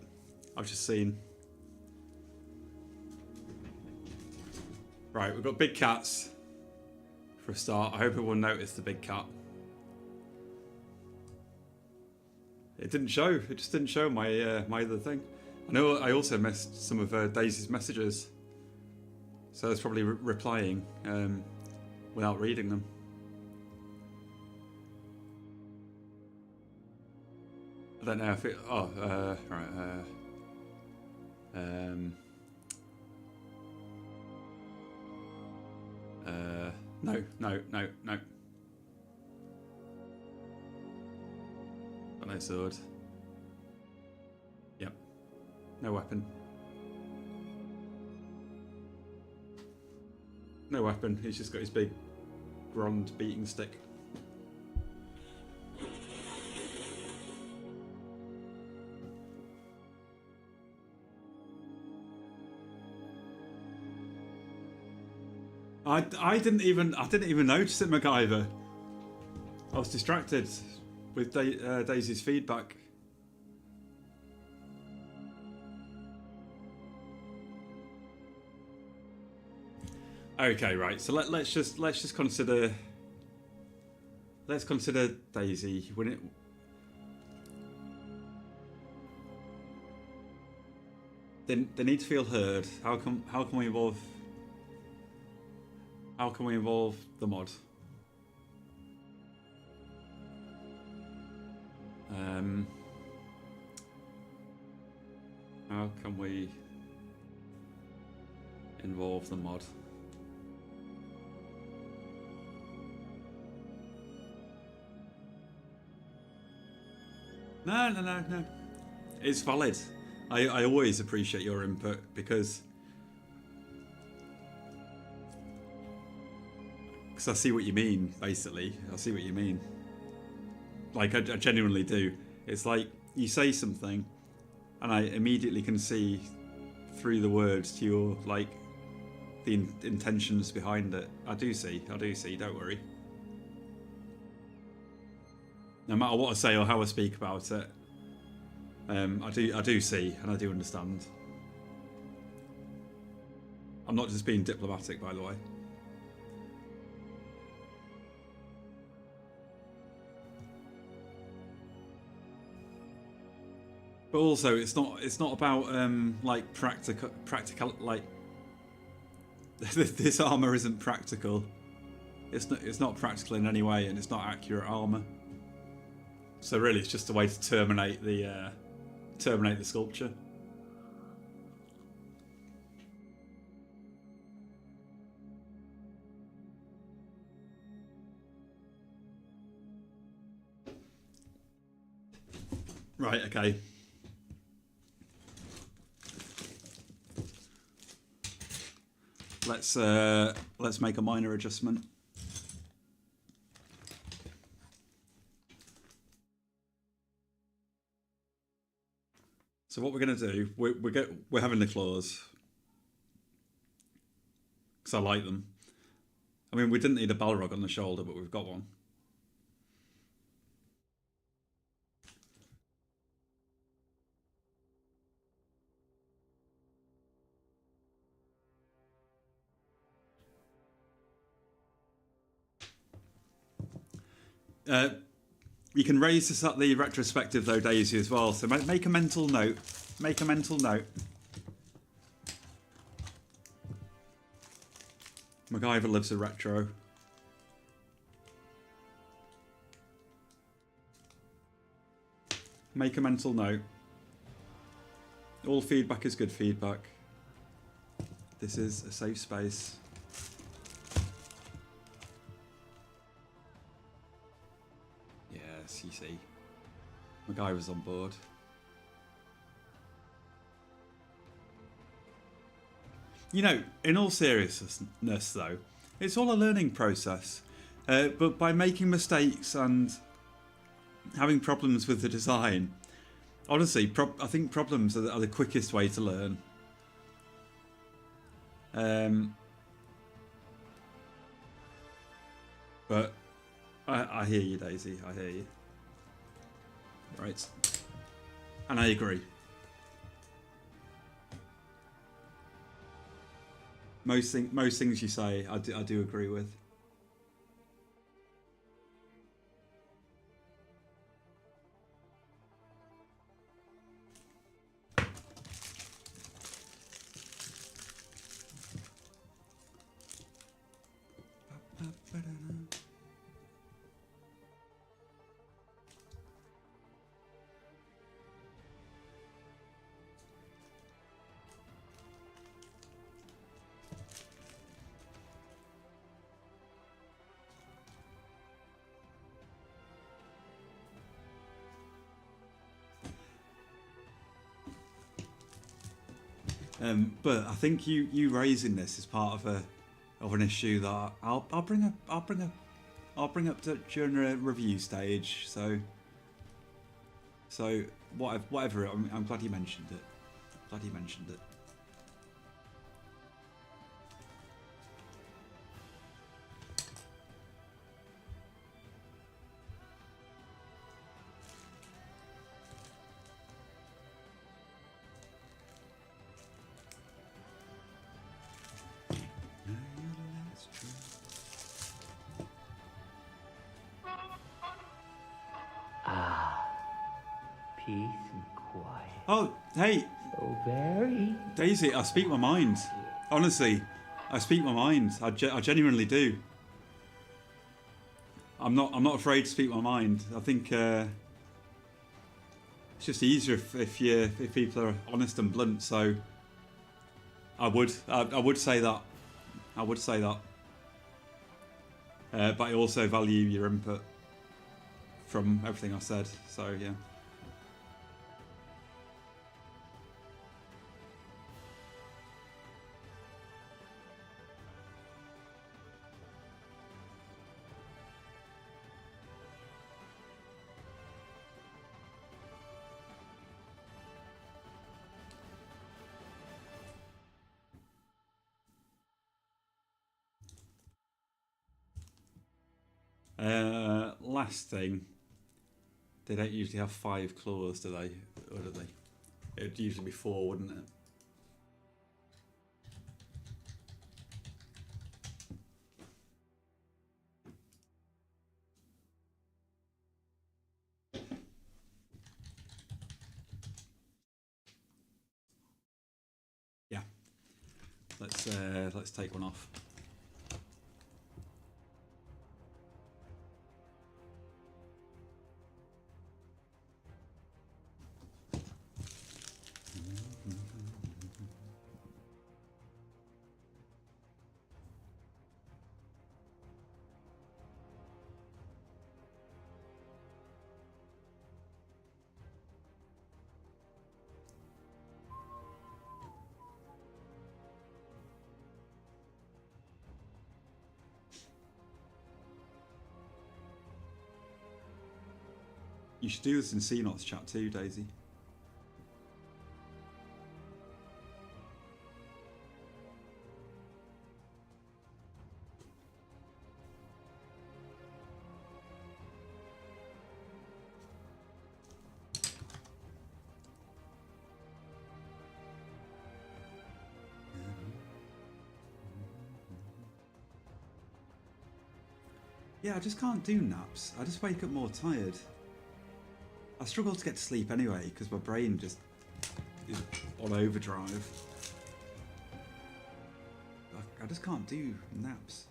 I've just seen. Right, we've got big cats for a start. I hope everyone noticed the big cat. It didn't show. It just didn't show my my other thing. I know I also missed some of Daisy's messages, so I was probably replying without reading them. I don't know if it. Oh, right. No. Got no sword. Yep. No weapon. No weapon. He's just got his big bronze beating stick. I didn't even notice it, MacGyver. I was distracted with Daisy's feedback. Okay, right. So let's just consider. Let's consider Daisy when it. They need to feel heard. How can we evolve? How can we evolve the mod? How can we involve the mod? No. It's valid. I always appreciate your input because I see what you mean, basically. I see what you mean. Like, I genuinely do. It's like, you say something, and I immediately can see through the words to your, like, the intentions behind it. I do see, don't worry. No matter what I say or how I speak about it, I do see, and I do understand. I'm not just being diplomatic, by the way. But also, it's not about like practical like this armor isn't practical. It's not practical in any way, and it's not accurate armor. So really, it's just a way to terminate the sculpture. Right. Okay. Let's make a minor adjustment. So what we're going to do, we're having the claws because I like them. I mean, we didn't need a Balrog on the shoulder, but we've got one. You can raise this at the retrospective though, Daisy, as well. So make a mental note. Make a mental note. MacGyver lives a retro. Make a mental note. All feedback is good feedback. This is a safe space. Yes, you see. MacGyver's on board. You know, in all seriousness though, it's all a learning process. But by making mistakes and having problems with the design, honestly, I think problems are the quickest way to learn. But I hear you, Daisy. I hear you. Right. And I agree. Most things you say, I do agree with. But I think you raising this is part of an issue that I'll bring up during a review stage. So whatever. I'm glad you mentioned it. Glad you mentioned it. Peace and quiet. Oh, hey. So very. Daisy, I speak my mind. Honestly, I speak my mind. I genuinely do. I'm not afraid to speak my mind. I think it's just easier if people are honest and blunt. So I would say that. I would say that. But I also value your input from everything I said. So yeah. Last thing, they don't usually have 5 claws, do they? Or do they? It'd usually be 4, wouldn't it? Yeah. Let's take one off. You should do this in CNOT's chat too, Daisy. Yeah, I just can't do naps. I just wake up more tired. I struggle to get to sleep anyway because my brain just is on overdrive. I just can't do naps.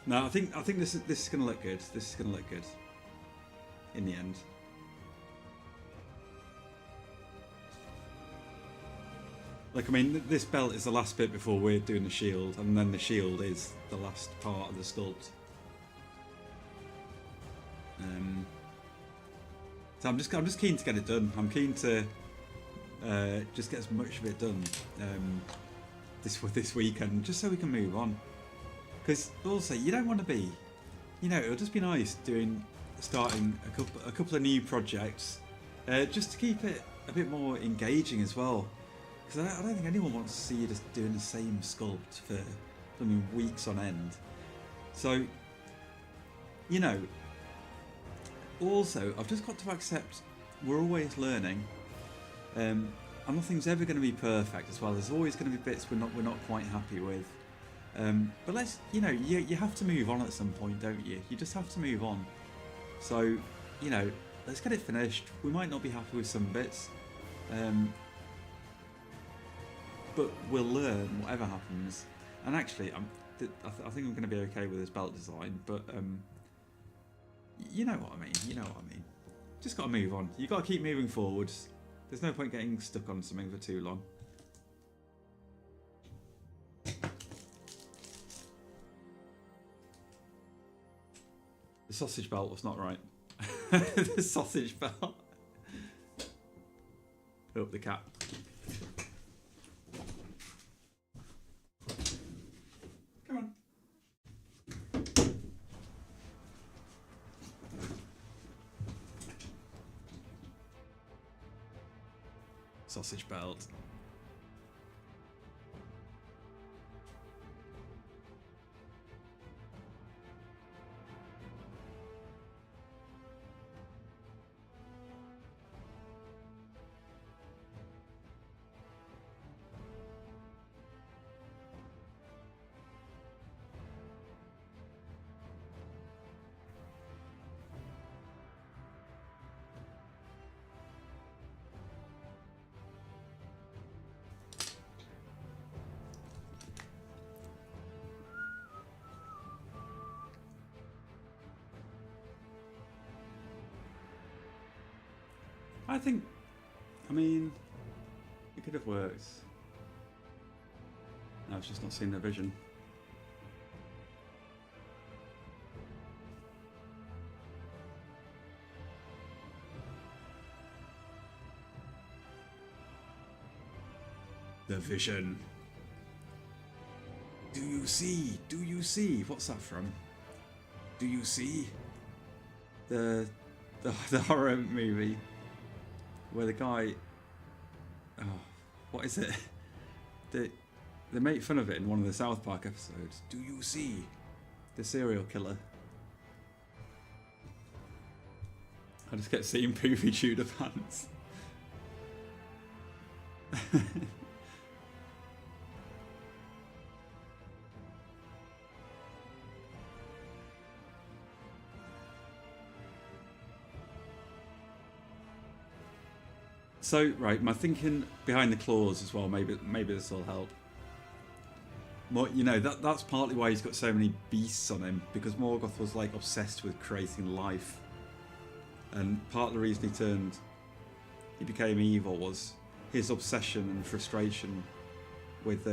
No, I think this is gonna look good. This is gonna look good in the end. Like, I mean, this belt is the last bit before we're doing the shield, and then the shield is the last part of the sculpt. So I'm just keen to get it done. I'm keen to just get as much of it done this weekend, just so we can move on. Because also, you don't want to be, you know, it'll just be nice starting a couple of new projects, just to keep it a bit more engaging as well. Because I don't think anyone wants to see you just doing the same sculpt for I mean, weeks on end. So, you know, also, I've just got to accept we're always learning. And nothing's ever going to be perfect as well. There's always going to be bits we're not quite happy with. But let's, you know, you have to move on at some point, don't you? You just have to move on. So, you know, let's get it finished. We might not be happy with some bits. But we'll learn whatever happens. And actually, I think I'm going to be okay with this belt design. But you know what I mean. You know what I mean. Just got to move on. You got to keep moving forwards. There's no point getting stuck on something for too long. The sausage belt was not right. The sausage belt. Oh, the cat. Come on. Sausage belt. I mean, it could have worked. I was just not seeing the vision. The vision. Do you see? Do you see? What's that from? Do you see? The horror movie where the guy, oh, what is it? They make fun of it in one of the South Park episodes. Do you see? The serial killer. I just kept seeing poofy Tudor pants. So, right, my thinking behind the claws as well, maybe this will help. More, you know, that's partly why he's got so many beasts on him, because Morgoth was like obsessed with creating life. And part of the reason he became evil was his obsession and frustration with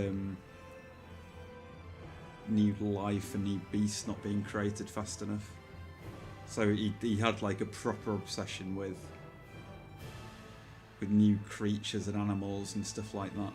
new life and new beasts not being created fast enough. So he had like a proper obsession with new creatures and animals and stuff like that.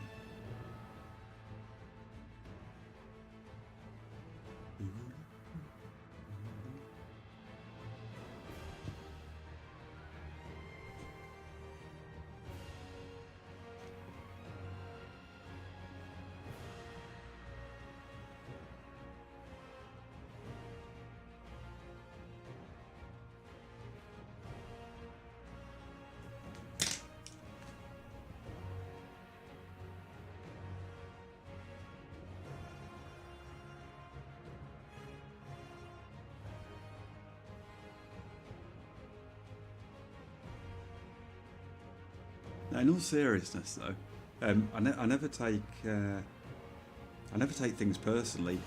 In all seriousness, though, I never take things personally,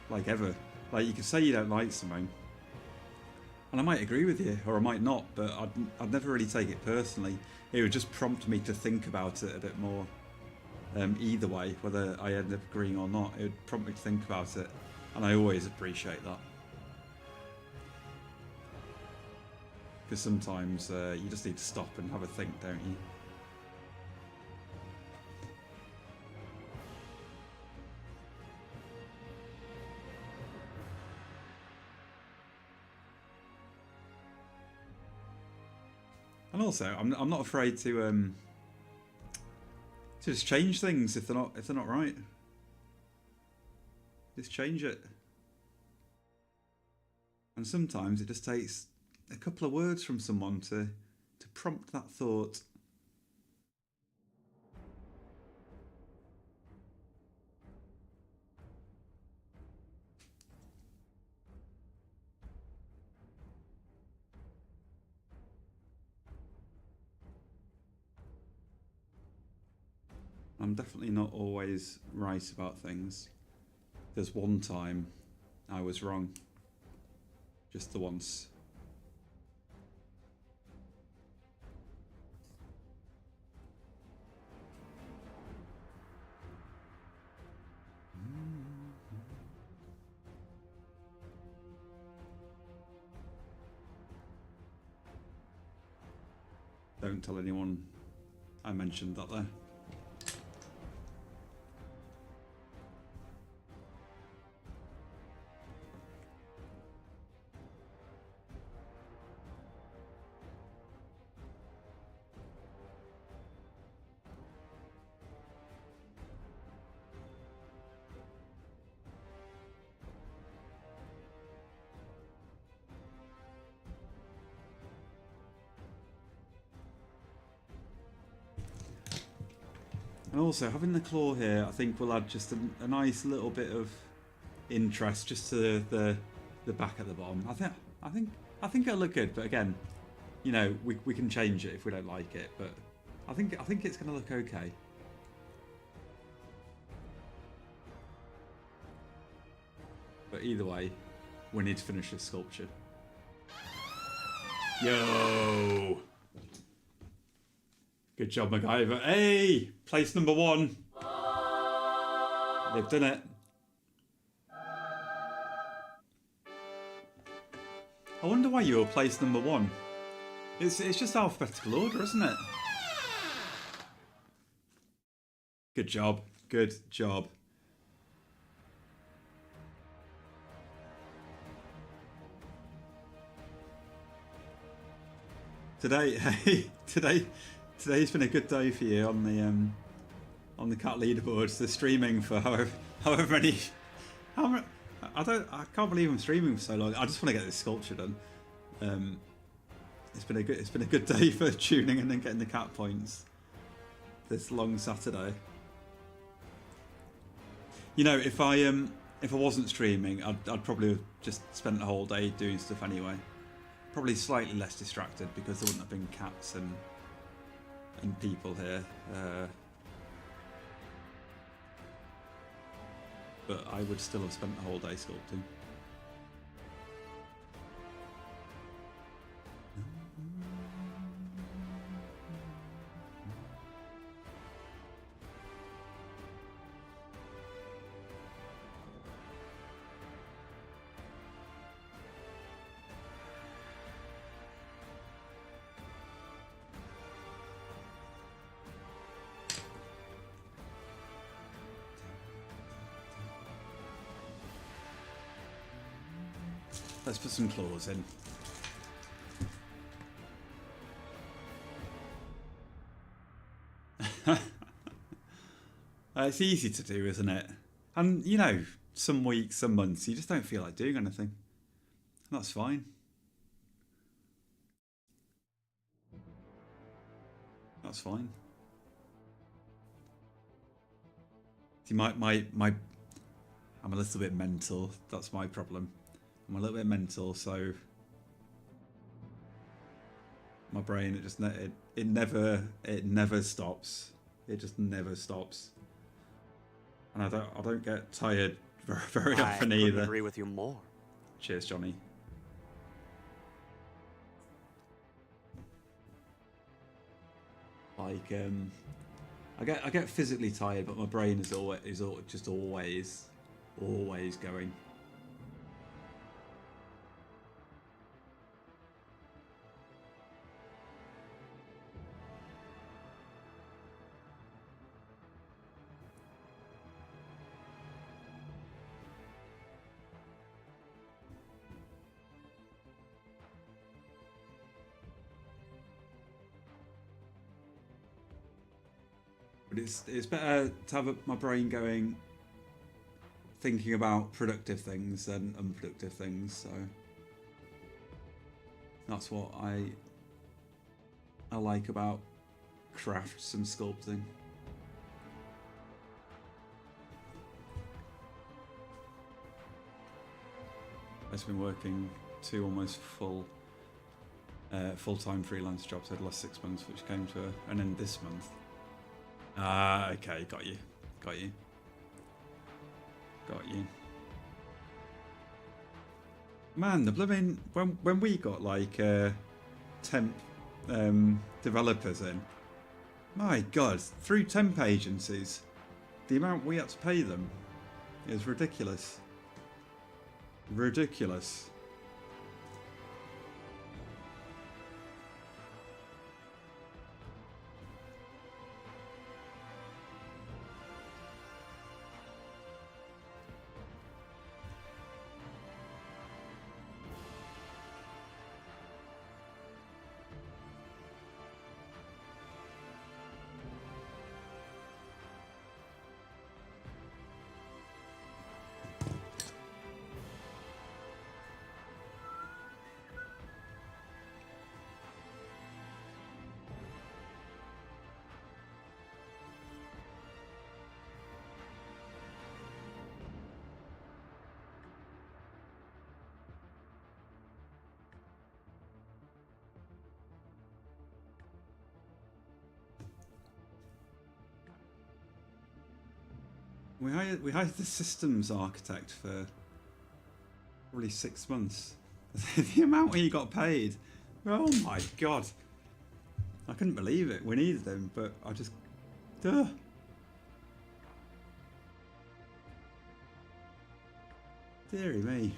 like ever. Like you can say you don't like something, and I might agree with you, or I might not, but I'd never really take it personally. It would just prompt me to think about it a bit more. Either way, whether I end up agreeing or not, it would prompt me to think about it, and I always appreciate that. Because sometimes you just need to stop and have a think, don't you? And also, I'm not afraid to just change things if they're not right. Just change it. And sometimes it just takes a couple of words from someone to prompt that thought. I'm definitely not always right about things. There's one time I was wrong. Just the once. Don't tell anyone I mentioned that there. And also, having the claw here, I think will add just a nice little bit of interest just to the back at the bottom. I think it'll look good, but again, you know, we can change it if we don't like it. But I think it's going to look okay. But either way, we need to finish this sculpture. Yo! Good job, MacGyver. Hey! Place number 1. They've done it. I wonder why you were place number 1. It's just alphabetical order, isn't it? Good job. Good job. Today's been a good day for you on the cat leaderboards. They're streaming for however many. I can't believe I'm streaming for so long. I just want to get this sculpture done. It's been a good day for tuning in and getting the cat points. This long Saturday. You know, if I wasn't streaming, I'd probably have just spent the whole day doing stuff anyway. Probably slightly less distracted because there wouldn't have been cats and people here. But I would still have spent the whole day sculpting. Let's put some claws in. It's easy to do, isn't it? And, you know, some weeks, some months, you just don't feel like doing anything. And that's fine. That's fine. See, I'm a little bit mental. That's my problem. I'm a little bit mental, so my brain it never stops. It just never stops, and I don't get tired very often either. I couldn't agree with you more. Cheers, Johnny. Like I get physically tired, but my brain is just always going. But it's better to have my brain going thinking about productive things than unproductive things, so that's what I like about crafts and sculpting. I've been working 2 almost full-time freelance jobs over the last 6 months, which came to an end this month. Ah, okay, got you. Man, the blooming when we got like temp developers in, my God, through temp agencies, the amount we had to pay them is ridiculous. Ridiculous. We hired the systems architect for probably 6 months. The amount he got paid, oh my God! I couldn't believe it. We needed him, but I just, duh. Deary me.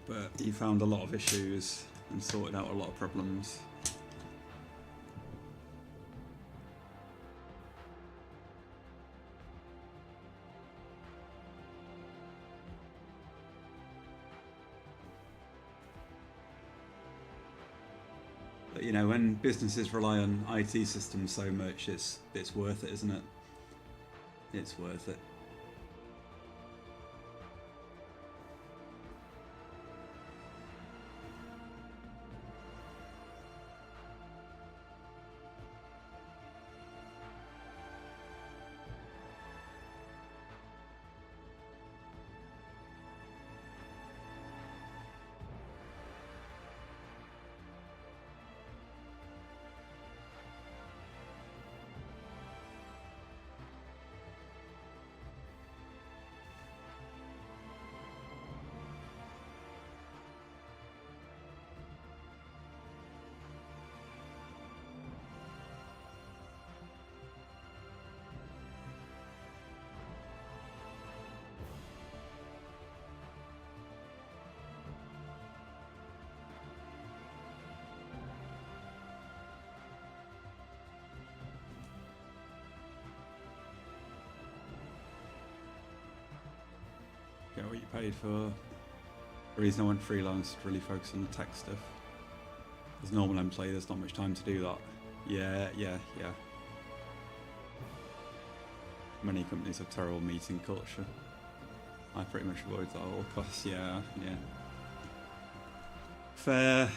But he found a lot of issues and sorted out a lot of problems. But you know, when businesses rely on IT systems so much, it's worth it, isn't it? It's worth it. Get what you paid for. The reason I went freelance to really focus on the tech stuff. As normal employee, there's not much time to do that. Yeah. Many companies have terrible meeting culture. I pretty much avoid that at all costs. Yeah. Fair.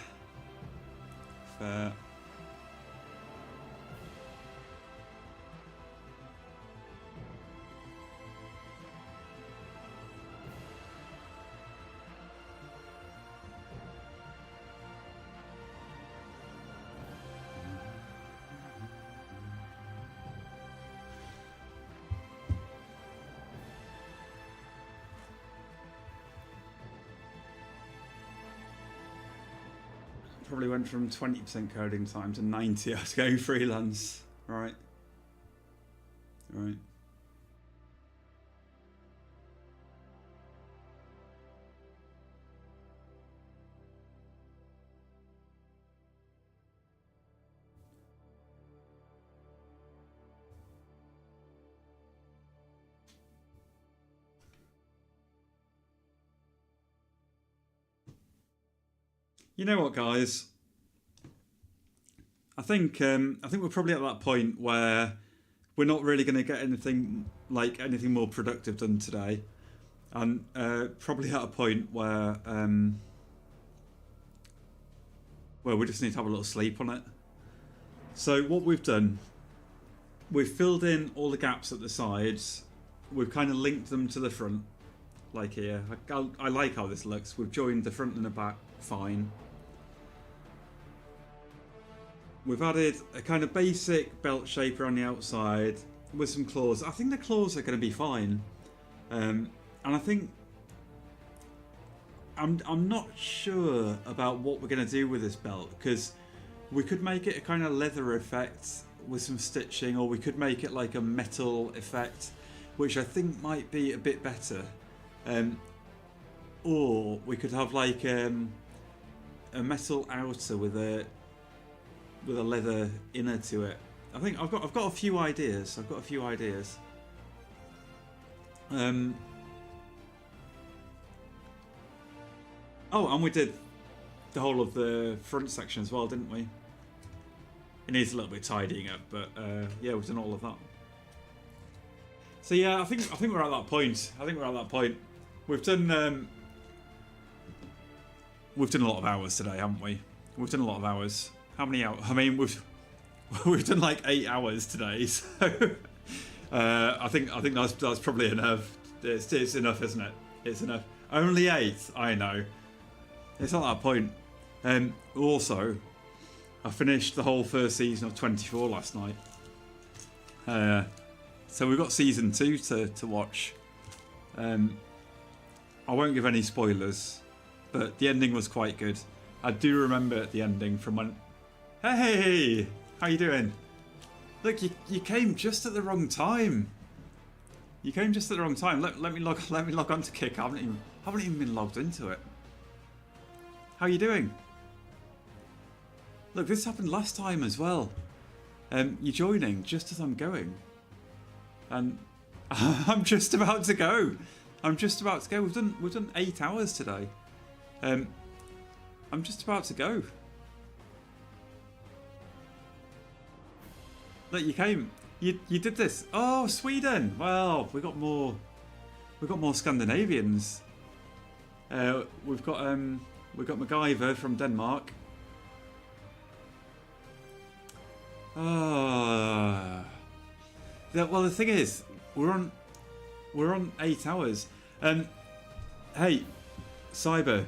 Probably went from 20% coding time to 90%. I was going freelance. Right. You know what, guys? I think we're probably at that point where we're not really going to get anything more productive done today, and probably at a point where we just need to have a little sleep on it. So what we've done, we've filled in all the gaps at the sides. We've kind of linked them to the front, like here. I like how this looks. We've joined the front and the back fine. We've added a kind of basic belt shaper on the outside with some claws. I think the claws are going to be fine. And I think I'm not sure about what we're going to do with this belt, because we could make it a kind of leather effect with some stitching, or we could make it like a metal effect, which I think might be a bit better. Or we could have like a metal outer with a leather inner to it. I think I've got a few ideas. Oh, and we did the whole of the front section as well, didn't we? It needs a little bit tidying up, but yeah, we've done all of that. So yeah, I think we're at that point. We've done a lot of hours today, haven't we? We've done a lot of hours. How many hours? I mean, we've done like 8 hours today, so I think that's probably enough. It's enough, isn't it? It's enough. Only 8, I know. It's not that point. Also, I finished the whole first season of 24 last night. So we've got season 2 to watch. I won't give any spoilers, but the ending was quite good. I do remember the ending from when... Hey! How you doing? Look, you came just at the wrong time. Let me log on to Kick. I haven't even been logged into it. How you doing? Look, this happened last time as well. You're joining just as I'm going. And I'm just about to go. We've done 8 hours today. I'm just about to go. Look, you came. You did this. Oh, Sweden. Well, we got more Scandinavians. We've got MacGyver from Denmark. Well, the thing is, we're on 8 hours. Hey, Cyber,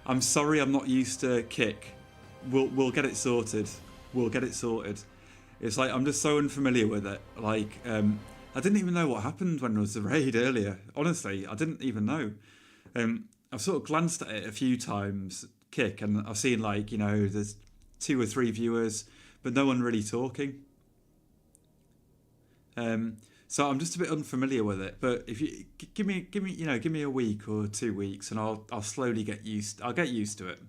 I'm sorry I'm not used to Kick. We'll get it sorted. It's like I'm just so unfamiliar with it. Like I didn't even know what happened when there was the raid earlier. Honestly, I didn't even know. I've sort of glanced at it a few times, Kick, and I've seen like, you know, there's 2 or 3 viewers, but no one really talking. So I'm just a bit unfamiliar with it. But if you give me a week or 2 weeks, and I'll slowly get used. I'll get used to it.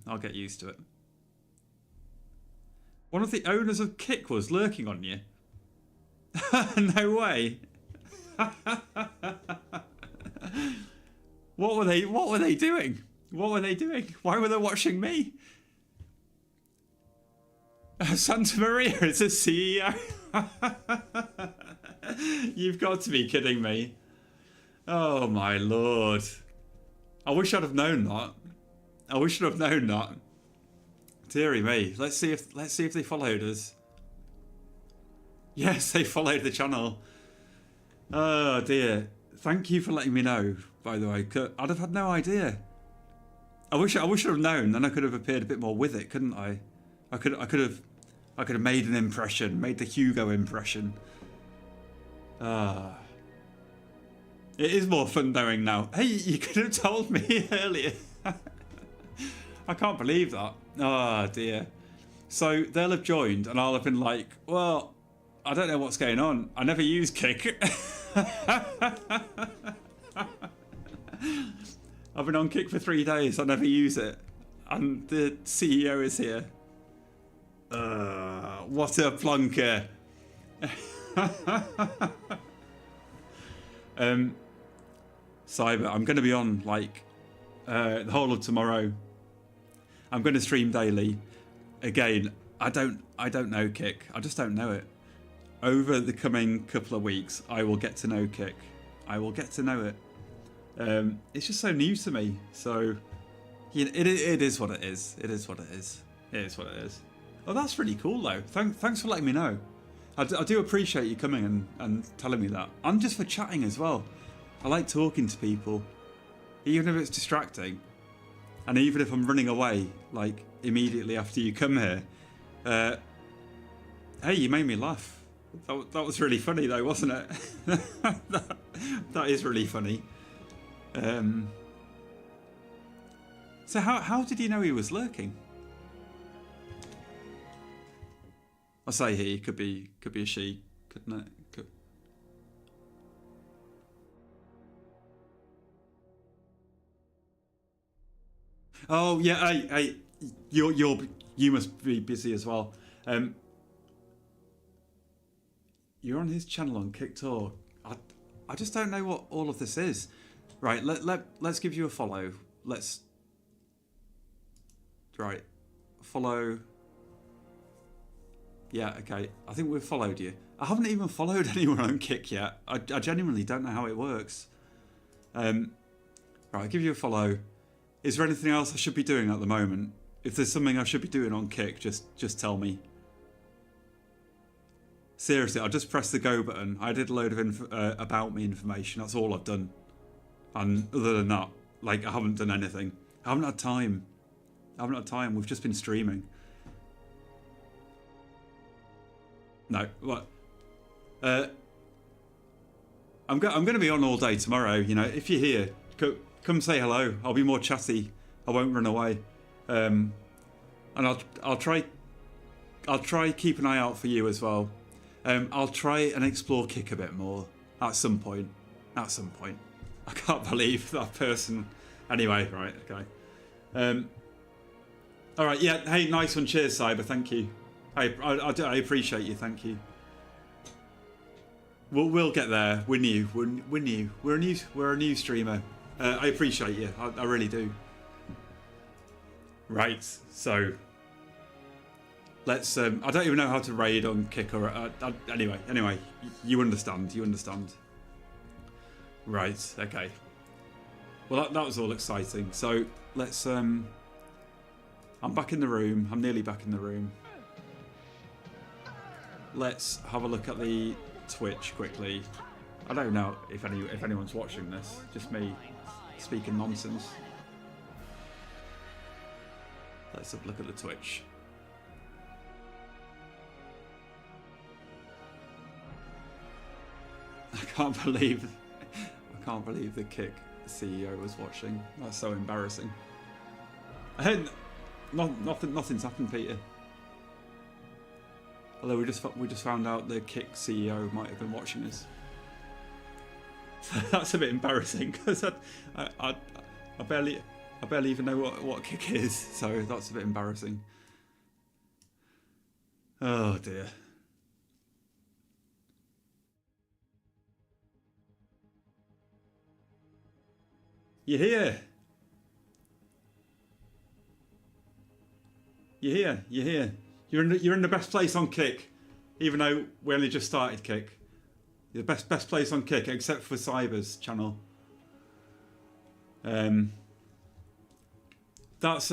One of the owners of Kick was lurking on you. No way. What were they doing? Why were they watching me? Santa Maria is a CEO. You've got to be kidding me. Oh my lord. I wish I'd have known that. Deary me. Let's see if they followed us. Yes, they followed the channel. Oh dear. Thank you for letting me know, by the way. I'd have had no idea. I wish I'd have known, then I could have appeared a bit more with it, couldn't I? I could have made an impression, made the Hugo impression. It is more fun knowing now. Hey, you could have told me earlier. I can't believe that. Oh dear. So they'll have joined and I'll have been like, well, I don't know what's going on. I never use Kick. I've been on Kick for 3 days. I never use it. And the CEO is here. What a plonker. Cyber, I'm going to be on like the whole of tomorrow. I'm going to stream daily. Again, I don't know Kick. I just don't know it. Over the coming couple of weeks, I will get to know Kick. I will get to know it. It's just so new to me. So, it is what it is. It is what it is. It is what it is. Oh, that's really cool though. Thanks for letting me know. I do appreciate you coming and telling me that. And just for chatting as well. I like talking to people. Even if it's distracting. And even if I'm running away, like, immediately after you come here. Hey, you made me laugh. That was really funny though, wasn't it? that is really funny. So how did you know he was lurking? I say he, could be a she, couldn't it? Oh yeah, hey, you must be busy as well. You're on his channel on KickTalk. I just don't know what all of this is. Right, let's give you a follow. Right, follow. Yeah, okay. I think we've followed you. I haven't even followed anyone on Kick yet. I genuinely don't know how it works. Right, I'll give you a follow. Is there anything else I should be doing at the moment? If there's something I should be doing on Kick, just tell me. Seriously, I just pressed the go button. I did a load of about me information. That's all I've done. And other than that, like, I haven't done anything. I haven't had time. We've just been streaming. No, what? I'm going to be on all day tomorrow. You know, if you're here, come say hello. I'll be more chatty. I won't run away. And I'll try keep an eye out for you as well. I'll try and explore Kick a bit more at some point. I can't believe that person. Anyway, right, okay. All right, yeah. Hey, nice one. Cheers, Cyber. Thank you. I appreciate you. Thank you. We'll get there. We're new. We're a new streamer. I appreciate you. I really do. Right. So let's. I don't even know how to raid on Kick or. Anyway. You understand. Right. Okay. Well, that was all exciting. So let's. I'm back in the room. I'm nearly back in the room. Let's have a look at the Twitch quickly. I don't know if anyone's watching this. Just me speaking nonsense. Let's have a look at the Twitch. I can't believe the Kick CEO was watching. That's so embarrassing. Nothing's happened, Peter. Although we just found out the Kick CEO might have been watching us. That's a bit embarrassing because I barely even know what Kick is, so that's a bit embarrassing. Oh dear. You're here. You're in the best place on Kick, even though we only just started Kick. You're the best place on Kick, except for Cyber's channel. That's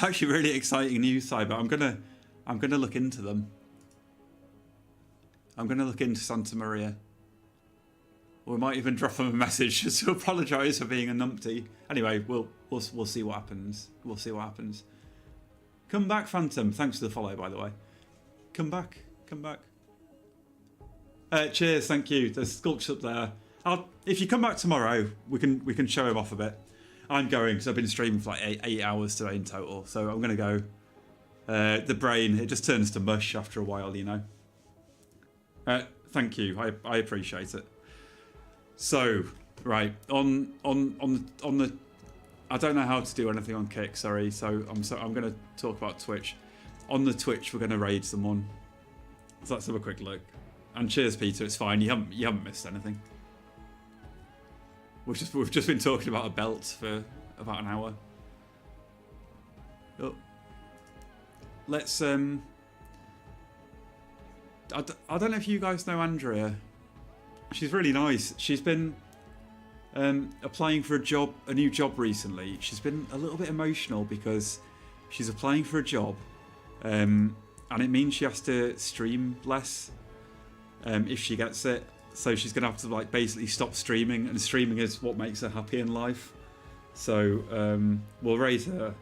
actually really exciting news, Cyber. I'm gonna look into them. I'm gonna look into Santa Maria. Or we might even drop them a message just to apologise for being a numpty. Anyway, we'll see what happens. We'll see what happens. Come back, Phantom. Thanks for the follow, by the way. Come back. Cheers, thank you. There's Sculpts up there. If you come back tomorrow, we can show him off a bit. I'm going because I've been streaming for like 8 hours today in total. So I'm going to go. The brain, it just turns to mush after a while, you know. Thank you. I appreciate it. So, right, on the I don't know how to do anything on Kick, sorry. So I'm going to talk about Twitch. On the Twitch, we're going to raid someone. So let's have a quick look. And cheers, Peter. It's fine. You haven't missed anything. We've just been talking about a belt for about an hour. Oh. Let's I don't know if you guys know Andrea. She's really nice. She's been applying for a new job recently. She's been a little bit emotional because she's applying for a job, and it means she has to stream less if she gets it. So she's gonna have to like basically stop streaming, and streaming is what makes her happy in life. So we'll raise her.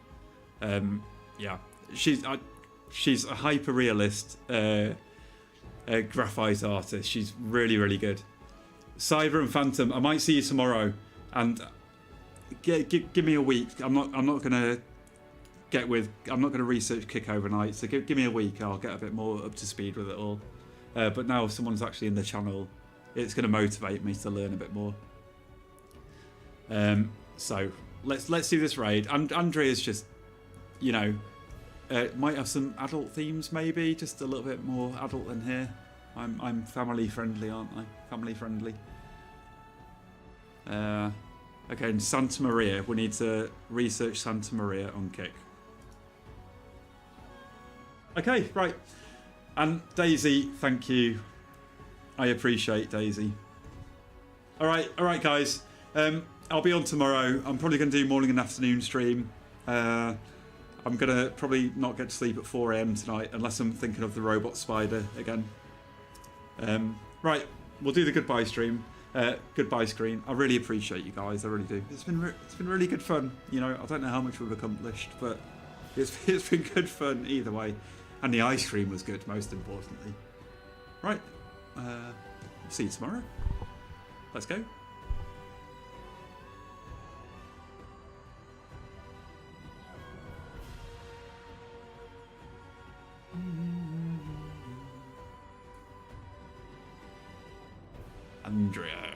Yeah, she's a hyper realist graphite artist. She's really, really good. Cyber and Phantom, I might see you tomorrow, and give me a week. I'm not gonna research Kick overnight. So give me a week. I'll get a bit more up to speed with it all. But now if someone's actually in the channel, it's gonna motivate me to learn a bit more. So let's do this raid. And Andrea's just, you know, might have some adult themes, maybe just a little bit more adult than here. I'm family friendly, aren't I? Family friendly. Okay, and Santa Maria. We need to research Santa Maria on Kick. Okay, right. And Daisy, thank you. I appreciate Daisy. All right, guys. I'll be on tomorrow. I'm probably going to do morning and afternoon stream. I'm going to probably not get to sleep at 4 AM tonight unless I'm thinking of the robot spider again. Right, we'll do the goodbye stream. Goodbye screen. I really appreciate you guys. I really do. It's been really good fun. You know, I don't know how much we've accomplished, but it's been good fun either way. And the ice cream was good, most importantly. Right, see you tomorrow. Let's go. Andrea.